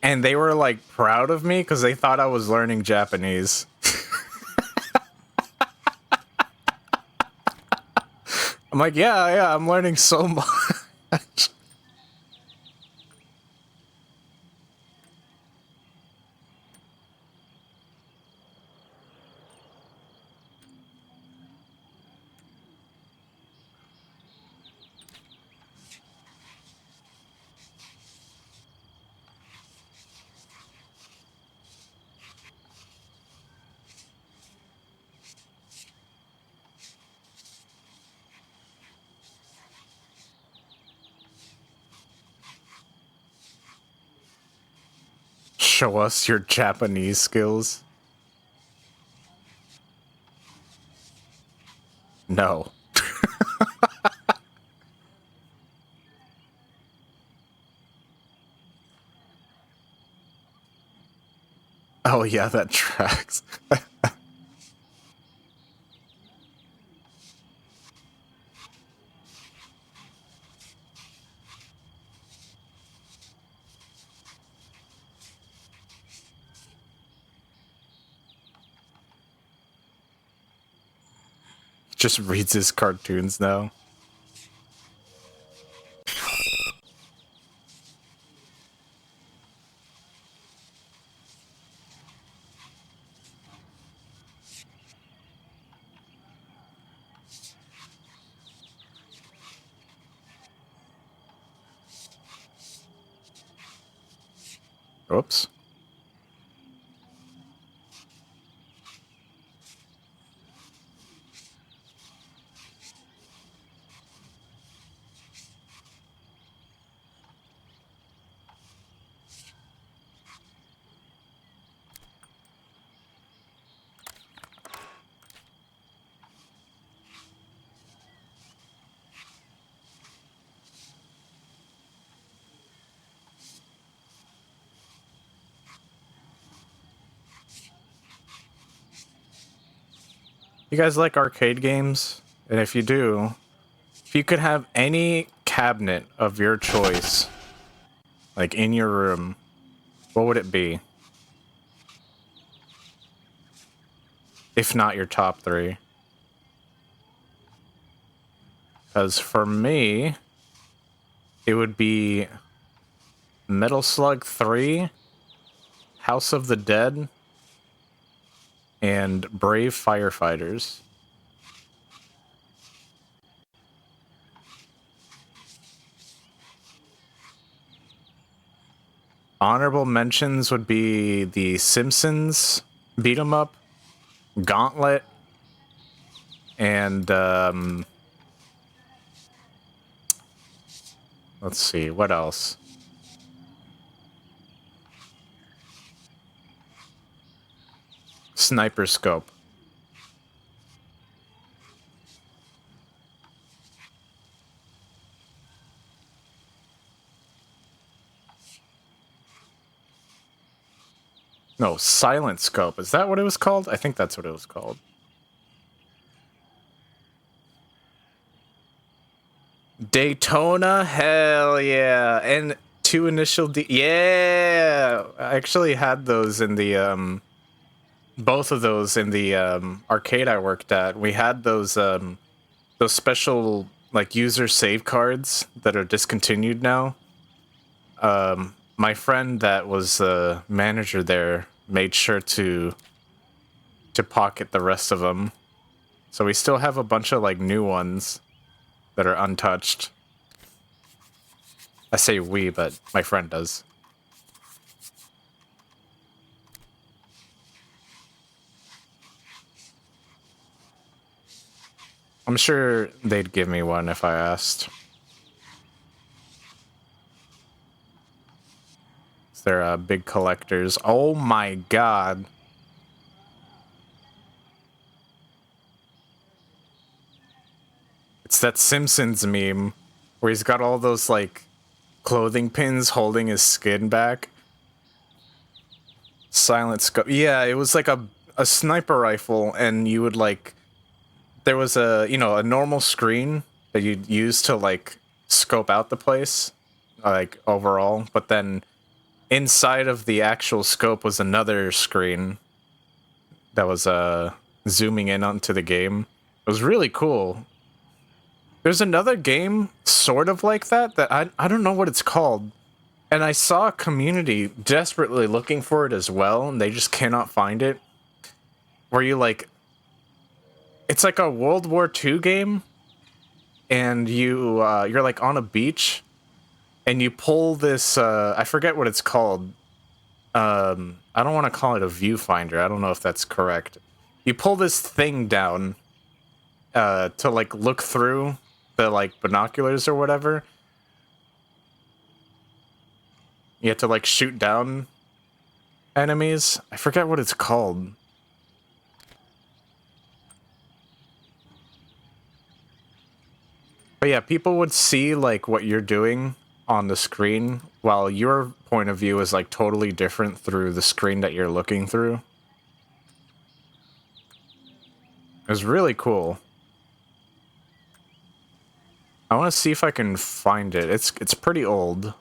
and they were like proud of me because they thought I was learning Japanese. I'm like, yeah, I'm learning so much. Show us your Japanese skills. No. Oh yeah, that tracks. Just reads his cartoons now. Oops. You guys like arcade games? And if you do, if you could have any cabinet of your choice, like in your room, what would it be? If not your top three. Because for me, it would be Metal Slug 3, House of the Dead, and Brave Firefighters. Honorable mentions would be The Simpsons beat 'em up, Gauntlet, and let's see, what else? Sniper Scope. No, Silent Scope. Is that what it was called? I think that's what it was called. Daytona? Hell yeah. And two initial D. Yeah. I actually had those in the, both of those in the, arcade I worked at. We had those special, like, user save cards that are discontinued now. My friend that was the manager there made sure to pocket the rest of them. So we still have a bunch of, like, new ones that are untouched. I say we, but my friend does. I'm sure they'd give me one if I asked. They're big collectors. Oh my god. It's that Simpsons meme where he's got all those, like, clothing pins holding his skin back. Silent Scope. Yeah, it was like a sniper rifle, and you would, like, there was a, you know, a normal screen that you'd use to, like, scope out the place, like, overall, but then inside of the actual scope was another screen that was zooming in onto the game. It was really cool. There's another game sort of like that I don't know what it's called. And I saw a community desperately looking for it as well, and they just cannot find it. Where you, like, it's like a World War II game, and you're, like, on a beach, and you pull this, I forget what it's called. I don't want to call it a viewfinder. I don't know if that's correct. You pull this thing down to, like, look through the, like, binoculars or whatever. You have to, like, shoot down enemies. I forget what it's called. But yeah, people would see, like, what you're doing on the screen while your point of view is, like, totally different through the screen that you're looking through. It was really cool. I want to see if I can find it. It's pretty old.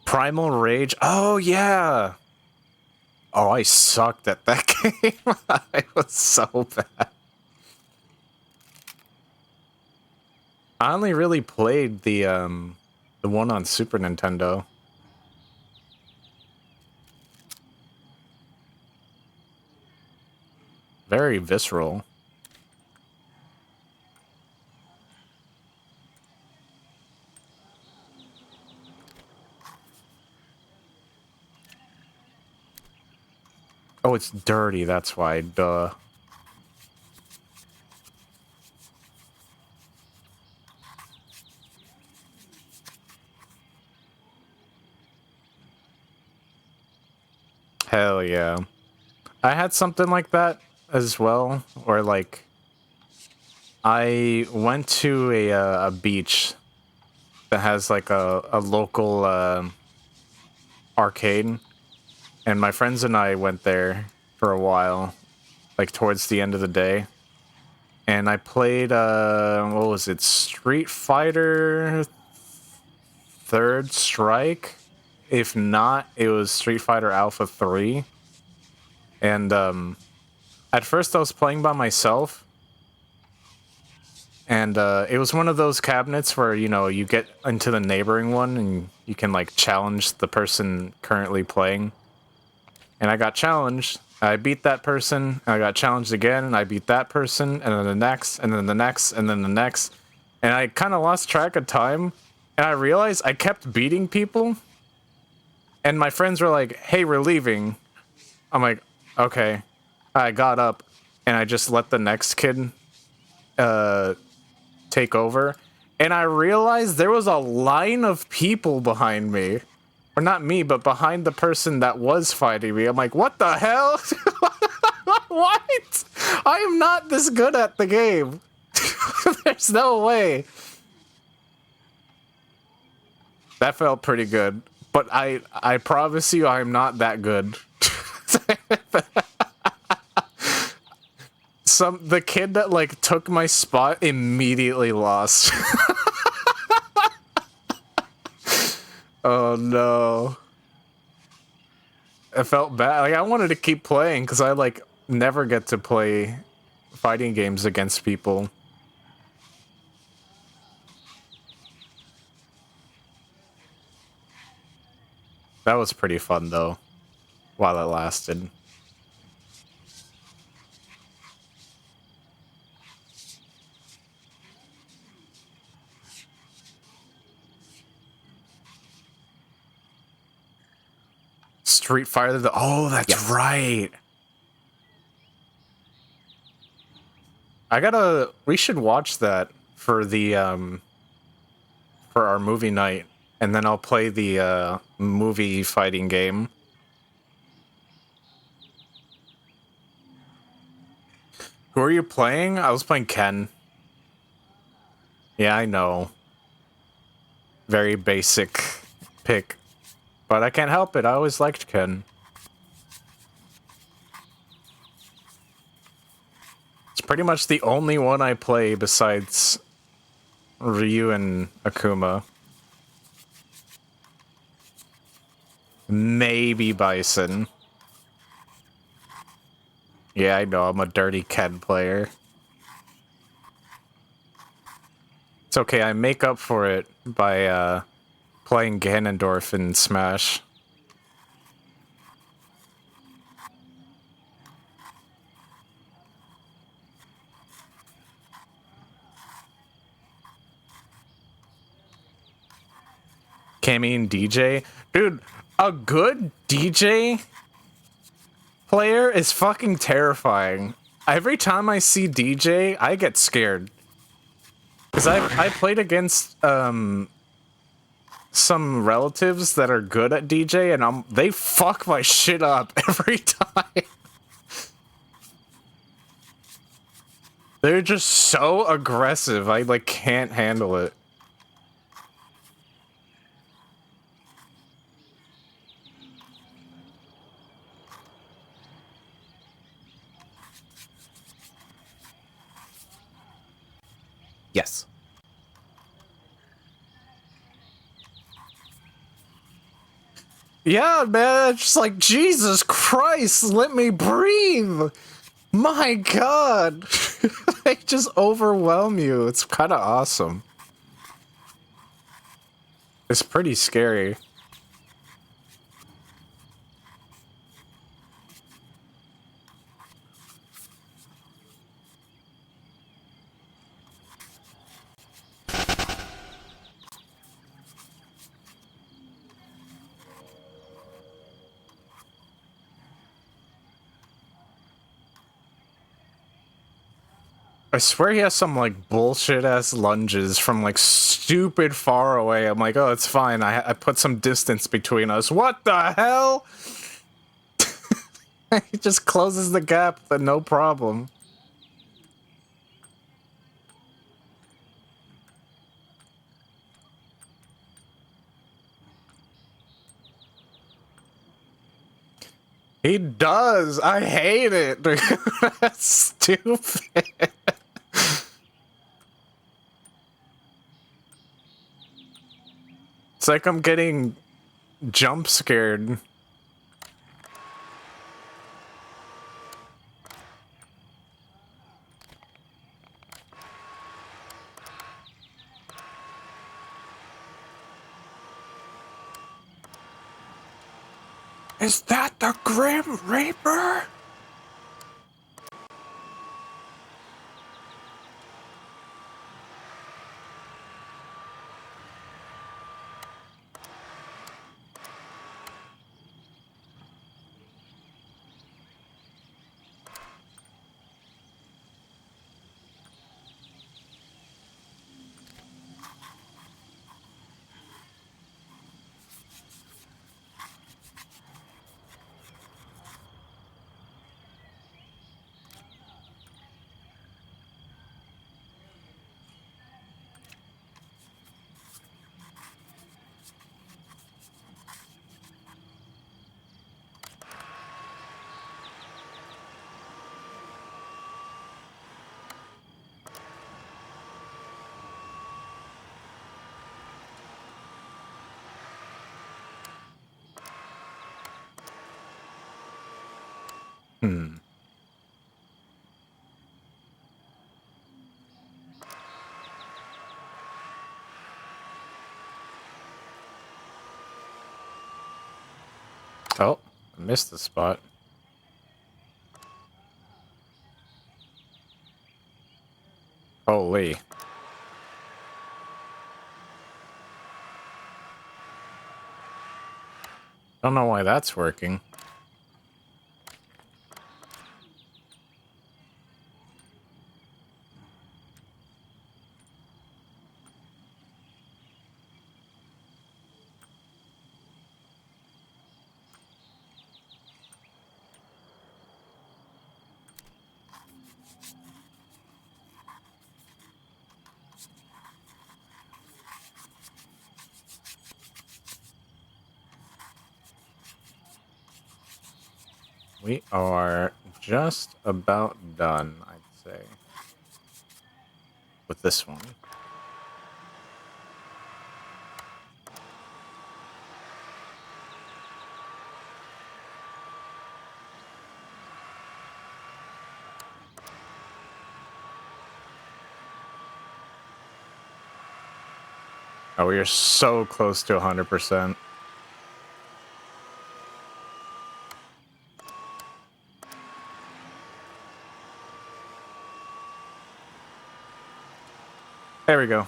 Primal Rage. Oh, yeah. Oh, I sucked at that game. I was so bad. I only really played the one on Super Nintendo. Very visceral. Oh, it's dirty, that's why, duh. Hell yeah. I had something like that as well, where like I went to a beach that has like a local arcade, and my friends and I went there for a while, like towards the end of the day. And I played what was it? Street Fighter Third Strike? If not, it was Street Fighter Alpha 3. And at first I was playing by myself. And it was one of those cabinets where, you know, you get into the neighboring one and you can like challenge the person currently playing. And I got challenged. I beat that person. I got challenged again. And I beat that person. And then the next. And then the next. And then the next. And I kind of lost track of time. And I realized I kept beating people. And my friends were like, hey, we're leaving. I'm like, okay. I got up. And I just let the next kid take over. And I realized there was a line of people behind me. Or not me, but behind the person that was fighting me. I'm like, what the hell? What? I am not this good at the game. There's no way. That felt pretty good. But I promise you I'm not that good. The kid that like took my spot immediately lost. Oh no. I felt bad. Like I wanted to keep playing because I like never get to play fighting games against people. That was pretty fun though, while it lasted. Street Fighter, oh, that's right. We should watch that for the, for our movie night, and then I'll play the, movie fighting game. Who are you playing? I was playing Ken. Yeah, I know. Very basic pick. But I can't help it, I always liked Ken. It's pretty much the only one I play besides Ryu and Akuma. Maybe Bison. Yeah, I know, I'm a dirty Ken player. It's okay, I make up for it by, playing Ganondorf in Smash. Cammy and DJ? Dude, a good DJ player is fucking terrifying. Every time I see DJ, I get scared. Because I played against, some relatives that are good at DJ, and they fuck my shit up every time. They're just so aggressive, I, like, can't handle it. Yes. Yeah, man, it's just like, Jesus Christ, let me breathe! My god! They just overwhelm you. It's kind of awesome. It's pretty scary. I swear he has some, like, bullshit-ass lunges from, like, stupid far away. I'm like, oh, it's fine. I put some distance between us. What the hell? He just closes the gap, but no problem. He does. I hate it. That's stupid. It's like I'm getting jump scared. Is that the Grim Reaper? Hmm. Oh, I missed the spot. Holy. Don't know why that's working. We are just about done, I'd say, with this one. Oh, we are so close to 100%. There we go.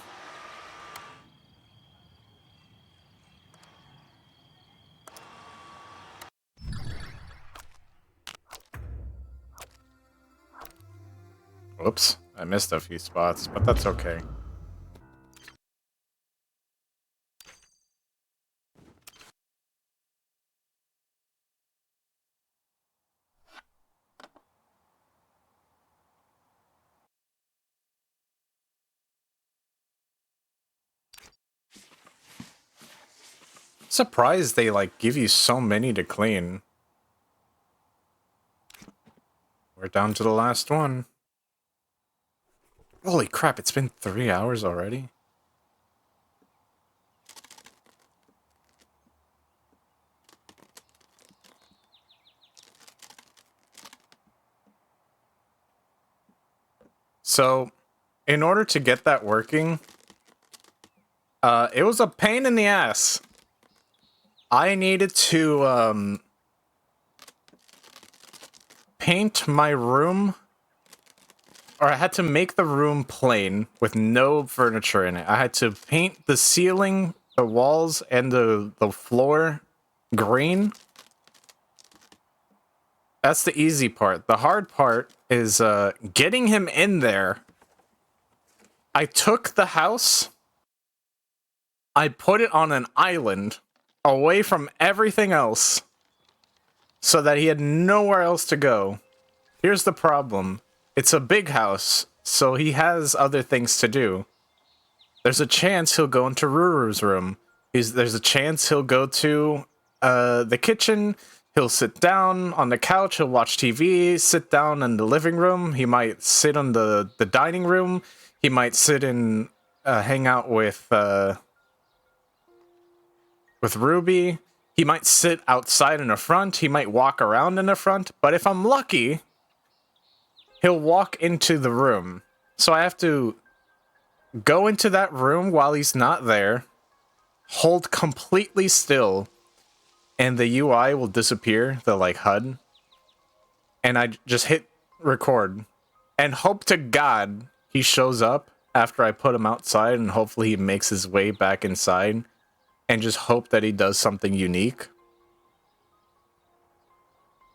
Whoops, I missed a few spots, but that's okay. Surprised they like give you so many to clean. We're down to the last one. Holy crap, it's been 3 hours already? So, in order to get that working, it was a pain in the ass. I needed to, paint my room, or I had to make the room plain with no furniture in it. I had to paint the ceiling, the walls, and the floor green. That's the easy part. The hard part is getting him in there. I took the house, I put it on an island away from everything else. so that he had nowhere else to go. Here's the problem. It's a big house, so he has other things to do. There's a chance he'll go into Ruru's room. There's a chance he'll go to the kitchen. He'll sit down on the couch. He'll watch TV, sit down in the living room. He might sit on the dining room. He might sit and hang out with Ruby. He might sit outside in the front. He might walk around in the front. But if I'm lucky, he'll walk into the room. So I have to go into that room while he's not there, hold completely still, and the UI will disappear, the like HUD. And I just hit record and hope to God he shows up after I put him outside, and hopefully he makes his way back inside, and just hope that he does something unique.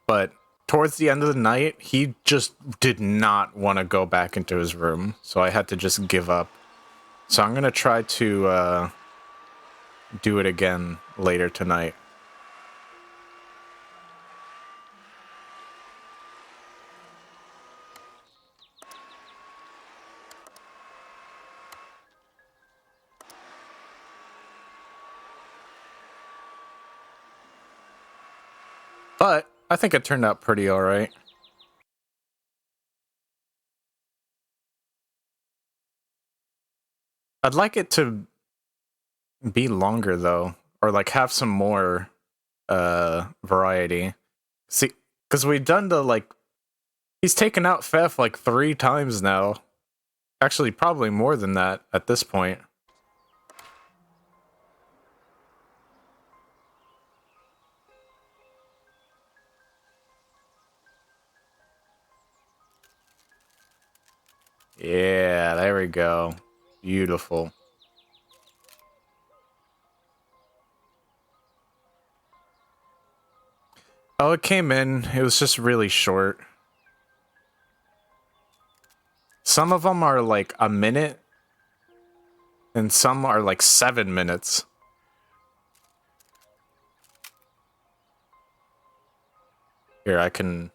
But towards the end of the night, he just did not want to go back into his room, so I had to just give up. So I'm gonna try to do it again later tonight. But I think it turned out pretty alright. I'd like it to be longer though, or like have some more variety. See, because we've done the like, he's taken out Fef like 3 times now. Actually, probably more than that at this point. Yeah, there we go. Beautiful. Oh, it came in. It was just really short. Some of them are like a minute, and some are like 7 minutes. Here, I can...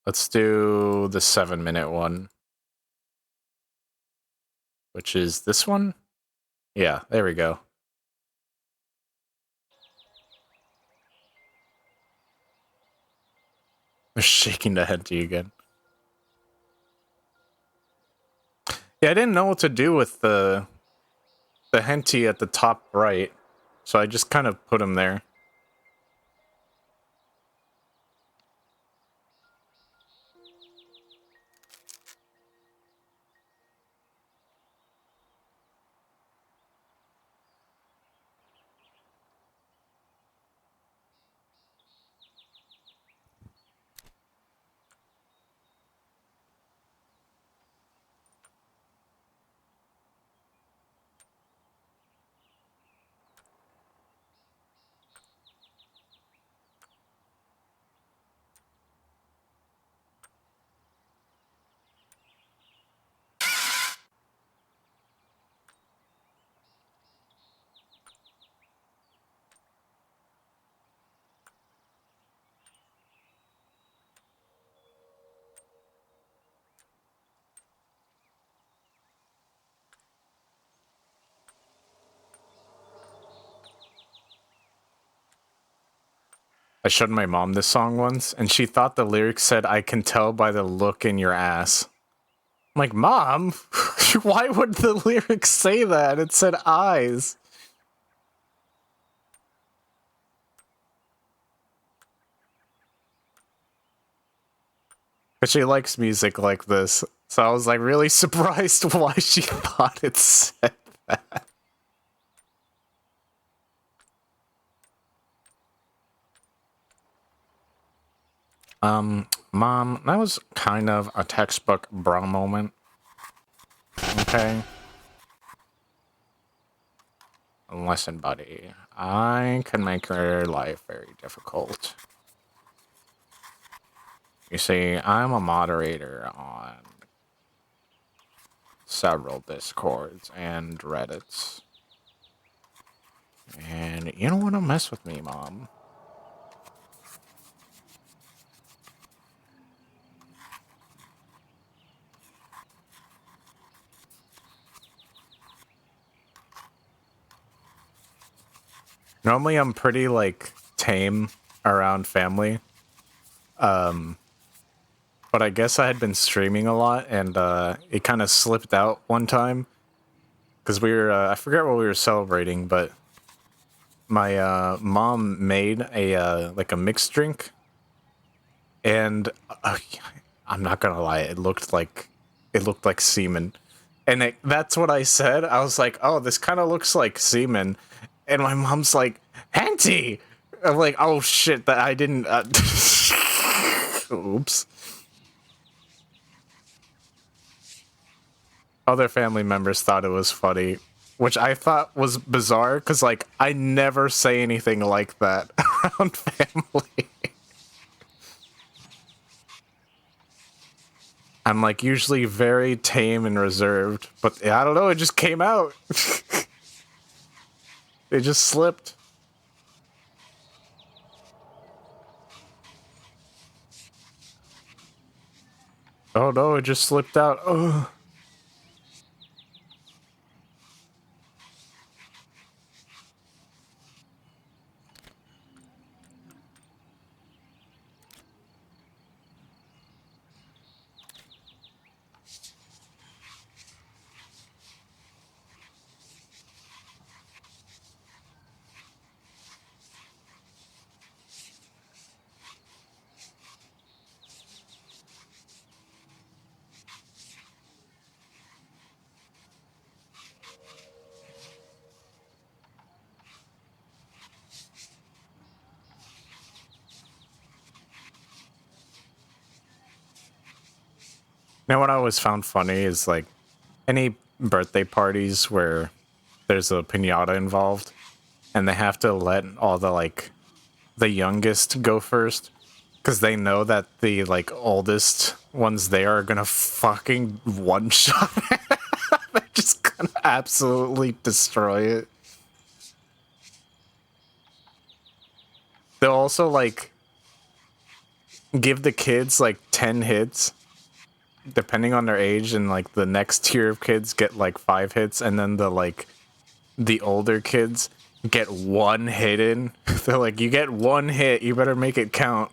Let's do the 7-minute one. Which is this one? Yeah, there we go. They're shaking the head to you again. Yeah, I didn't know what to do with the Henty at the top right, so I just kind of put him there. I showed my mom this song once, and she thought the lyrics said, "I can tell by the look in your ass." I'm like, Mom, why would the lyrics say that? It said eyes. But she likes music like this, so I was like really surprised why she thought it said that. Mom, that was kind of a textbook bra moment. Okay? Listen, buddy, I can make your life very difficult. You see, I'm a moderator on several Discords and Reddits. And you don't want to mess with me, Mom. Normally I'm pretty like tame around family. But I guess I had been streaming a lot and it kind of slipped out one time because we were I forget what we were celebrating, but my mom made a like a mixed drink, and I'm not gonna lie, it looked like semen, and that's what I said. I was like, oh, this kind of looks like semen, and my mom's like, Henty. I'm like, oh shit, that I didn't. Oops. Other family members thought it was funny, which I thought was bizarre because, like, I never say anything like that around family. I'm, like, usually very tame and reserved, but I don't know, it just came out. It just slipped. Oh no, it just slipped out. Oh. Now, what I always found funny is, like, any birthday parties where there's a pinata involved and they have to let all the, like, the youngest go first because they know that the, like, oldest ones there are gonna fucking one-shot it. They're just gonna absolutely destroy it. They'll also, like, give the kids, like, 10 hits depending on their age, and, like, the next tier of kids get, like, 5 hits, and then the, like, the older kids get 1 hit in. They're like, you get 1 hit, you better make it count.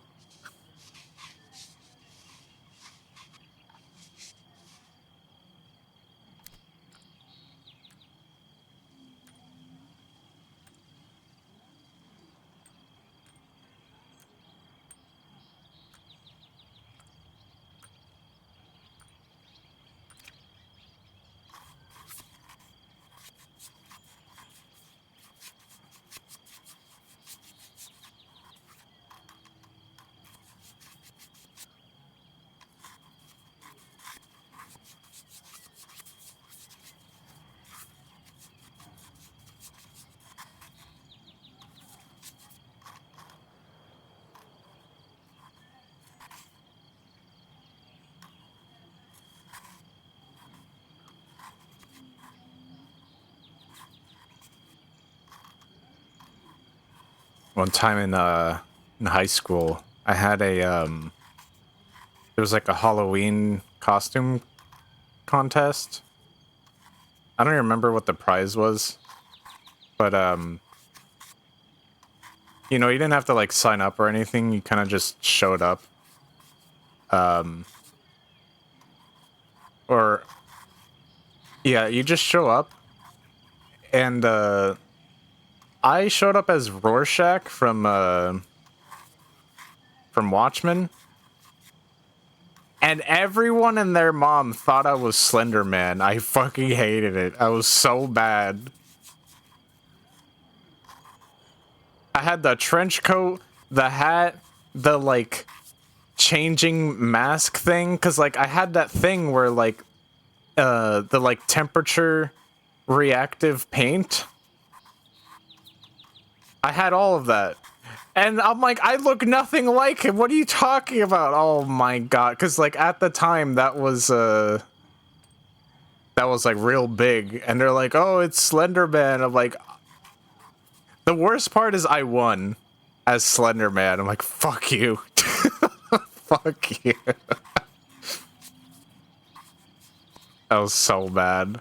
One time in high school, I had a there was like a Halloween costume contest. I don't remember what the prize was, but you know, you didn't have to like sign up or anything. You kind of just showed up. Or yeah, you just show up, and I showed up as Rorschach from Watchmen, and everyone and their mom thought I was Slender Man. I fucking hated it. I was so bad. I had the trench coat, the hat, the like changing mask thing, because like I had that thing where like the like temperature reactive paint. I had all of that. And I'm like, I look nothing like him. What are you talking about? Oh my god. Cause like at the time that was like real big. And they're like, oh, it's Slender Man. I'm like, the worst part is I won as Slender Man. I'm like, fuck you. Fuck you. That was so bad.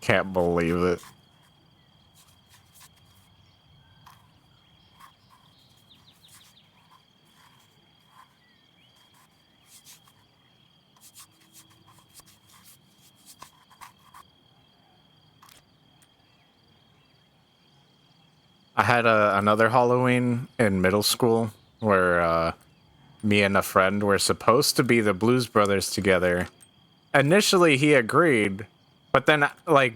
can't believe it. I had another Halloween in middle school where me and a friend were supposed to be the Blues Brothers together. Initially, he agreed, but then, like,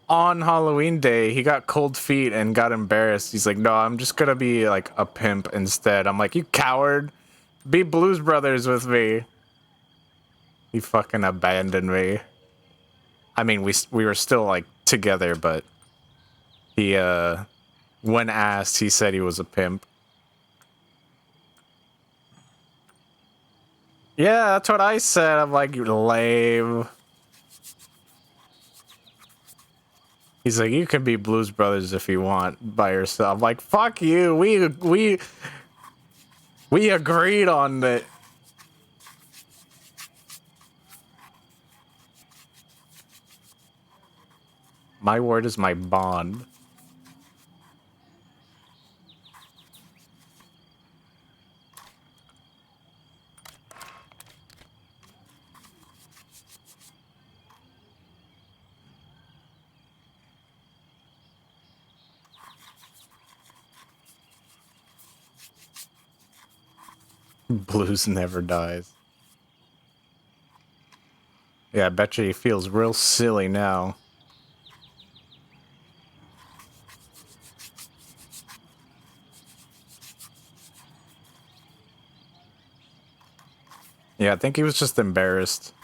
on Halloween day, he got cold feet and got embarrassed. He's like, no, I'm just gonna be, like, a pimp instead. I'm like, you coward. Be Blues Brothers with me. He fucking abandoned me. I mean, we were still, like, together, but he, when asked, he said he was a pimp. Yeah, that's what I said. I'm like, you lame. He's like, you can be Blues Brothers if you want by yourself. I'm like, fuck you. We agreed on it. My word is my bond. Blues never dies. Yeah, I bet you he feels real silly now. Yeah, I think he was just embarrassed.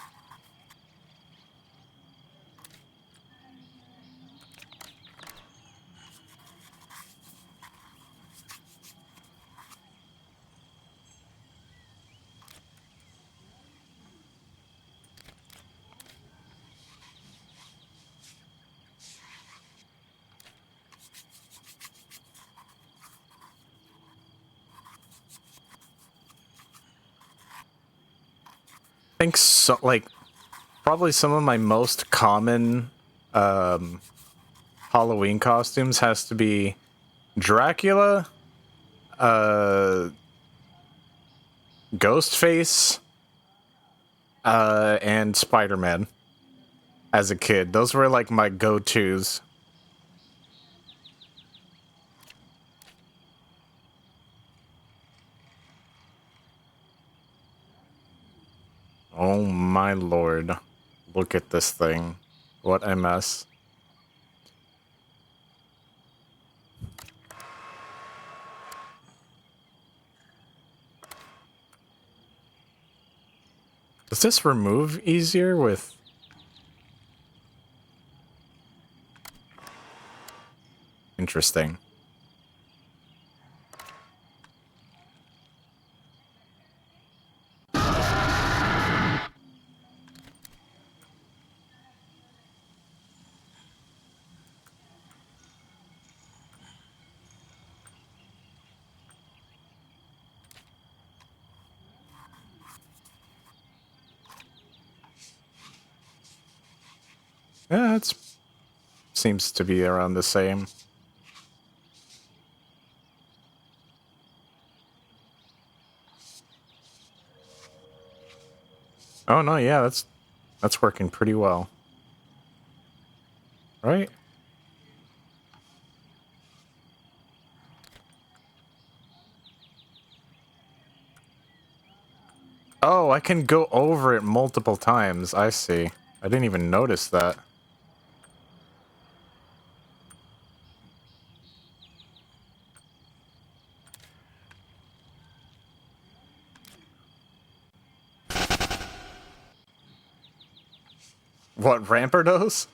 I think so, like, probably some of my most common Halloween costumes has to be Dracula, Ghostface, and Spider-Man. As a kid, those were like my go-tos. Oh my lord. Look at this thing. What a mess. Does this remove easier with... Interesting. Yeah, it seems to be around the same. Oh no, yeah, that's working pretty well. Right? Oh, I can go over it multiple times. I see. I didn't even notice that. What, Rampardos?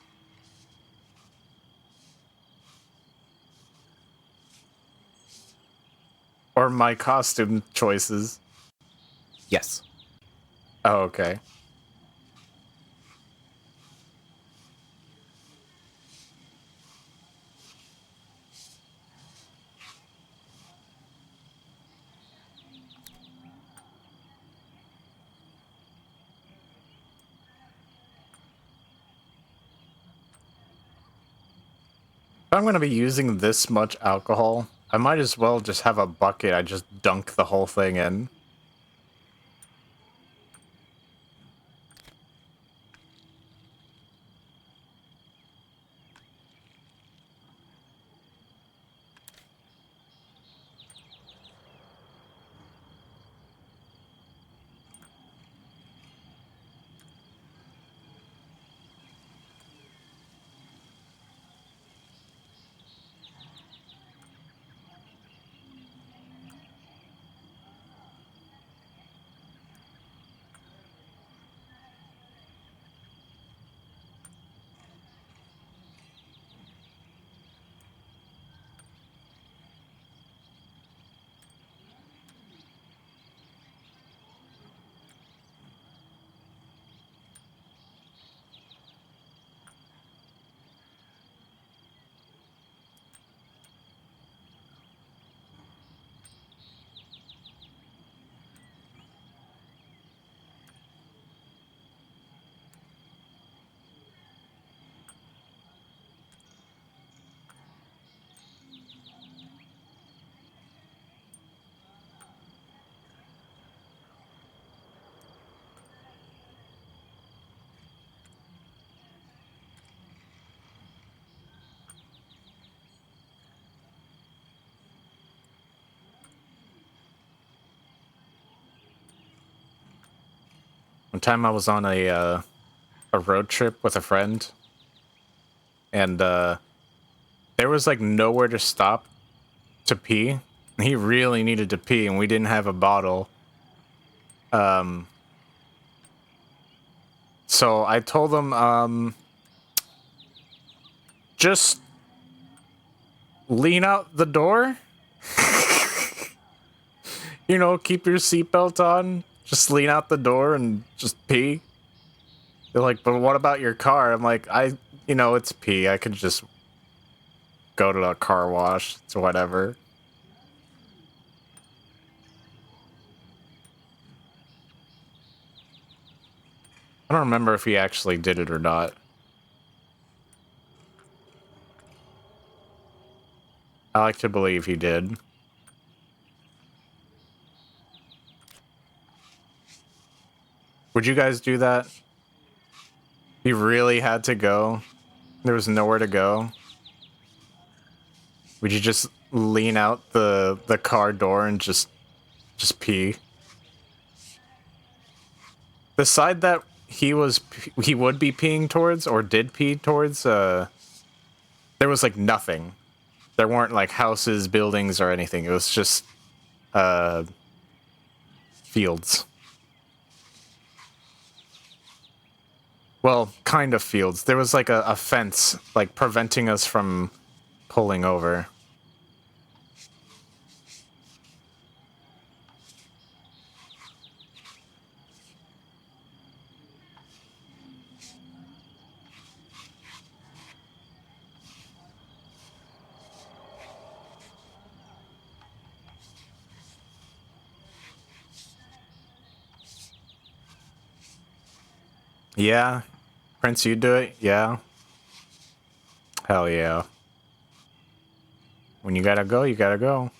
Or my costume choices? Yes. Oh, okay. If I'm gonna be using this much alcohol, I might as well just have a bucket I just dunk the whole thing in. One time I was on a road trip with a friend, and there was like nowhere to stop to pee. He really needed to pee, and we didn't have a bottle. So I told him, just lean out the door. You know, keep your seatbelt on. Just lean out the door and just pee. They're like, but what about your car? I'm like, it's pee. I could just go to a car wash. It's whatever. I don't remember if he actually did it or not. I like to believe he did. Would you guys do that? He really had to go. There was nowhere to go. Would you just lean out the car door and just pee? The side that he would be peeing towards or did pee towards, there was like nothing. There weren't like houses, buildings, or anything. It was just fields. Well, kind of fields. There was like a fence like preventing us from pulling over. Yeah. Prince, you do it? Yeah. Hell yeah. When you gotta go, you gotta go.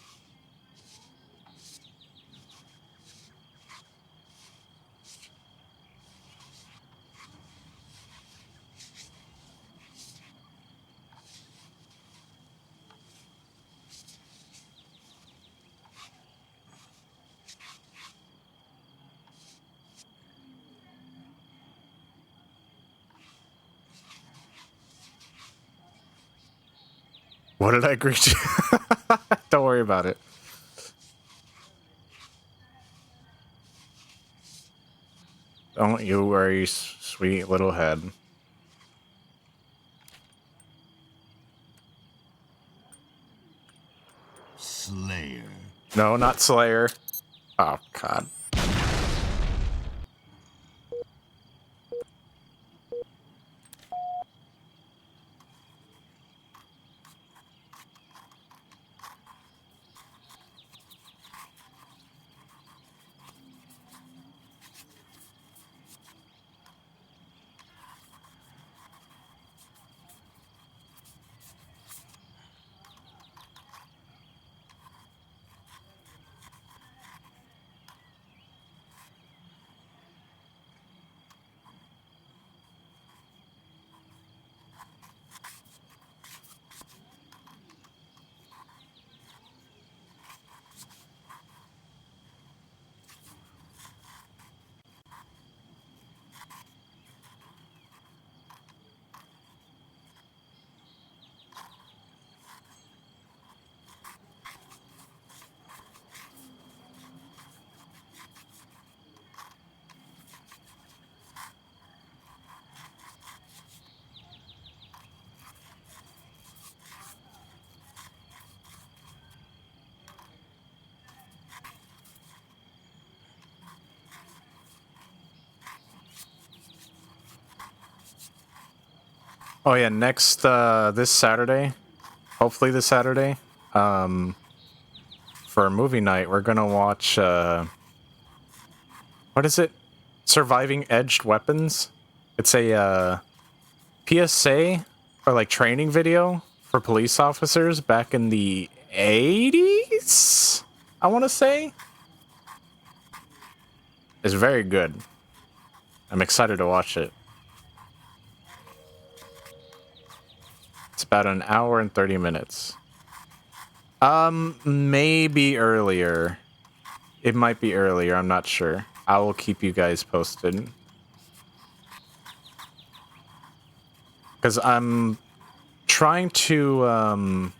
What did I greet you? Don't worry about it. Don't you worry, sweet little head. Slayer. No, not Slayer. Oh, God. Oh yeah, next this Saturday, hopefully this Saturday, for a movie night, we're gonna watch what is it? Surviving Edged Weapons. It's a PSA or like training video for police officers back in the 80s. I want to say it's very good. I'm excited to watch it. It's about an hour and 30 minutes. Maybe earlier. It might be earlier, I'm not sure. I will keep you guys posted. Because I'm trying to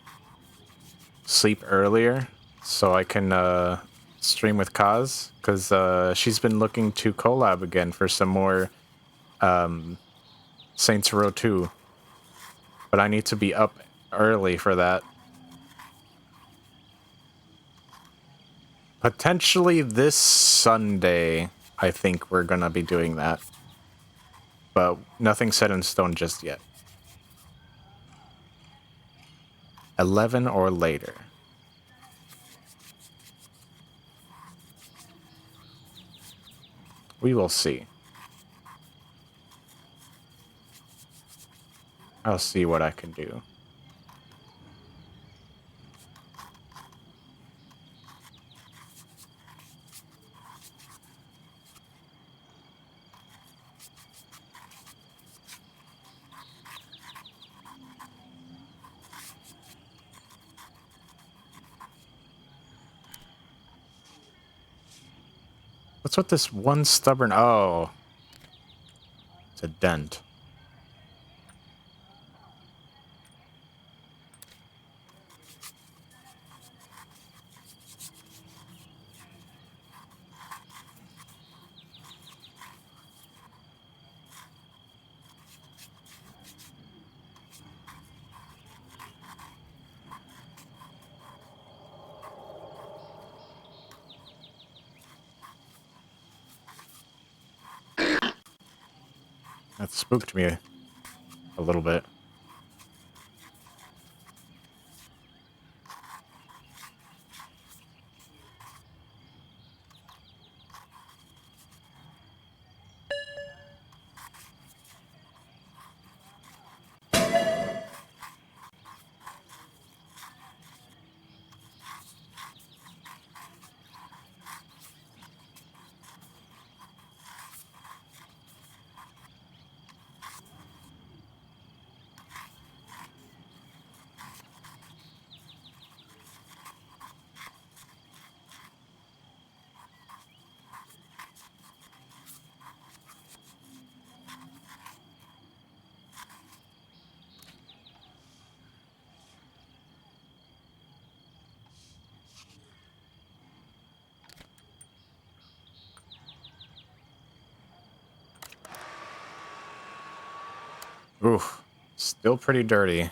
sleep earlier so I can stream with Kaz. Because she's been looking to collab again for some more Saints Row 2. But I need to be up early for that. Potentially this Sunday, I think we're gonna be doing that. But nothing set in stone just yet. 11 or later. We will see. I'll see what I can do. What's with this one stubborn... Oh. It's a dent. That spooked me a little bit. Oof. Still pretty dirty.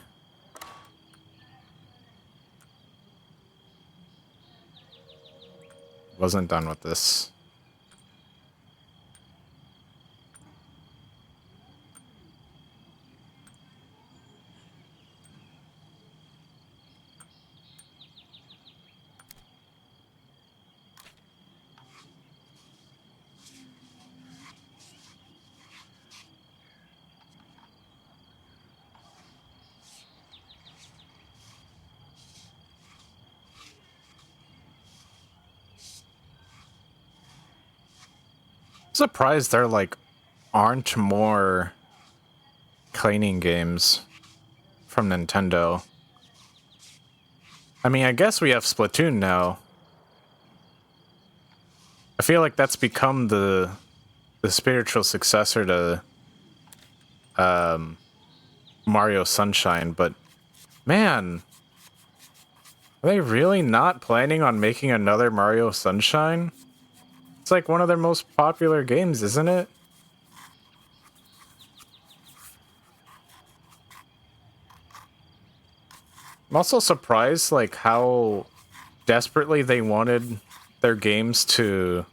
Wasn't done with this. Surprised there like aren't more cleaning games from Nintendo. I mean, I guess we have Splatoon now. I feel like that's become the spiritual successor to Mario Sunshine, but man, are they really not planning on making another Mario Sunshine? It's like one of their most popular games, isn't it? I'm also surprised like how desperately they wanted their games to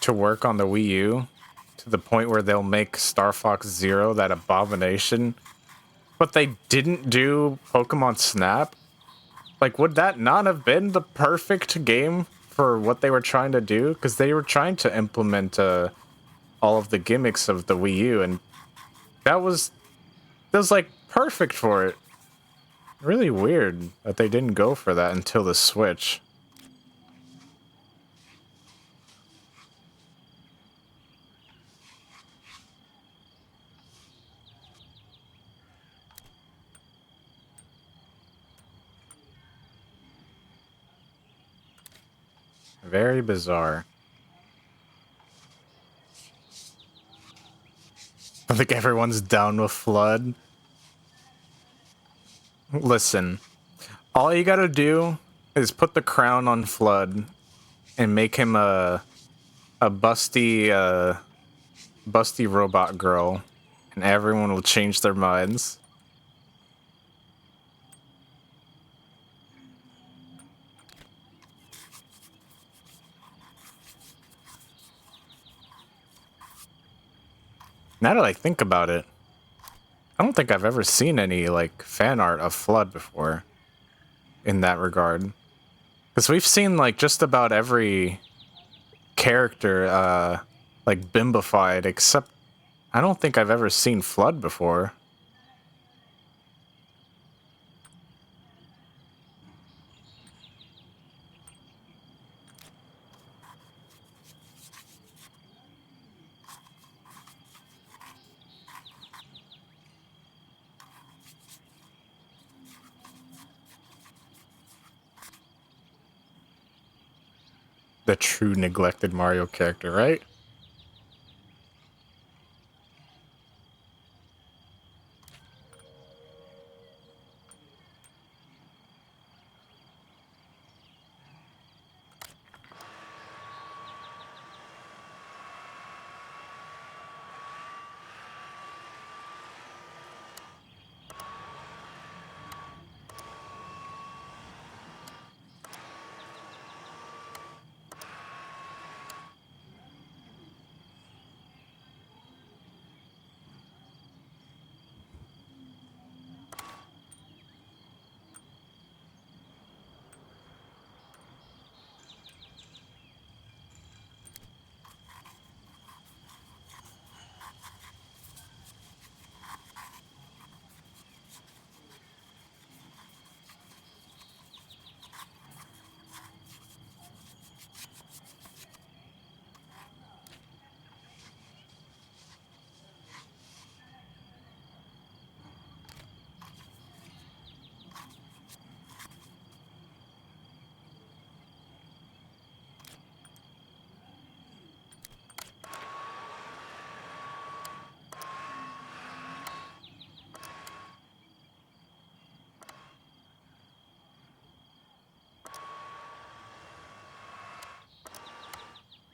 work on the Wii U to the point where they'll make Star Fox Zero that abomination but they didn't do Pokemon Snap? Like, would that not have been the perfect game for what they were trying to do? Because they were trying to implement all of the gimmicks of the Wii U, and that was like perfect for it. Really weird that they didn't go for that until the Switch. Very bizarre. I think everyone's down with Flood. Listen, all you gotta do is put the crown on Flood and make him a busty robot girl, and everyone will change their minds. Now that I think about it, I don't think I've ever seen any, like, fan art of Flood before in that regard. Because we've seen, like, just about every character, like, bimbified, except I don't think I've ever seen Flood before. The true neglected Mario character, right?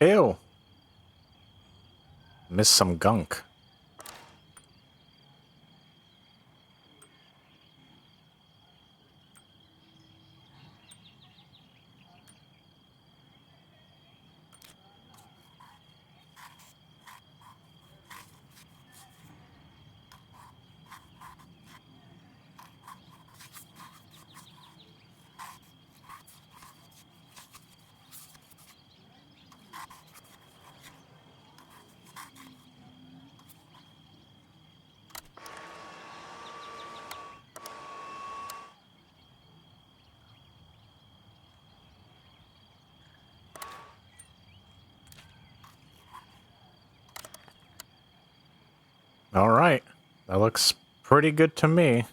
Ew. Missed some gunk. All right. That looks pretty good to me.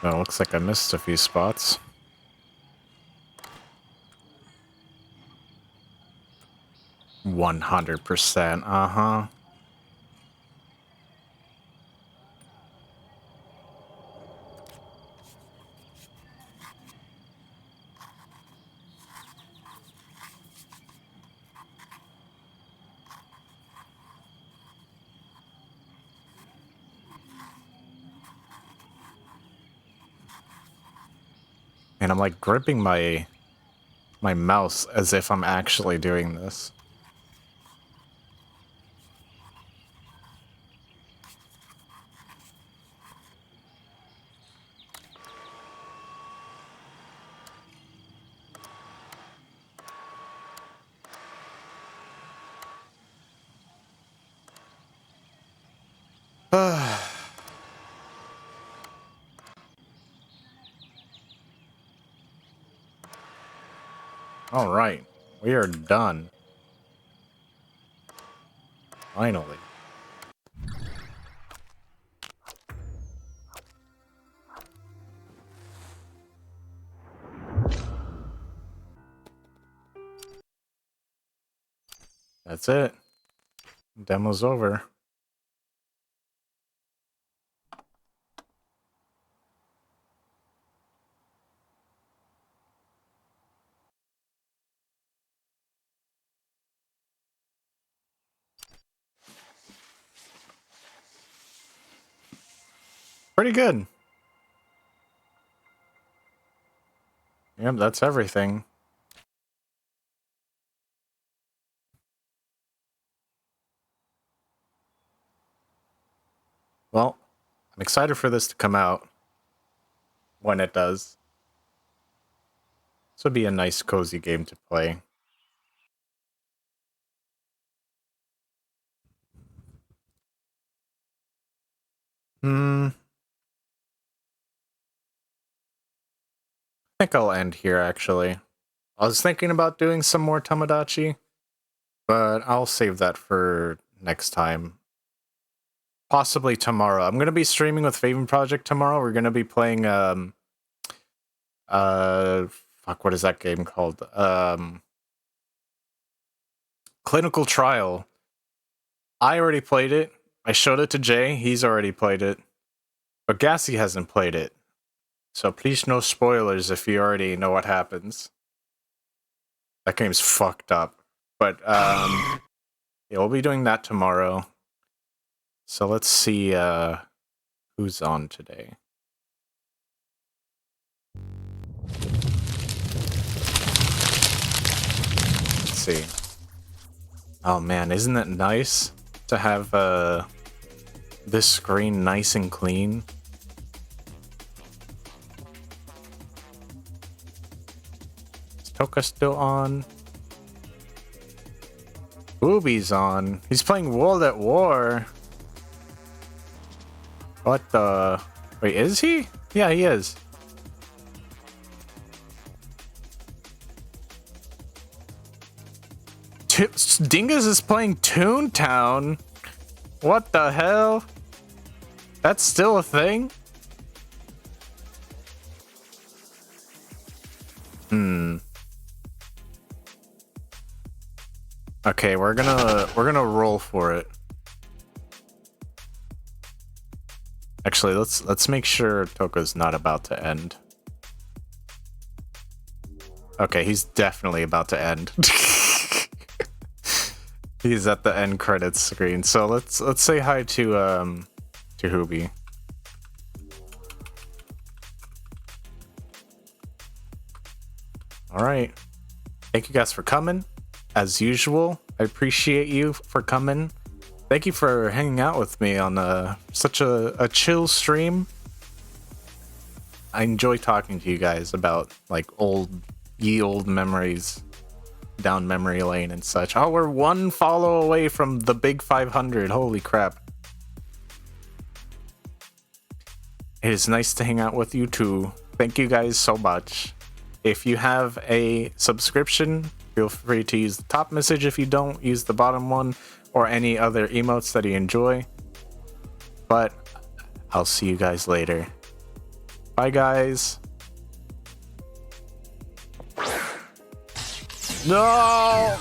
Oh, looks like I missed a few spots. 100%. Uh-huh. And I'm like gripping my mouse as if I'm actually doing this. All right, we are done. Finally. That's it. Demo's over. Pretty good. Yep, that's everything. Well, I'm excited for this to come out when it does. This would be a nice, cozy game to play. I think I'll end here, actually. I was thinking about doing some more Tomodachi, but I'll save that for next time. Possibly tomorrow. I'm gonna be streaming with Faven Project tomorrow. We're gonna be playing fuck, what is that game called? Clinical Trial. I already played it. I showed it to Jay. He's already played it. But Gassy hasn't played it. So please no spoilers if you already know what happens. That game's fucked up. But yeah, we'll be doing that tomorrow. So let's see who's on today. Let's see. Oh man, isn't it nice to have this screen nice and clean? Is Toka still on? Booby's on. He's playing World at War. What the... Wait, is he? Yeah, he is. Dingus is playing Toontown. What the hell? That's still a thing? Okay, we're gonna roll for it. Actually, let's make sure Toka's not about to end. Okay, he's definitely about to end. He's at the end credits screen. So let's say hi to Hooby. All right. Thank you guys for coming. As usual, I appreciate you for coming. Thank you for hanging out with me on such a chill stream. I enjoy talking to you guys about like ye old memories down memory lane and such. Oh, we're one follow away from the big 500. Holy crap. It is nice to hang out with you too. Thank you guys so much. If you have a subscription, feel free to use the top message. If you don't, use the bottom one or any other emotes that you enjoy. But I'll see you guys later. Bye, guys. No!